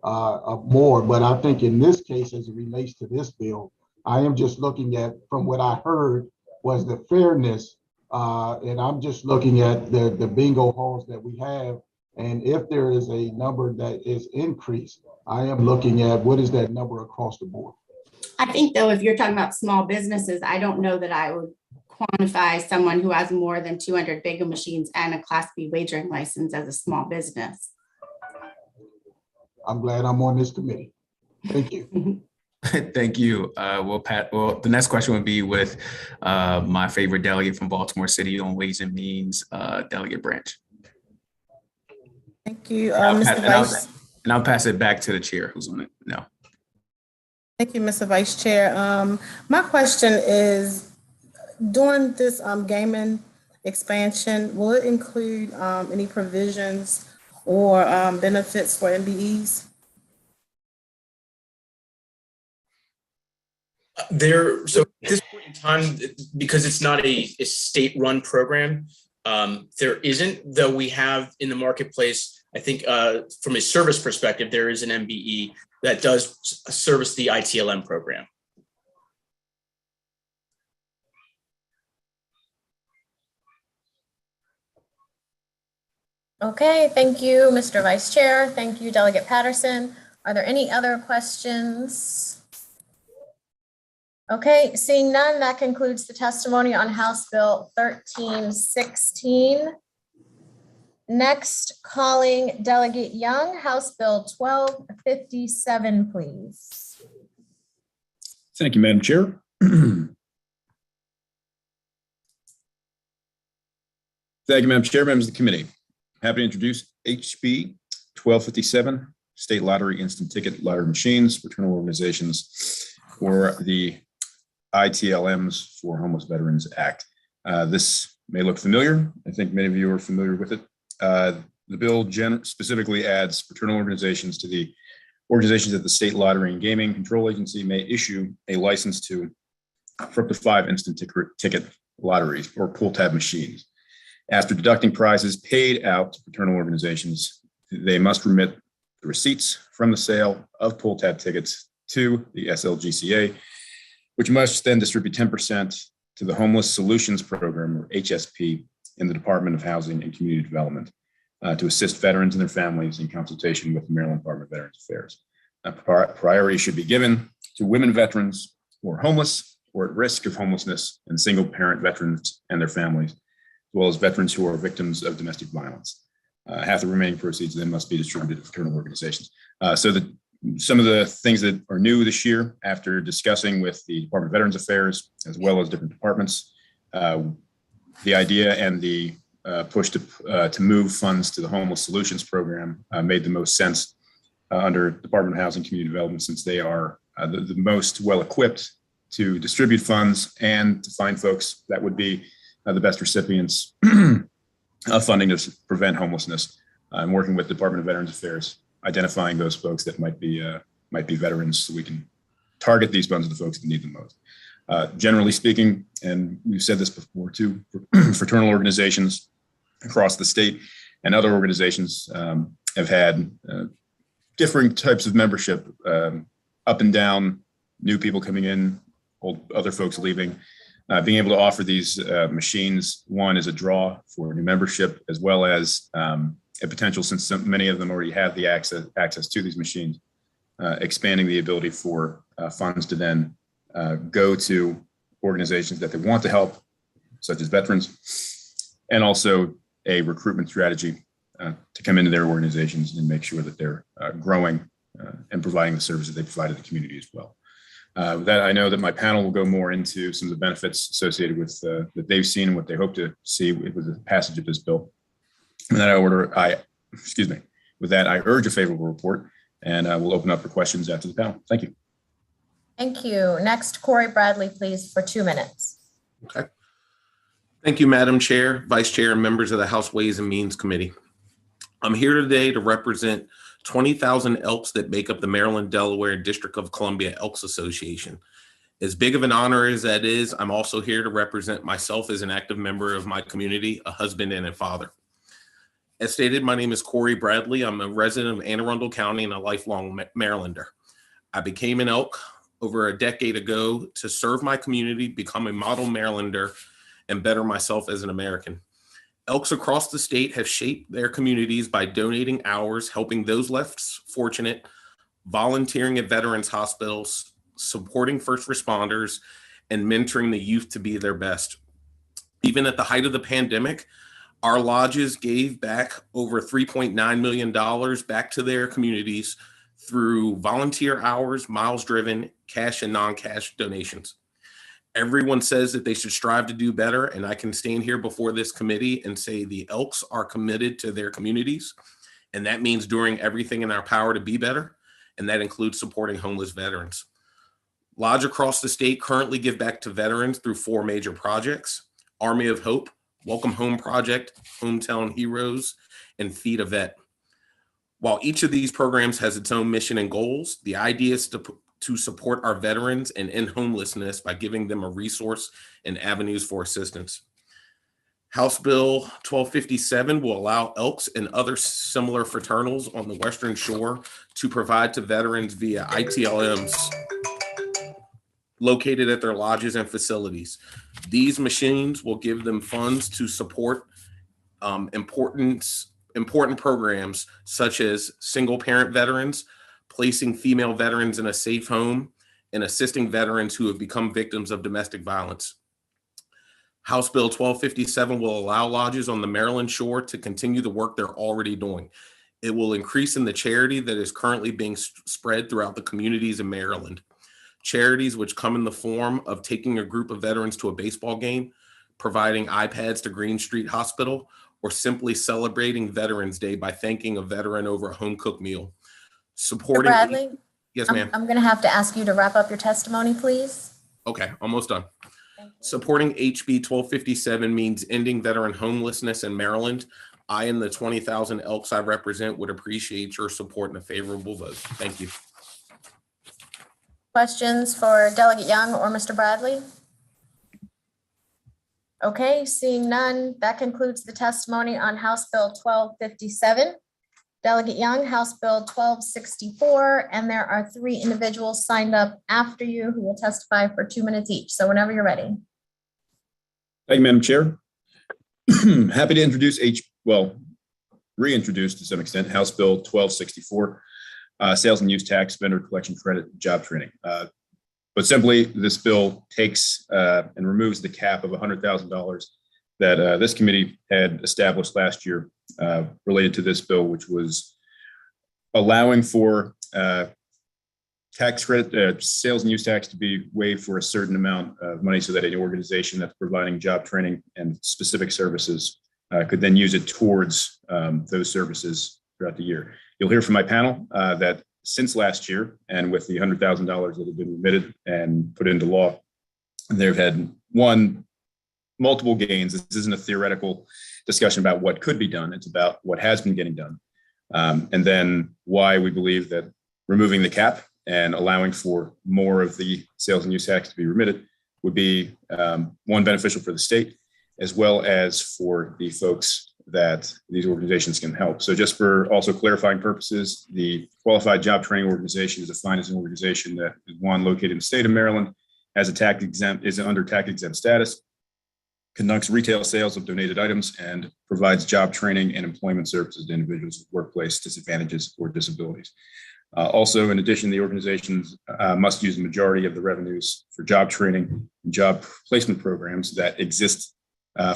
more. But I think in this case, as it relates to this bill, I am just looking at, from what I heard, was the fairness. And I'm just looking at the bingo halls that we have. And if there is a number that is increased, I am looking at what is that number across the board. I think, though, if you're talking about small businesses, I don't know that I would quantify someone who has more than 200 bingo machines and a Class B wagering license as a small business. I'm glad I'm on this committee. Thank you. Thank you. Well, the next question would be with my favorite delegate from Baltimore City on Ways and Means, Delegate Branch. Thank you, Mr. Vice. And I'll pass it back to the chair who's on it now. Thank you, Mr. Vice Chair. My question is, during this gaming expansion, will it include any provisions or benefits for MBEs? So at this point in time, because it's not a state-run program, there isn't, though we have in the marketplace, I think from a service perspective, there is an MBE that does service the ITLM program. Okay, thank you, Mr. Vice Chair. Thank you, Delegate Patterson. Are there any other questions? Okay, seeing none, that concludes the testimony on House Bill 1316. Next, calling Delegate Young, House Bill 1257, please. Thank you, Madam Chair. Thank you, Madam Chair, members of the committee. Happy to introduce HB 1257, State Lottery Instant Ticket Lottery Machines, Fraternal Organizations for the ITLMs for Homeless Veterans Act. This may look familiar. I think many of you are familiar with it. The bill specifically adds fraternal organizations to the organizations that the State Lottery and Gaming Control Agency may issue a license to for up to 5 instant ticket lotteries or pull tab machines. After deducting prizes paid out to fraternal organizations, they must remit the receipts from the sale of pull tab tickets to the SLGCA, which must then distribute 10% to the Homeless Solutions Program, or HSP, in the Department of Housing and Community Development. to assist veterans and their families in consultation with the Maryland Department of Veterans Affairs. Priority should be given to women veterans who are homeless or at risk of homelessness, and single parent veterans and their families, as well as veterans who are victims of domestic violence. Half the remaining proceeds then must be distributed to fraternal organizations. Some of the things that are new this year, after discussing with the Department of Veterans Affairs, as well as different departments, the idea and the push to move funds to the Homeless Solutions Program made the most sense under Department of Housing and Community Development, since they are the most well-equipped to distribute funds and to find folks that would be the best recipients of funding to prevent homelessness. I'm working with the Department of Veterans Affairs, identifying those folks that might be veterans, so we can target these funds to the folks that need them most. Generally speaking, and we've said this before too, fraternal organizations across the state and other organizations have had different types of membership, up and down, new people coming in, other folks leaving. Being able to offer these machines, one, is a draw for new membership, as well as a potential, since many of them already have the access to these machines, expanding the ability for funds to then go to organizations that they want to help, such as veterans, and also a recruitment strategy to come into their organizations and make sure that they're growing and providing the services they provide to the community as well. With that, I know that my panel will go more into some of the benefits associated with that they've seen and what they hope to see with the passage of this bill. With that, with that, I urge a favorable report, and we'll open up for questions after the panel. Thank you. Thank you. Next, Corey Bradley, please, for 2 minutes. Okay. Thank you, Madam Chair, Vice Chair, and members of the House Ways and Means Committee. I'm here today to represent 20,000 Elks that make up the Maryland, Delaware, District of Columbia Elks Association. As big of an honor as that is, I'm also here to represent myself as an active member of my community, a husband and a father. As stated, my name is Corey Bradley. I'm a resident of Anne Arundel County and a lifelong Marylander. I became an Elk over a decade ago to serve my community, become a model Marylander, and better myself as an American. Elks across the state have shaped their communities by donating hours, helping those less fortunate, volunteering at veterans hospitals, supporting first responders, and mentoring the youth to be their best. Even at the height of the pandemic, our lodges gave back over $3.9 million back to their communities through volunteer hours, miles driven, cash and non-cash donations. Everyone says that they should strive to do better, and I can stand here before this committee and say the Elks are committed to their communities, and that means doing everything in our power to be better, and that includes supporting homeless veterans. Lodges across the state currently give back to veterans through 4 major projects: Army of Hope, Welcome Home Project, Hometown Heroes, and Feed a Vet. While each of these programs has its own mission and goals, the idea is to support our veterans and end homelessness by giving them a resource and avenues for assistance. House Bill 1257 will allow Elks and other similar fraternals on the Western Shore to provide to veterans via ITLMs located at their lodges and facilities. These machines will give them funds to support important programs such as single parent veterans, placing female veterans in a safe home, and assisting veterans who have become victims of domestic violence. House Bill 1257 will allow lodges on the Maryland shore to continue the work they're already doing. It will increase in the charity that is currently being spread throughout the communities in Maryland. Charities which come in the form of taking a group of veterans to a baseball game, providing iPads to Green Street Hospital, or simply celebrating Veterans Day by thanking a veteran over a home-cooked meal. Supporting. Bradley? Yes, ma'am. I'm going to have to ask you to wrap up your testimony, please. Okay, almost done. Supporting HB 1257 means ending veteran homelessness in Maryland. I and the 20,000 Elks I represent would appreciate your support in a favorable vote. Thank you. Questions for Delegate Young or Mr. Bradley? Okay, seeing none, that concludes the testimony on House Bill 1257. Delegate Young, House Bill 1264, and there are 3 individuals signed up after you who will testify for 2 minutes each. So whenever you're ready. Thank you, Madam Chair. Happy to introduce reintroduce to some extent House Bill 1264, sales and use tax, vendor collection credit, job training. But simply, this bill takes and removes the cap of $100,000 that this committee had established last year related to this bill, which was allowing for tax credit, sales and use tax to be waived for a certain amount of money so that an organization that's providing job training and specific services could then use it towards those services throughout the year. You'll hear from my panel that since last year, and with the $100,000 that have been remitted and put into law, they've had multiple gains. This isn't a theoretical discussion about what could be done. It's about what has been getting done. And then why we believe that removing the cap and allowing for more of the sales and use tax to be remitted would be one, beneficial for the state, as well as for the folks that these organizations can help. So just for also clarifying purposes, the Qualified Job Training Organization is defined as an organization that is one located in the state of Maryland, has a tax exempt, is under tax exempt status, conducts retail sales of donated items, and provides job training and employment services to individuals with workplace disadvantages or disabilities. Also, in addition, the organizations must use the majority of the revenues for job training and job placement programs that exist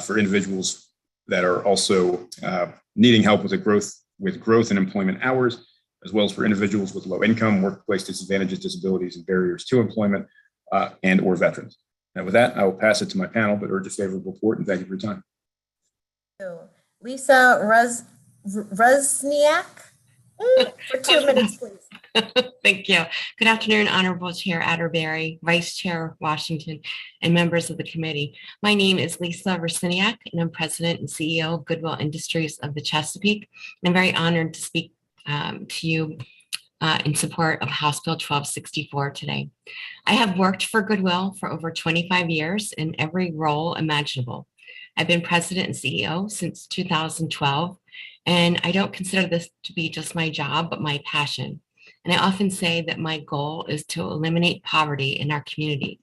for individuals that are also needing help with growth in employment hours, as well as for individuals with low income, workplace disadvantages, disabilities, and barriers to employment, and or veterans. And with that, I will pass it to my panel, but urge a favorable report, and thank you for your time. Lisa Rusniak, for 2 minutes, please. Thank you. Good afternoon, Honorable Chair Atterbury, Vice Chair Washington, and members of the committee. My name is Lisa Rusniak, and I'm President and CEO of Goodwill Industries of the Chesapeake. I'm very honored to speak to you in support of House Bill 1264 today. I have worked for Goodwill for over 25 years in every role imaginable. I've been President and CEO since 2012, and I don't consider this to be just my job, but my passion. And I often say that my goal is to eliminate poverty in our community.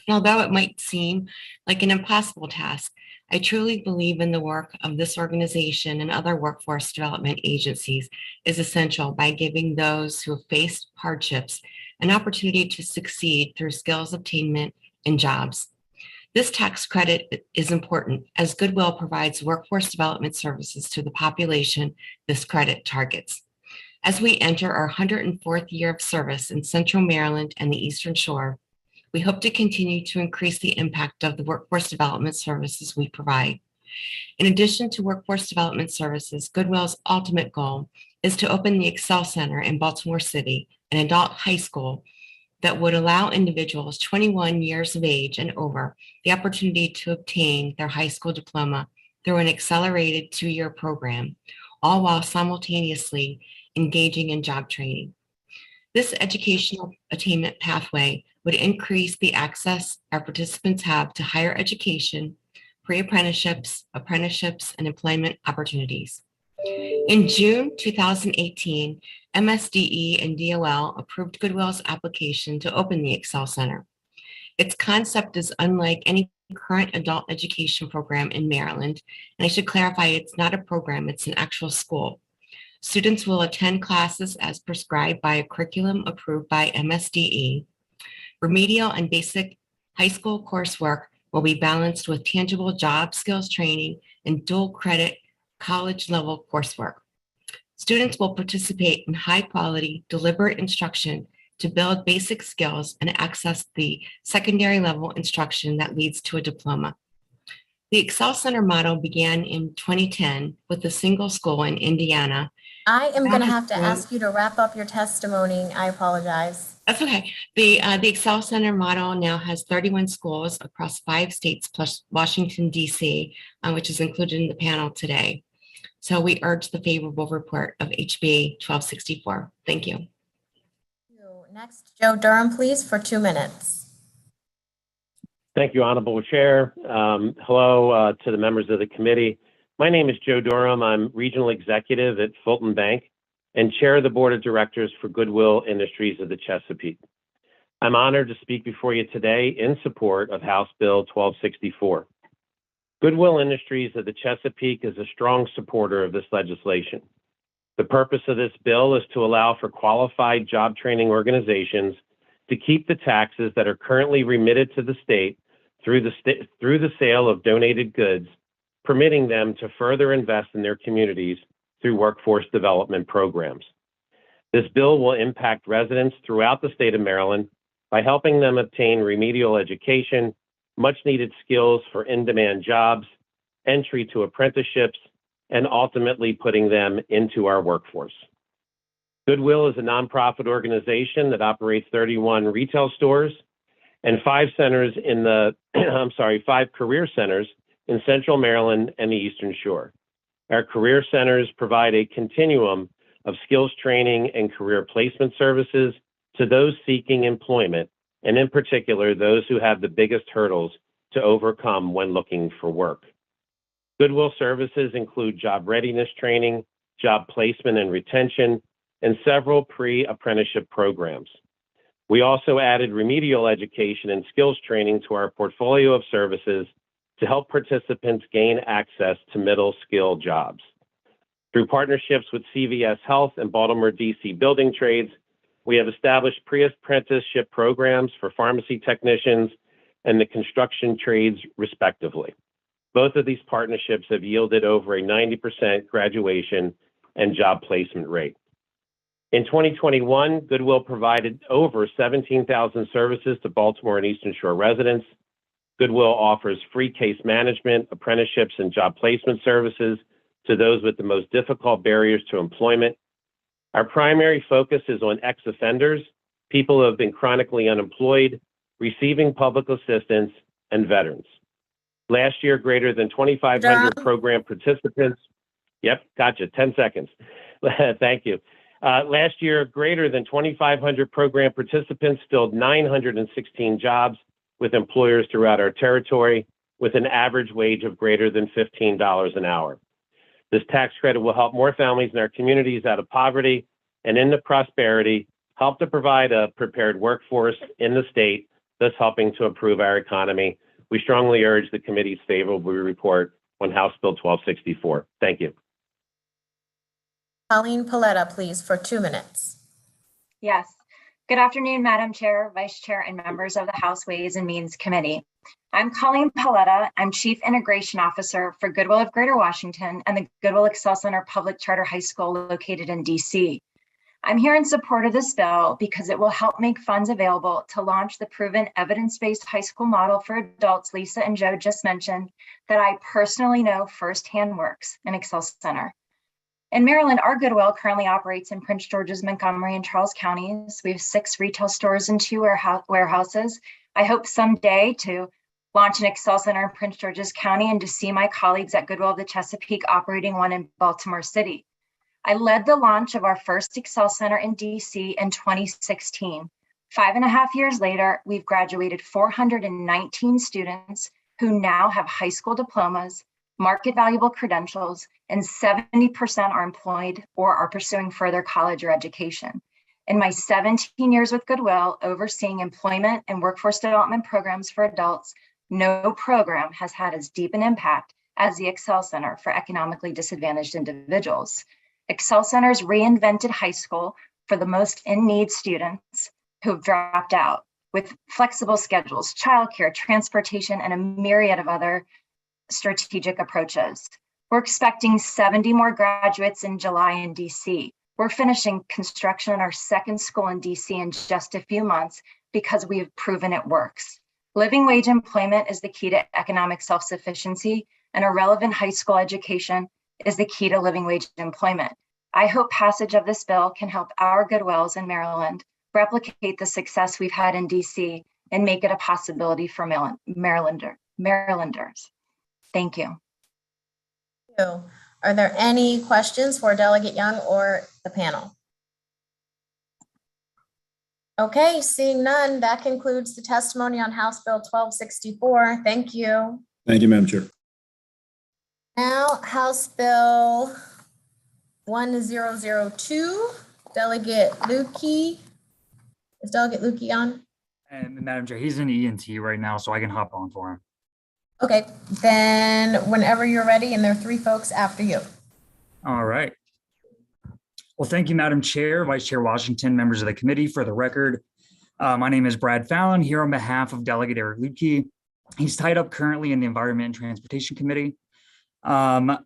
And although it might seem like an impossible task, I truly believe in the work of this organization and other workforce development agencies is essential by giving those who have faced hardships an opportunity to succeed through skills attainment and jobs. This tax credit is important as Goodwill provides workforce development services to the population this credit targets. As we enter our 104th year of service in Central Maryland and the Eastern Shore, we hope to continue to increase the impact of the workforce development services we provide. In addition to workforce development services, Goodwill's ultimate goal is to open the Excel Center in Baltimore City, an adult high school that would allow individuals 21 years of age and over the opportunity to obtain their high school diploma through an accelerated 2-year program, all while simultaneously engaging in job training. This educational attainment pathway would increase the access our participants have to higher education, pre-apprenticeships, apprenticeships, and employment opportunities. In June 2018, MSDE and DOL approved Goodwill's application to open the Excel Center. Its concept is unlike any current adult education program in Maryland, and I should clarify it's not a program, it's an actual school. Students will attend classes as prescribed by a curriculum approved by MSDE. Remedial and basic high school coursework will be balanced with tangible job skills training and dual credit college level coursework. Students will participate in high quality, deliberate instruction to build basic skills and access the secondary level instruction that leads to a diploma. The Excel Center model began in 2010 with a single school in Indiana. I am going to have to ask you to wrap up your testimony. I apologize. That's okay. The Excel Center model now has 31 schools across 5 states plus Washington, D.C., which is included in the panel today. So we urge the favorable report of HB 1264. Thank you. Next, Joe Durham, please, for 2 minutes. Thank you, Honorable Chair. Hello to the members of the committee. My name is Joe Durham. I'm Regional Executive at Fulton Bank and Chair of the Board of Directors for Goodwill Industries of the Chesapeake. I'm honored to speak before you today in support of House Bill 1264. Goodwill Industries of the Chesapeake is a strong supporter of this legislation. The purpose of this bill is to allow for qualified job training organizations to keep the taxes that are currently remitted to the state through the sale of donated goods, permitting them to further invest in their communities through workforce development programs. This bill will impact residents throughout the state of Maryland by helping them obtain remedial education, much needed skills for in-demand jobs, entry to apprenticeships, and ultimately putting them into our workforce. Goodwill is a nonprofit organization that operates 31 retail stores and 5 career centers in Central Maryland and the Eastern Shore. Our career centers provide a continuum of skills training and career placement services to those seeking employment, and in particular, those who have the biggest hurdles to overcome when looking for work. Goodwill services include job readiness training, job placement and retention, and several pre-apprenticeship programs. We also added remedial education and skills training to our portfolio of services to help participants gain access to middle skill jobs. Through partnerships with CVS Health and Baltimore DC Building Trades, we have established pre-apprenticeship programs for pharmacy technicians and the construction trades, respectively. Both of these partnerships have yielded over a 90% graduation and job placement rate. In 2021, Goodwill provided over 17,000 services to Baltimore and Eastern Shore residents. Goodwill offers free case management, apprenticeships, and job placement services to those with the most difficult barriers to employment. Our primary focus is on ex-offenders, people who have been chronically unemployed, receiving public assistance, and veterans. Last year, greater than 2,500 program participants. Yep, gotcha, 10 seconds. Thank you. Last year, greater than 2,500 program participants filled 916 jobs with employers throughout our territory, with an average wage of greater than $15 an hour. This tax credit will help more families in our communities out of poverty and into prosperity, help to provide a prepared workforce in the state, thus helping to improve our economy. We strongly urge the committee's favorable report on House Bill 1264. Thank you. Colleen Paletta, please, for 2 minutes. Yes. Good afternoon, Madam Chair, Vice Chair, and members of the House Ways and Means Committee. I'm Colleen Paletta. I'm Chief Integration Officer for Goodwill of Greater Washington and the Goodwill Excel Center Public Charter High School located in DC. I'm here in support of this bill because it will help make funds available to launch the proven evidence-based high school model for adults Lisa and Joe just mentioned that I personally know firsthand works in Excel Center. In Maryland, our Goodwill currently operates in Prince George's, Montgomery, and Charles counties. We have 6 retail stores and 2 warehouses. I hope someday to launch an Excel Center in Prince George's County and to see my colleagues at Goodwill of the Chesapeake operating one in Baltimore City. I led the launch of our first Excel Center in DC in 2016. 5.5 years later, we've graduated 419 students who now have high school diplomas, market valuable credentials, and 70% are employed or are pursuing further college or education. In my 17 years with Goodwill, overseeing employment and workforce development programs for adults, no program has had as deep an impact as the Excel Center for economically disadvantaged individuals. Excel Centers reinvented high school for the most in-need students who've dropped out with flexible schedules, childcare, transportation, and a myriad of other strategic approaches. We're expecting 70 more graduates in July in DC. We're finishing construction on our second school in DC in just a few months because we have proven it works. Living wage employment is the key to economic self-sufficiency, and a relevant high school education is the key to living wage employment. I hope passage of this bill can help our Goodwills in Maryland replicate the success we've had in DC and make it a possibility for Marylanders. Thank you. Are there any questions for Delegate Young or the panel? Okay, seeing none, that concludes the testimony on House Bill 1264. Thank you. Thank you, Madam Chair. Now, House Bill 1002, Delegate Lukey. Is Delegate Lukey on? And Madam Chair, he's in ENT right now, so I can hop on for him. Okay, then whenever you're ready, and there are three folks after you. All right. Well, thank you, Madam Chair, Vice Chair Washington, members of the committee. For the record, my name is Brad Fallon, here on behalf of Delegate Eric Lutke. He's tied up currently in the Environment and Transportation Committee.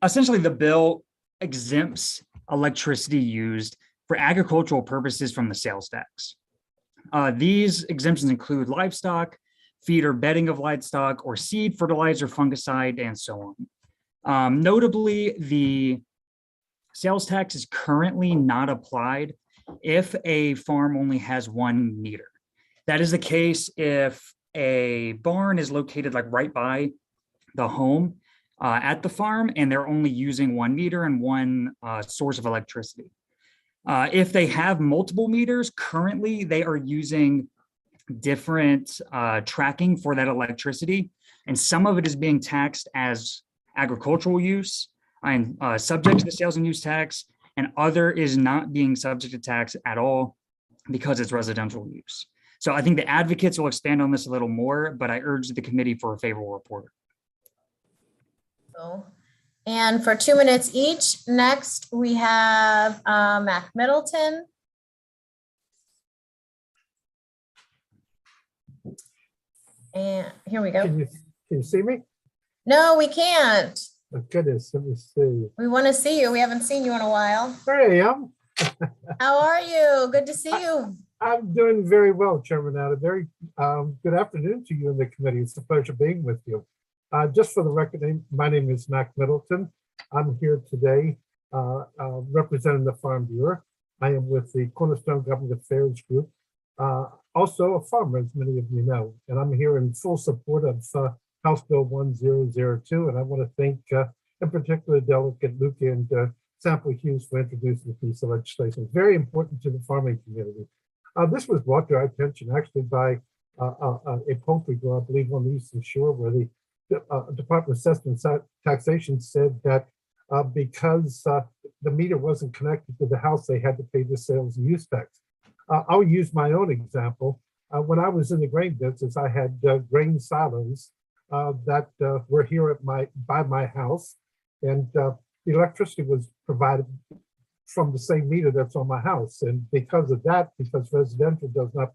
Essentially, the bill exempts electricity used for agricultural purposes from the sales tax. These exemptions include livestock, feed or bedding of livestock, or seed, fertilizer, fungicide, and so on. Notably, the sales tax is currently not applied if a farm only has 1 meter. That is the case if a barn is located like right by the home at the farm, and they're only using 1 meter and one source of electricity. If they have multiple meters, currently they are using different tracking for that electricity, and some of it is being taxed as agricultural use and subject to the sales and use tax, and other is not being subject to tax at all because it's residential use. So I think the advocates will expand on this a little more, but I urge the committee for a favorable report. And for 2 minutes each, next we have Mac Middleton. And here we go. Can you see me? No, we can't. Oh, goodness, let me see. We want to see you. We haven't seen you in a while. There I am. How are you? Good to see you. I'm doing very well, Chairman Atterbury. Good afternoon to you and the committee. It's a pleasure being with you. Just for the record, my name is Mac Middleton. I'm here today representing the Farm Bureau. I am with the Cornerstone Government Affairs Group, also a farmer, as many of you know, and I'm here in full support of House Bill 1002, and I want to thank in particular Delegate Luke and Sample Hughes for introducing the piece of legislation. It's very important to the farming community. This was brought to our attention actually by a poultry grower, I believe on the Eastern Shore, where the Department of Assessment and Taxation said that because the meter wasn't connected to the house, they had to pay the sales and use tax. I'll use my own example. When I was in the grain business, I had grain silos that were here at by my house, and the electricity was provided from the same meter that's on my house. And because of that, because residential does not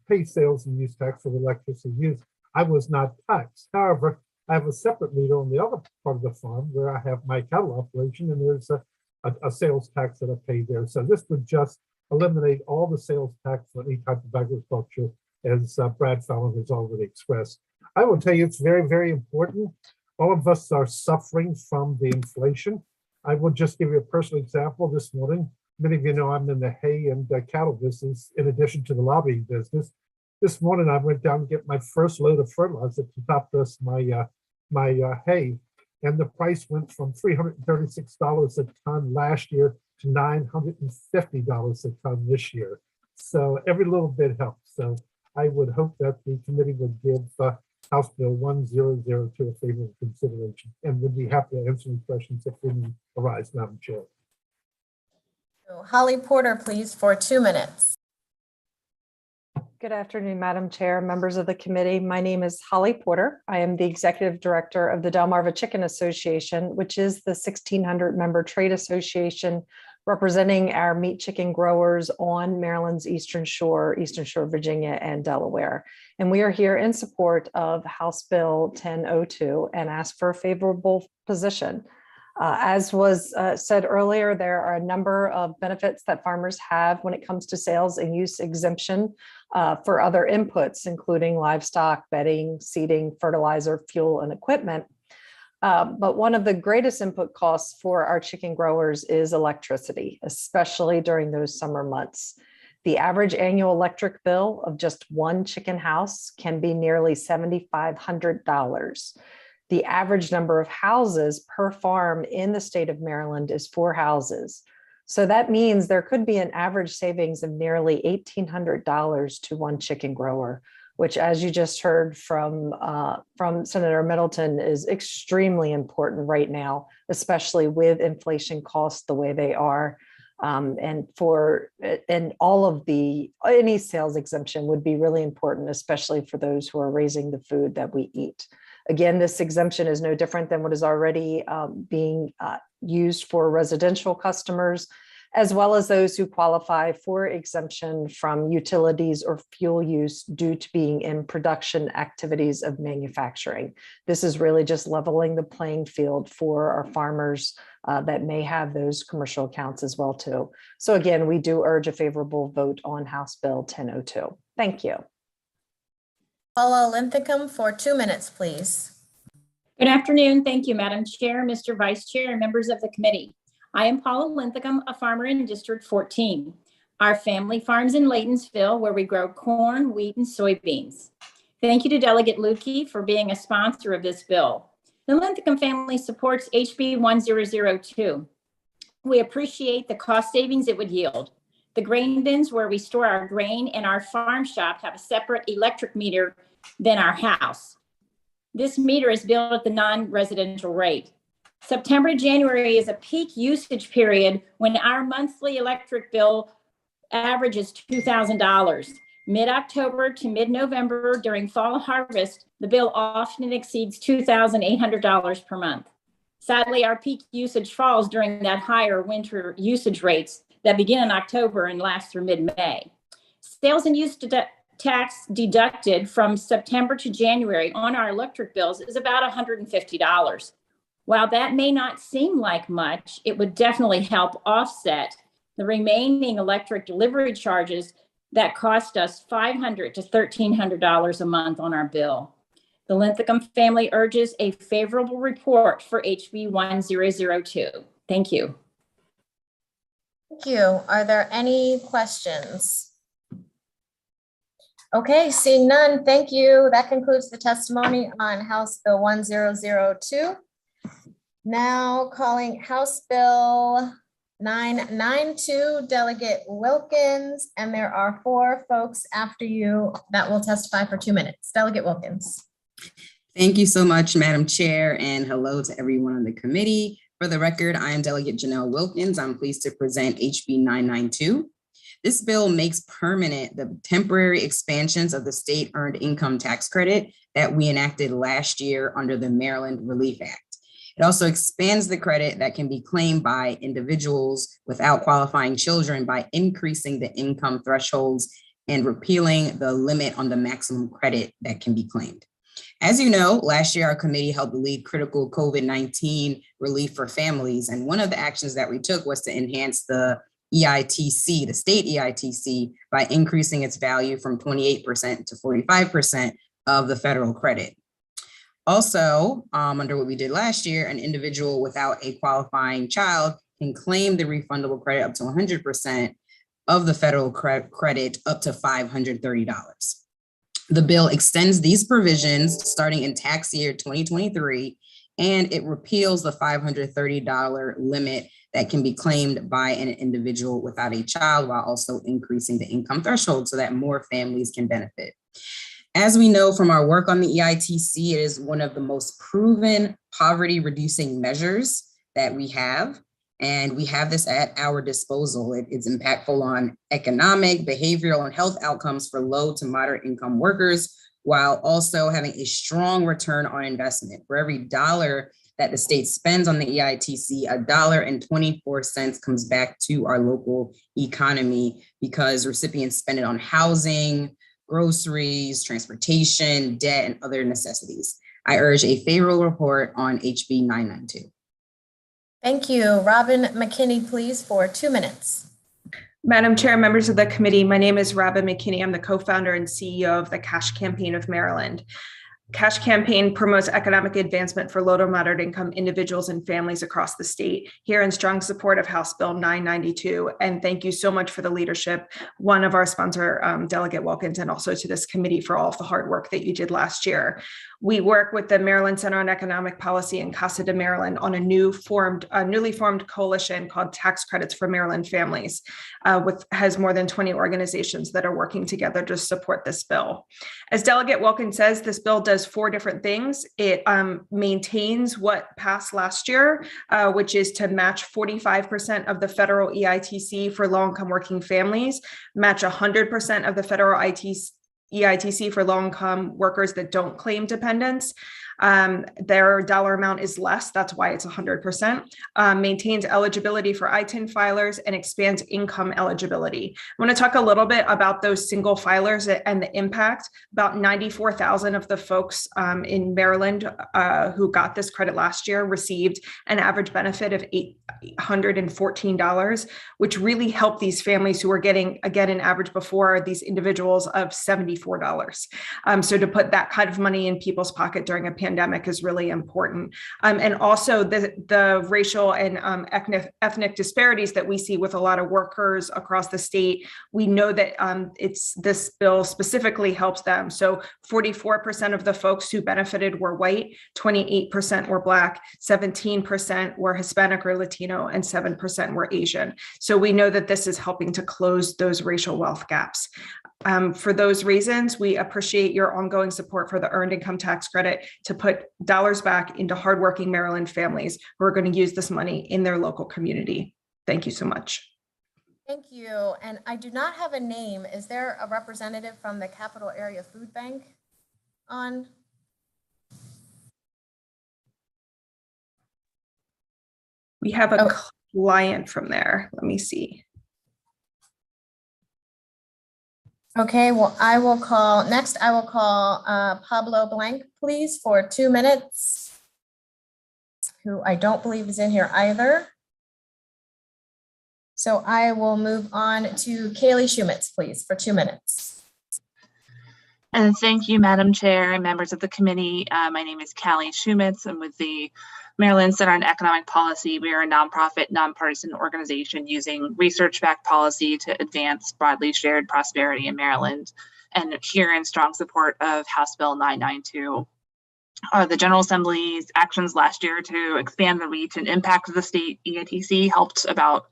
pay sales and use tax for the electricity use, I was not taxed. However, I have a separate meter on the other part of the farm where I have my cattle operation, and there's a sales tax that I pay there. So this would just eliminate all the sales tax for any type of agriculture, as Brad Fallon has already expressed. I will tell you, it's very, very important. All of us are suffering from the inflation. I will just give you a personal example this morning. Many of you know I'm in the hay and cattle business in addition to the lobbying business. This morning I went down to get my first load of fertilizer to top dress my hay, and the price went from $336 a ton last year to $950 a ton this year. So every little bit helps. So I would hope that the committee would give House Bill 1002 a favorable consideration, and would be happy to answer any questions if any arise, Madam Chair. Holly Porter, please, for 2 minutes. Good afternoon, Madam Chair, members of the committee. My name is Holly Porter. I am the Executive Director of the Delmarva Chicken Association, which is the 1,600 member trade association representing our meat chicken growers on Maryland's Eastern Shore, Virginia, and Delaware. And we are here in support of House Bill 1002 and ask for a favorable position. As was said earlier, there are a number of benefits that farmers have when it comes to sales and use exemption for other inputs, including livestock, bedding, seeding, fertilizer, fuel, and equipment. But one of the greatest input costs for our chicken growers is electricity, especially during those summer months. The average annual electric bill of just one chicken house can be nearly $7,500. The average number of houses per farm in the state of Maryland is 4 houses. So that means there could be an average savings of nearly $1,800 to one chicken grower, which, as you just heard from Senator Middleton, is extremely important right now, especially with inflation costs the way they are. And all of any sales exemption would be really important, especially for those who are raising the food that we eat. Again, this exemption is no different than what is already being used for residential customers, as well as those who qualify for exemption from utilities or fuel use due to being in production activities of manufacturing. This is really just leveling the playing field for our farmers that may have those commercial accounts as well too. So again, we do urge a favorable vote on House Bill 1002. Thank you. Paula Linthicum for 2 minutes, please. Good afternoon. Thank you, Madam Chair, Mr. Vice Chair, and members of the committee. I am Paula Linthicum, a farmer in District 14. Our family farms in Laytonsville, where we grow corn, wheat, and soybeans. Thank you to Delegate Lukey for being a sponsor of this bill. The Linthicum family supports HB 1002. We appreciate the cost savings it would yield. The grain bins where we store our grain and our farm shop have a separate electric meter than our house. This meter is billed at the non-residential rate. September to January is a peak usage period when our monthly electric bill averages $2,000. Mid-October to mid-November during fall harvest, the bill often exceeds $2,800 per month. Sadly, our peak usage falls during that higher winter usage rates that begin in October and last through mid-May. Sales and use tax deducted from September to January on our electric bills is about $150. While that may not seem like much, it would definitely help offset the remaining electric delivery charges that cost us $500 to $1,300 a month on our bill. The Linthicum family urges a favorable report for HB 1002. Thank you. Thank you. Are there any questions? Okay, seeing none, thank you. That concludes the testimony on House Bill 1002. Now calling House Bill 992, Delegate Wilkins, and there are 4 folks after you that will testify for 2 minutes. Delegate Wilkins. Thank you so much, Madam Chair, and hello to everyone on the committee. For the record, I am Delegate Janelle Wilkins. I'm pleased to present HB 992. This bill makes permanent the temporary expansions of the state earned income tax credit that we enacted last year under the Maryland Relief Act. It also expands the credit that can be claimed by individuals without qualifying children by increasing the income thresholds and repealing the limit on the maximum credit that can be claimed. As you know, last year our committee helped lead critical COVID-19 relief for families, and one of the actions that we took was to enhance the EITC, the state EITC, by increasing its value from 28% to 45% of the federal credit. Also, under what we did last year, an individual without a qualifying child can claim the refundable credit up to 100% of the federal credit up to $530. The bill extends these provisions starting in tax year 2023, and it repeals the $530 limit that can be claimed by an individual without a child, while also increasing the income threshold so that more families can benefit. As we know from our work on the EITC, it is one of the most proven poverty reducing measures that we have, and we have this at our disposal. It's impactful on economic, behavioral, and health outcomes for low to moderate income workers, while also having a strong return on investment. For every dollar that the state spends on the EITC, $1.24 comes back to our local economy because recipients spend it on housing, groceries, transportation, debt, and other necessities. I urge a favorable report on HB 992. Thank you. Robin McKinney, please, for 2 minutes. Madam Chair, members of the committee, my name is Robin McKinney. I'm the co-founder and CEO of the Cash Campaign of Maryland. Cash Campaign promotes economic advancement for low to moderate income individuals and families across the state. Here in strong support of House Bill 992. And thank you so much for the leadership, one of our sponsor, Delegate Wilkins, and also to this committee for all of the hard work that you did last year. We work with the Maryland Center on Economic Policy and Casa de Maryland on a newly formed coalition called Tax Credits for Maryland Families, has more than 20 organizations that are working together to support this bill. As Delegate Wilkins says, this bill does does 4 different things. It maintains what passed last year, which is to match 45% of the federal EITC for low-income working families, match 100% of the federal EITC for low-income workers that don't claim dependents. Their dollar amount is less, that's why it's 100%, maintains eligibility for ITIN filers and expands income eligibility. I want to talk a little bit about those single filers and the impact. About 94,000 of the folks in Maryland who got this credit last year received an average benefit of $814, which really helped these families who were getting, again, an average before, these individuals of $74. So to put that kind of money in people's pocket during a pandemic is really important. And also the racial and ethnic disparities that we see with a lot of workers across the state, we know that this bill specifically helps them. So 44% of the folks who benefited were white, 28% were Black, 17% were Hispanic or Latino, and 7% were Asian. So we know that this is helping to close those racial wealth gaps. For those reasons, we appreciate your ongoing support for the Earned Income Tax Credit to put dollars back into hardworking Maryland families who are going to use this money in their local community. Thank you so much. Thank you. And I do not have a name. Is there a representative from the Capital Area Food Bank on? We have a client from there. Let me see. Okay, well, I will call Pablo Blank, please, for 2 minutes, who I don't believe is in here either. So I will move on to Kaylee Shumitz, please, for 2 minutes. And thank you, Madam Chair and members of the committee. My name is Callie Shumitz. I'm with the Maryland Center on Economic Policy. We are a nonprofit, nonpartisan organization using research-backed policy to advance broadly shared prosperity in Maryland, and here in strong support of House Bill 992. The General Assembly's actions last year to expand the reach and impact of the state EITC helped about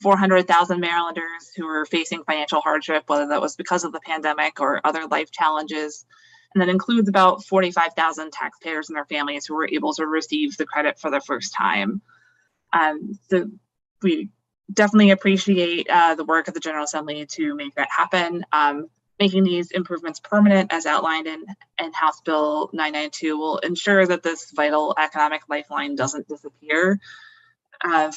400,000 Marylanders who were facing financial hardship, whether that was because of the pandemic or other life challenges. And that includes about 45,000 taxpayers and their families who were able to receive the credit for the first time. So we definitely appreciate the work of the General Assembly to make that happen. Making these improvements permanent, as outlined in House Bill 992, will ensure that this vital economic lifeline doesn't disappear.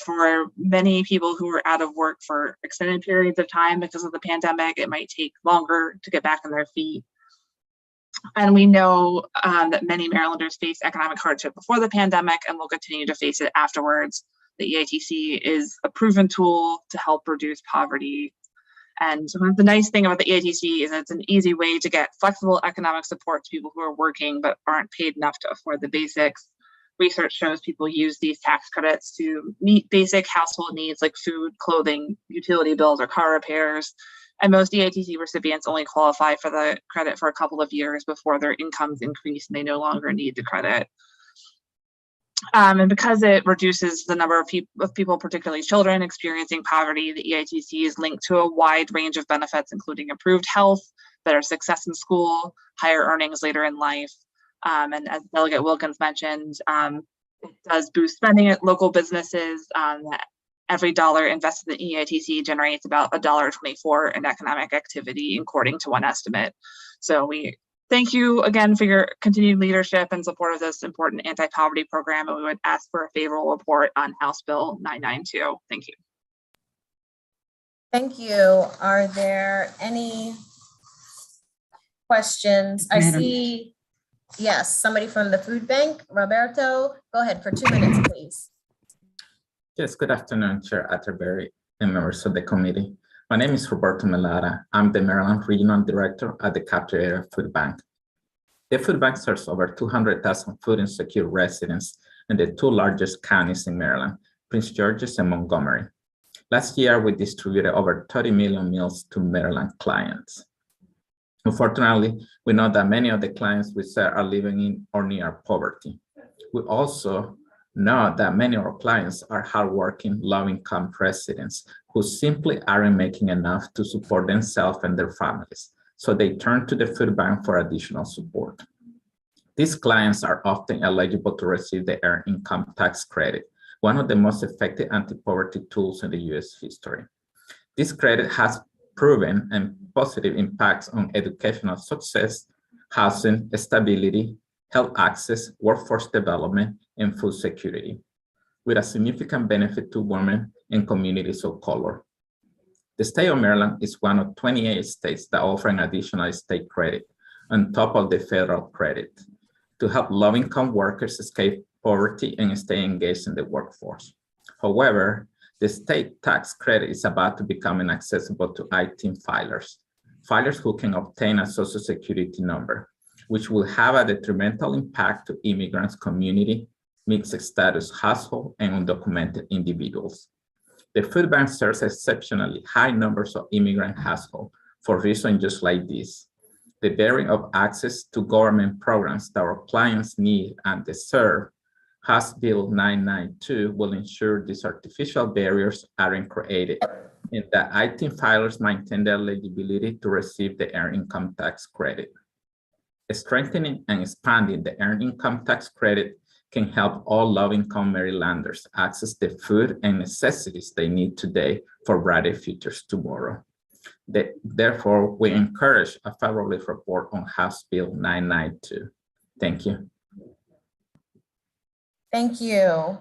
For many people who are out of work for extended periods of time because of the pandemic, it might take longer to get back on their feet. And we know that many Marylanders faced economic hardship before the pandemic and will continue to face it afterwards. The EITC is a proven tool to help reduce poverty. And the nice thing about the EITC is it's an easy way to get flexible economic support to people who are working but aren't paid enough to afford the basics. Research shows people use these tax credits to meet basic household needs like food, clothing, utility bills, or car repairs. And most EITC recipients only qualify for the credit for a couple of years before their incomes increase and they no longer need the credit. And because it reduces the number of people, particularly children, experiencing poverty, the EITC is linked to a wide range of benefits, including improved health, better success in school, higher earnings later in life. And as Delegate Wilkins mentioned, it does boost spending at local businesses. Every dollar invested in EITC generates about $1.24 in economic activity, according to one estimate. So we thank you again for your continued leadership and support of this important anti-poverty program, and we would ask for a favorable report on House Bill 992. Thank you. Thank you. Are there any questions? I see, yes, somebody from the food bank, Roberto. Go ahead for 2 minutes, please. Yes, good afternoon, Chair Atterbury and members of the committee. My name is Roberto Melara. I'm the Maryland Regional Director at the Capital Area Food Bank. The food bank serves over 200,000 food insecure residents in the 2 largest counties in Maryland, Prince George's and Montgomery. Last year, we distributed over 30 million meals to Maryland clients. Unfortunately, we know that many of the clients we serve are living in or near poverty. We also know that many of our clients are hardworking, low-income residents who simply aren't making enough to support themselves and their families, so they turn to the food bank for additional support. These clients are often eligible to receive the Earned Income Tax Credit, one of the most effective anti-poverty tools in the U.S. history. This credit has proven and positive impacts on educational success, housing stability, health access, workforce development, and food security, with a significant benefit to women and communities of color. The state of Maryland is one of 28 states that offer an additional state credit on top of the federal credit to help low-income workers escape poverty and stay engaged in the workforce. However, the state tax credit is about to become inaccessible to I-10 filers who can obtain a Social Security number, which will have a detrimental impact to immigrants, community, mixed status household, and undocumented individuals. The food bank serves exceptionally high numbers of immigrant households for reasons just like this. The barrier of access to government programs that our clients need and deserve, House Bill 992 will ensure these artificial barriers aren't created and that I-10 filers maintain their eligibility to receive the Earned Income Tax Credit. Strengthening and expanding the Earned Income Tax Credit can help all low-income Marylanders access the food and necessities they need today for brighter futures tomorrow. Therefore, we encourage a favorable report on House Bill 992. Thank you. Thank you.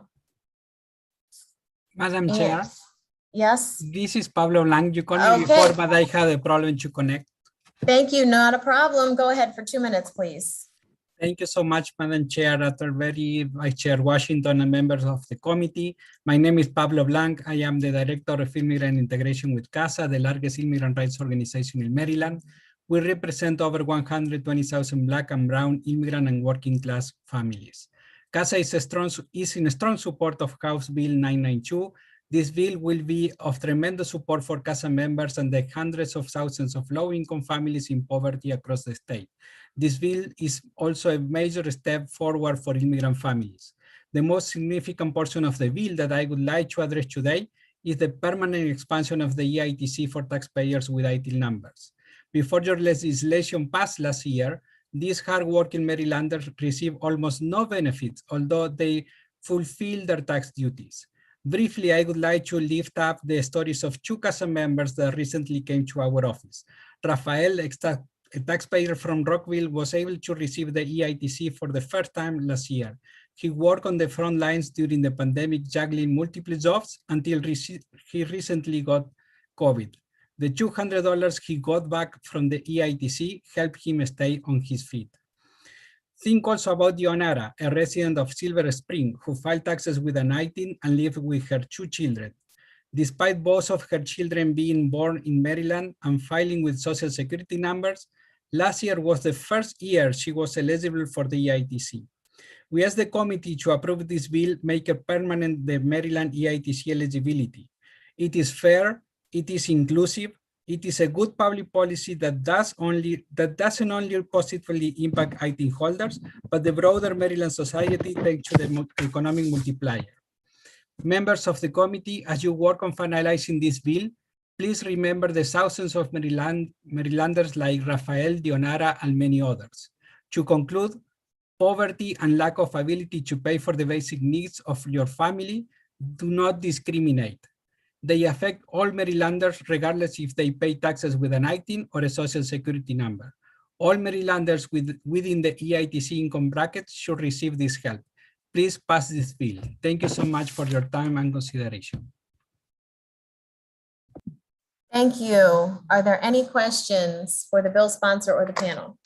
Madam Chair. Yes. This is Pablo Blanc. You called me before, but I had a problem to connect. Thank you. Not a problem. Go ahead for 2 minutes, please. Thank you so much, Madam Chair, Atterbury, Vice Chair Washington, and members of the committee. My name is Pablo Blanc. I am the Director of Immigrant Integration with CASA, the largest immigrant rights organization in Maryland. We represent over 120,000 Black and Brown immigrant and working class families. CASA is in strong support of House Bill 992. This bill will be of tremendous support for CASA members and the hundreds of thousands of low-income families in poverty across the state. This bill is also a major step forward for immigrant families. The most significant portion of the bill that I would like to address today is the permanent expansion of the EITC for taxpayers with ITIL numbers. Before your legislation passed last year, these hardworking Marylanders receive almost no benefits, although they fulfill their tax duties. Briefly, I would like to lift up the stories of two CASA members that recently came to our office. Rafael, a taxpayer from Rockville, was able to receive the EITC for the first time last year. He worked on the front lines during the pandemic, juggling multiple jobs until he recently got COVID. The $200 he got back from the EITC helped him stay on his feet. Think also about Dionara, a resident of Silver Spring, who filed taxes with an ITIN and lived with her 2 children. Despite both of her children being born in Maryland and filing with Social Security numbers, last year was the first year she was eligible for the EITC. We asked the committee to approve this bill, make it permanent the Maryland EITC eligibility. It is fair, it is inclusive, it is a good public policy that doesn't only positively impact ITIN holders, but the broader Maryland society thanks to the economic multiplier. Members of the committee, as you work on finalizing this bill, please remember the thousands of Marylanders like Rafael, Dionara, and many others. To conclude, poverty and lack of ability to pay for the basic needs of your family do not discriminate. They affect all Marylanders regardless if they pay taxes with an ITIN or a Social Security number. All Marylanders within the EITC income bracket should receive this help. Please pass this bill. Thank you so much for your time and consideration. Thank you. Are there any questions for the bill sponsor or the panel?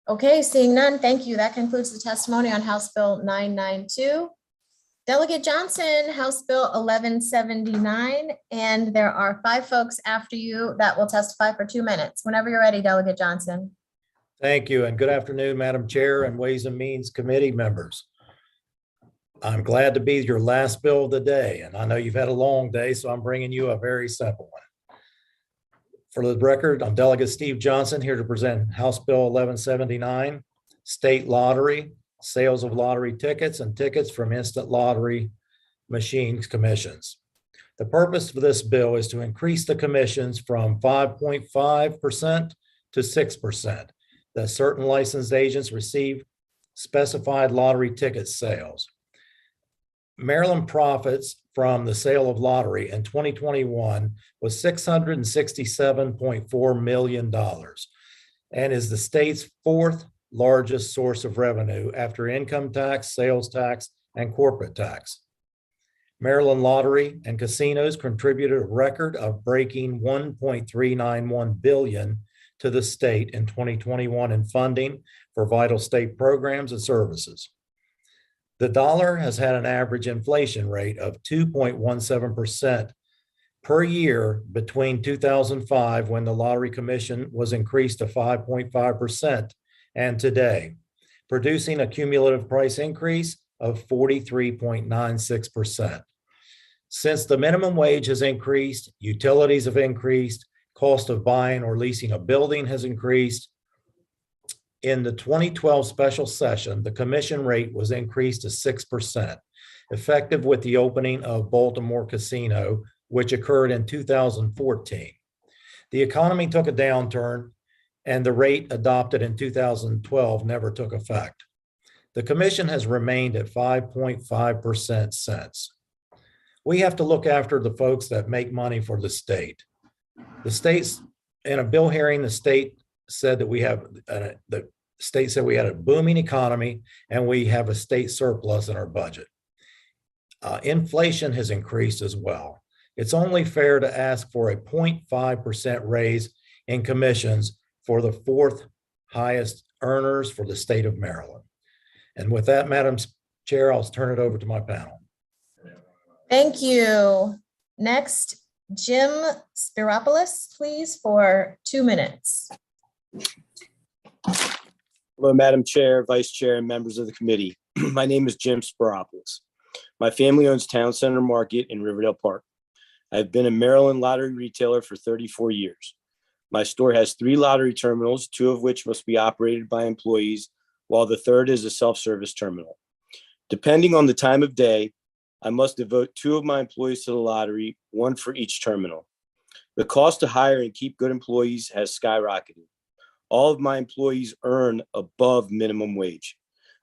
Okay, seeing none, thank you. That concludes the testimony on House Bill 992. Delegate Johnson, House Bill 1179, and there are 5 folks after you that will testify for 2 minutes. Whenever you're ready, Delegate Johnson. Thank you, and good afternoon, Madam Chair and Ways and Means Committee members. I'm glad to be your last bill of the day, and I know you've had a long day, so I'm bringing you a very simple one. For the record, I'm Delegate Steve Johnson, here to present House Bill 1179, State Lottery, Sales of Lottery Tickets and Tickets from Instant Lottery Machines Commissions. The purpose of this bill is to increase the commissions from 5.5% to 6%. that certain licensed agents receive specified lottery ticket sales. Maryland profits from the sale of lottery in 2021 was $667.4 million and is the state's fourth largest source of revenue after income tax, sales tax, and corporate tax. Maryland Lottery and Casinos contributed a record of breaking $1.391 billion to the state in 2021 in funding for vital state programs and services. The dollar has had an average inflation rate of 2.17% per year between 2005, when the Lottery Commission was increased to 5.5%, and today, producing a cumulative price increase of 43.96%. Since the minimum wage has increased, utilities have increased, cost of buying or leasing a building has increased. In the 2012 special session, the commission rate was increased to 6%, effective with the opening of Baltimore Casino, which occurred in 2014. The economy took a downturn, and the rate adopted in 2012 never took effect. The commission has remained at 5.5% since. We have to look after the folks that make money for the state. The state's, in a bill hearing, the state said that we have, the state said we had a booming economy and we have a state surplus in our budget. Inflation has increased as well. It's only fair to ask for a 0.5% raise in commissions for the fourth highest earners for the state of Maryland. And with that, Madam Chair, I'll turn it over to my panel. Thank you. Next, Jim Spiropoulos, please, for 2 minutes. Hello, Madam Chair, Vice Chair, and members of the committee. My name is Jim Spiropoulos. My family owns Town Center Market in Riverdale Park. I've been a Maryland lottery retailer for 34 years. My store has 3 lottery terminals, 2 of which must be operated by employees, while the third is a self-service terminal. Depending on the time of day, I must devote 2 of my employees to the lottery, 1 for each terminal. The cost to hire and keep good employees has skyrocketed. All of my employees earn above minimum wage.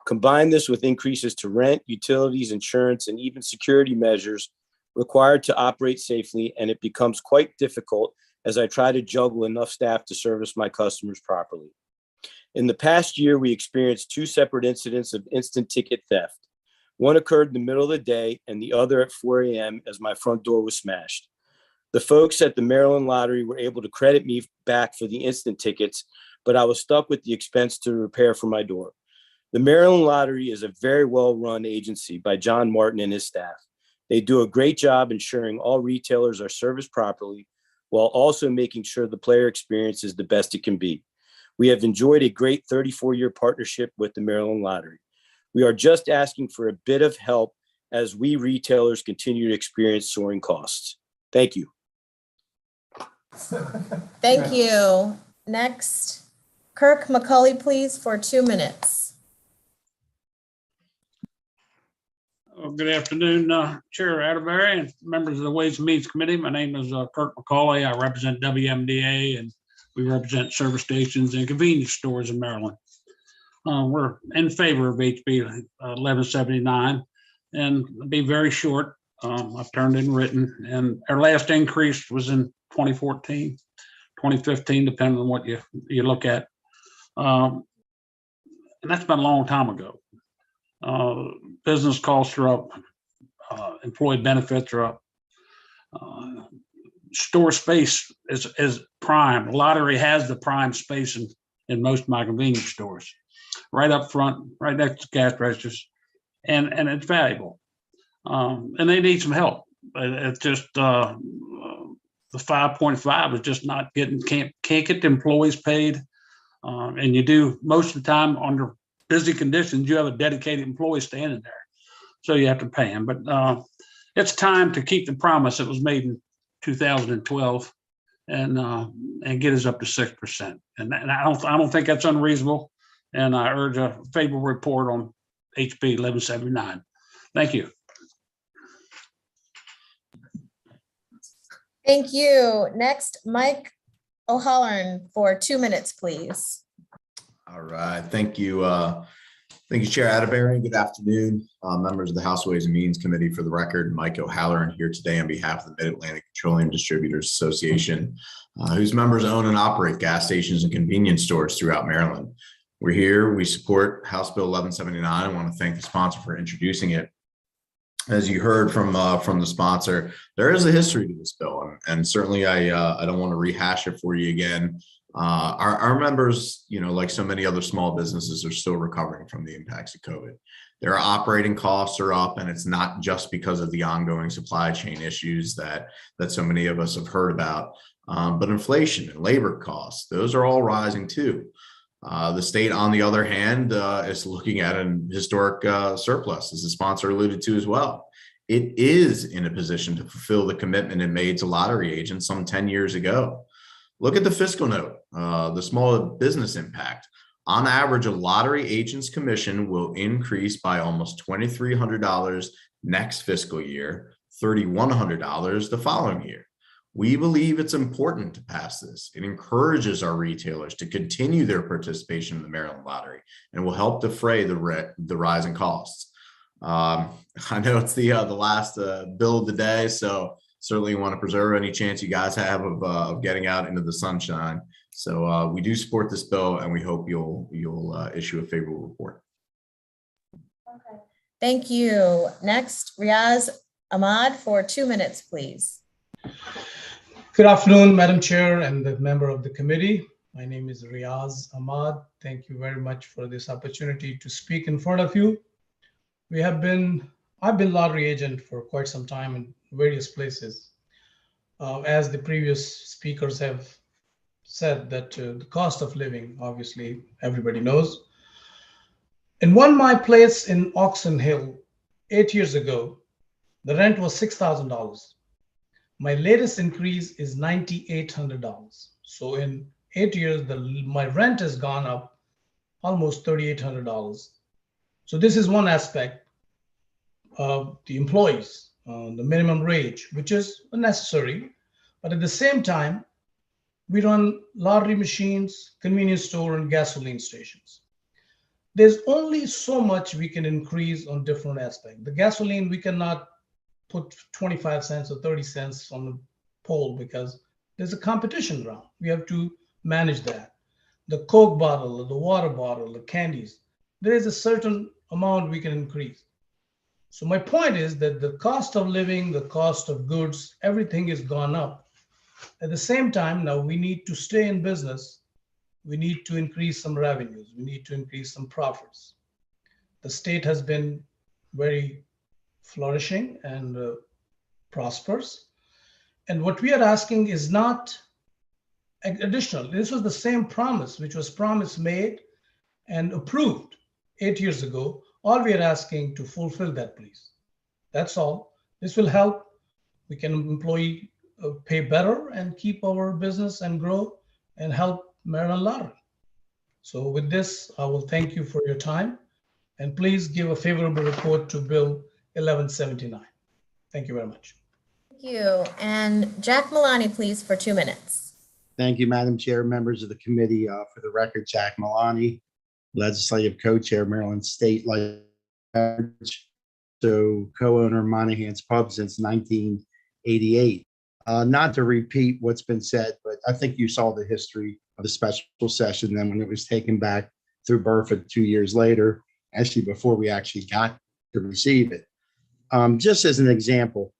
Combine this with increases to rent, utilities, insurance, and even security measures required to operate safely, and it becomes quite difficult as I try to juggle enough staff to service my customers properly. In the past year, we experienced 2 separate incidents of instant ticket theft. One occurred in the middle of the day and the other at 4 a.m. as my front door was smashed. The folks at the Maryland Lottery were able to credit me back for the instant tickets, but I was stuck with the expense to repair for my door. The Maryland Lottery is a very well-run agency by John Martin and his staff. They do a great job ensuring all retailers are serviced properly, while also making sure the player experience is the best it can be. We have enjoyed a great 34-year partnership with the Maryland Lottery. We are just asking for a bit of help as we retailers continue to experience soaring costs. Thank you. Thank you. Next, Kirk McCulley, please, for 2 minutes. Good afternoon, Chair Atterbury and members of the Ways and Means Committee. My name is Kirk McCauley. I represent WMDA, and we represent service stations and convenience stores in Maryland. We're in favor of HB 1179, and I'll be very short. I've turned in written, and our last increase was in 2014, 2015, depending on what you look at. And that's been a long time ago. Business costs are up, employee benefits are up. Store space is prime. Lottery has the prime space in most of my convenience stores, right up front, right next to cash registers, and it's valuable. And they need some help. It's just the 5.5 is just not can't get the employees paid, and you do most of the time under busy conditions. You have a dedicated employee standing there, so you have to pay them. But it's time to keep the promise that was made in 2012 and get us up to 6%. And I don't think that's unreasonable. And I urge a favorable report on HB 1179. Thank you. Thank you. Next, Mike O'Halloran for 2 minutes, please. All right, thank you. Thank you, Chair Atterbury. Good afternoon, members of the House Ways and Means Committee. For the record, Mike O'Halloran here today on behalf of the Mid-Atlantic Petroleum Distributors Association, whose members own and operate gas stations and convenience stores throughout Maryland. We're here, we support House Bill 1179. I want to thank the sponsor for introducing it. As you heard from the sponsor, there is a history to this bill, and certainly I don't want to rehash it for you again. Our members, like so many other small businesses, are still recovering from the impacts of COVID. Their operating costs are up, and it's not just because of the ongoing supply chain issues that so many of us have heard about, but inflation and labor costs, those are all rising too. The state, on the other hand, is looking at an historic surplus, as the sponsor alluded to as well. It is in a position to fulfill the commitment it made to lottery agents some 10 years ago. Look at the fiscal note, the small business impact. On average, a lottery agent's commission will increase by almost $2,300 next fiscal year, $3,100 the following year. We believe it's important to pass this. It encourages our retailers to continue their participation in the Maryland lottery and will help defray the rising costs. I know it's the last bill of the day, so certainly want to preserve any chance you guys have of getting out into the sunshine. So we do support this bill, and we hope you'll issue a favorable report. Okay. Thank you. Next, Riaz Ahmad for 2 minutes, please. Good afternoon, Madam Chair and the member of the committee. My name is Riaz Ahmad. Thank you very much for this opportunity to speak in front of you. I've been lottery agent for quite some time in various places. As the previous speakers have said, that the cost of living, obviously, everybody knows. In one my place in Oxon Hill 8 years ago, the rent was $6,000. My latest increase is $9,800. So in 8 years, my rent has gone up almost $3,800. So this is one aspect of the employees, the minimum wage, which is necessary. But at the same time, we run lottery machines, convenience store, and gasoline stations. There's only so much we can increase on different aspects. The gasoline, we cannot put 25 cents or 30 cents on the pole because there's a competition around. We have to manage that. The Coke bottle, the water bottle, the candies, there is a certain amount we can increase. So my point is that the cost of living, the cost of goods, everything has gone up. At the same time, now we need to stay in business. We need to increase some revenues. We need to increase some profits. The state has been very flourishing and prosperous. And what we are asking is not additional. This was the same promise, which was promise made and approved 8 years ago. All we are asking to fulfill that, please. That's all. This will help. We can pay better and keep our business and grow and help Maryland Lottery. So with this, I will thank you for your time, and please give a favorable report to Bill 1179. Thank you very much. Thank you. And Jack Malani, please, for 2 minutes. Thank you, Madam Chair, members of the committee. For the record, Jack Malani, Legislative Co-Chair, Maryland State Legislature, so co-owner Monahan's Pub since 1988. Not to repeat what's been said, but I think you saw the history of the special session then when it was taken back through Burford 2 years later, actually before we actually got to receive it. Just as an example,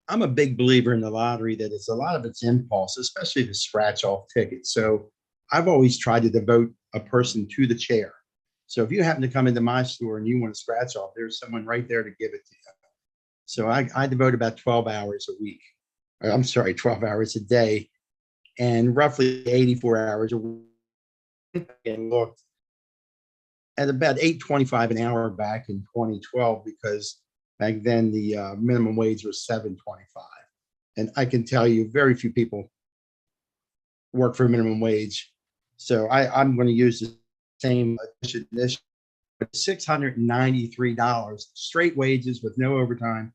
I'm a big believer in the lottery that it's a lot of its impulse, especially the scratch off tickets. So I've always tried to devote a person to the chair. So if you happen to come into my store and you want to scratch off, there's someone right there to give it to you. So I devote about 12 hours a week. I'm sorry, 12 hours a day and roughly 84 hours a week. And looked at about $8.25 an hour back in 2012 because back then the minimum wage was $7.25. And I can tell you very few people work for minimum wage. So I'm going to use the same initiative, $693 straight wages with no overtime,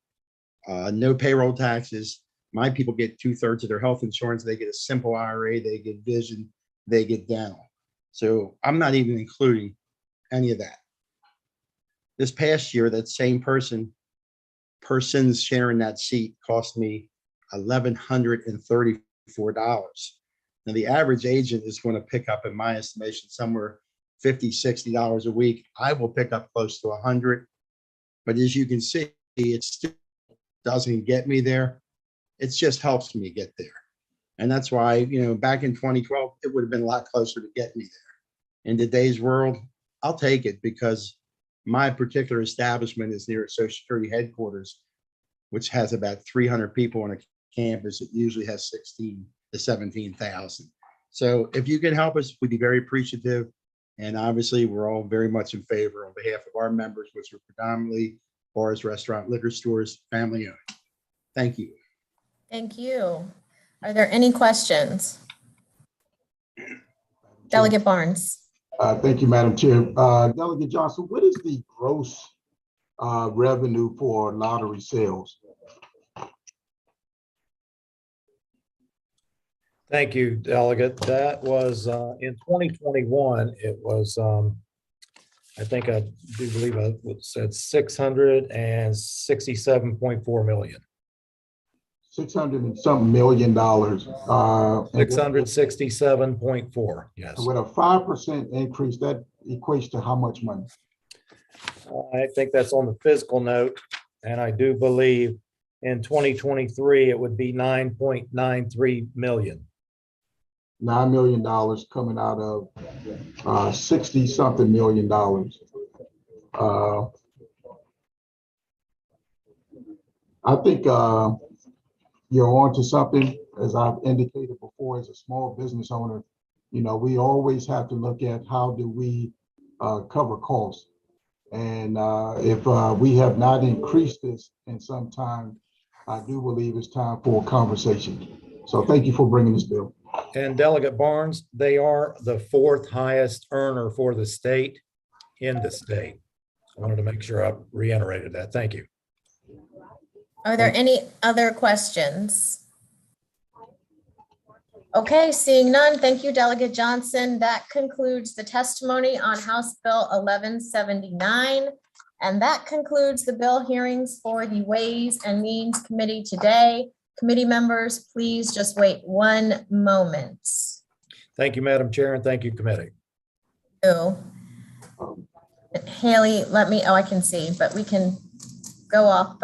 no payroll taxes. My people get 2/3 of their health insurance. They get a simple IRA, they get vision, they get dental. So I'm not even including any of that. This past year, that same persons sharing that seat cost me $1,134. Now, the average agent is going to pick up, in my estimation, somewhere $50, $60 a week. I will pick up close to 100. But as you can see, it still doesn't get me there. It just helps me get there. And that's why, back in 2012, it would have been a lot closer to get me there. In today's world, I'll take it because my particular establishment is near a Social Security headquarters, which has about 300 people on a campus. It usually has 16 to 17,000. So if you can help us, we'd be very appreciative. And obviously, we're all very much in favor on behalf of our members, which are predominantly bars, restaurant, liquor stores, family owned. Thank you. Thank you. Are there any questions? Delegate Barnes. Thank you, Madam Chair. Delegate Johnson, what is the gross revenue for lottery sales? Thank you, Delegate. That was in 2021, it was, I think I do believe I said $667.4 million. 600 and something million dollars. 667.4, yes. With a 5% increase, that equates to how much money? I think that's on the fiscal note, and I do believe in 2023, it would be 9.93 million. $9 million coming out of 60 something million dollars. I think you're on to something. As I've indicated before, as a small business owner, we always have to look at how do we cover costs. And if we have not increased this in some time, I do believe it's time for a conversation. So thank you for bringing this bill. And Delegate Barnes, they are the fourth highest earner for the state in the state. I wanted to make sure I reiterated that. Thank you. Are there any other questions? Okay, seeing none, thank you, Delegate Johnson. That concludes the testimony on House Bill 1179. And that concludes the bill hearings for the Ways and Means Committee today. Committee members, please just wait one moment. Thank you, Madam Chair, and thank you, committee. Haley, I can see, but we can go off the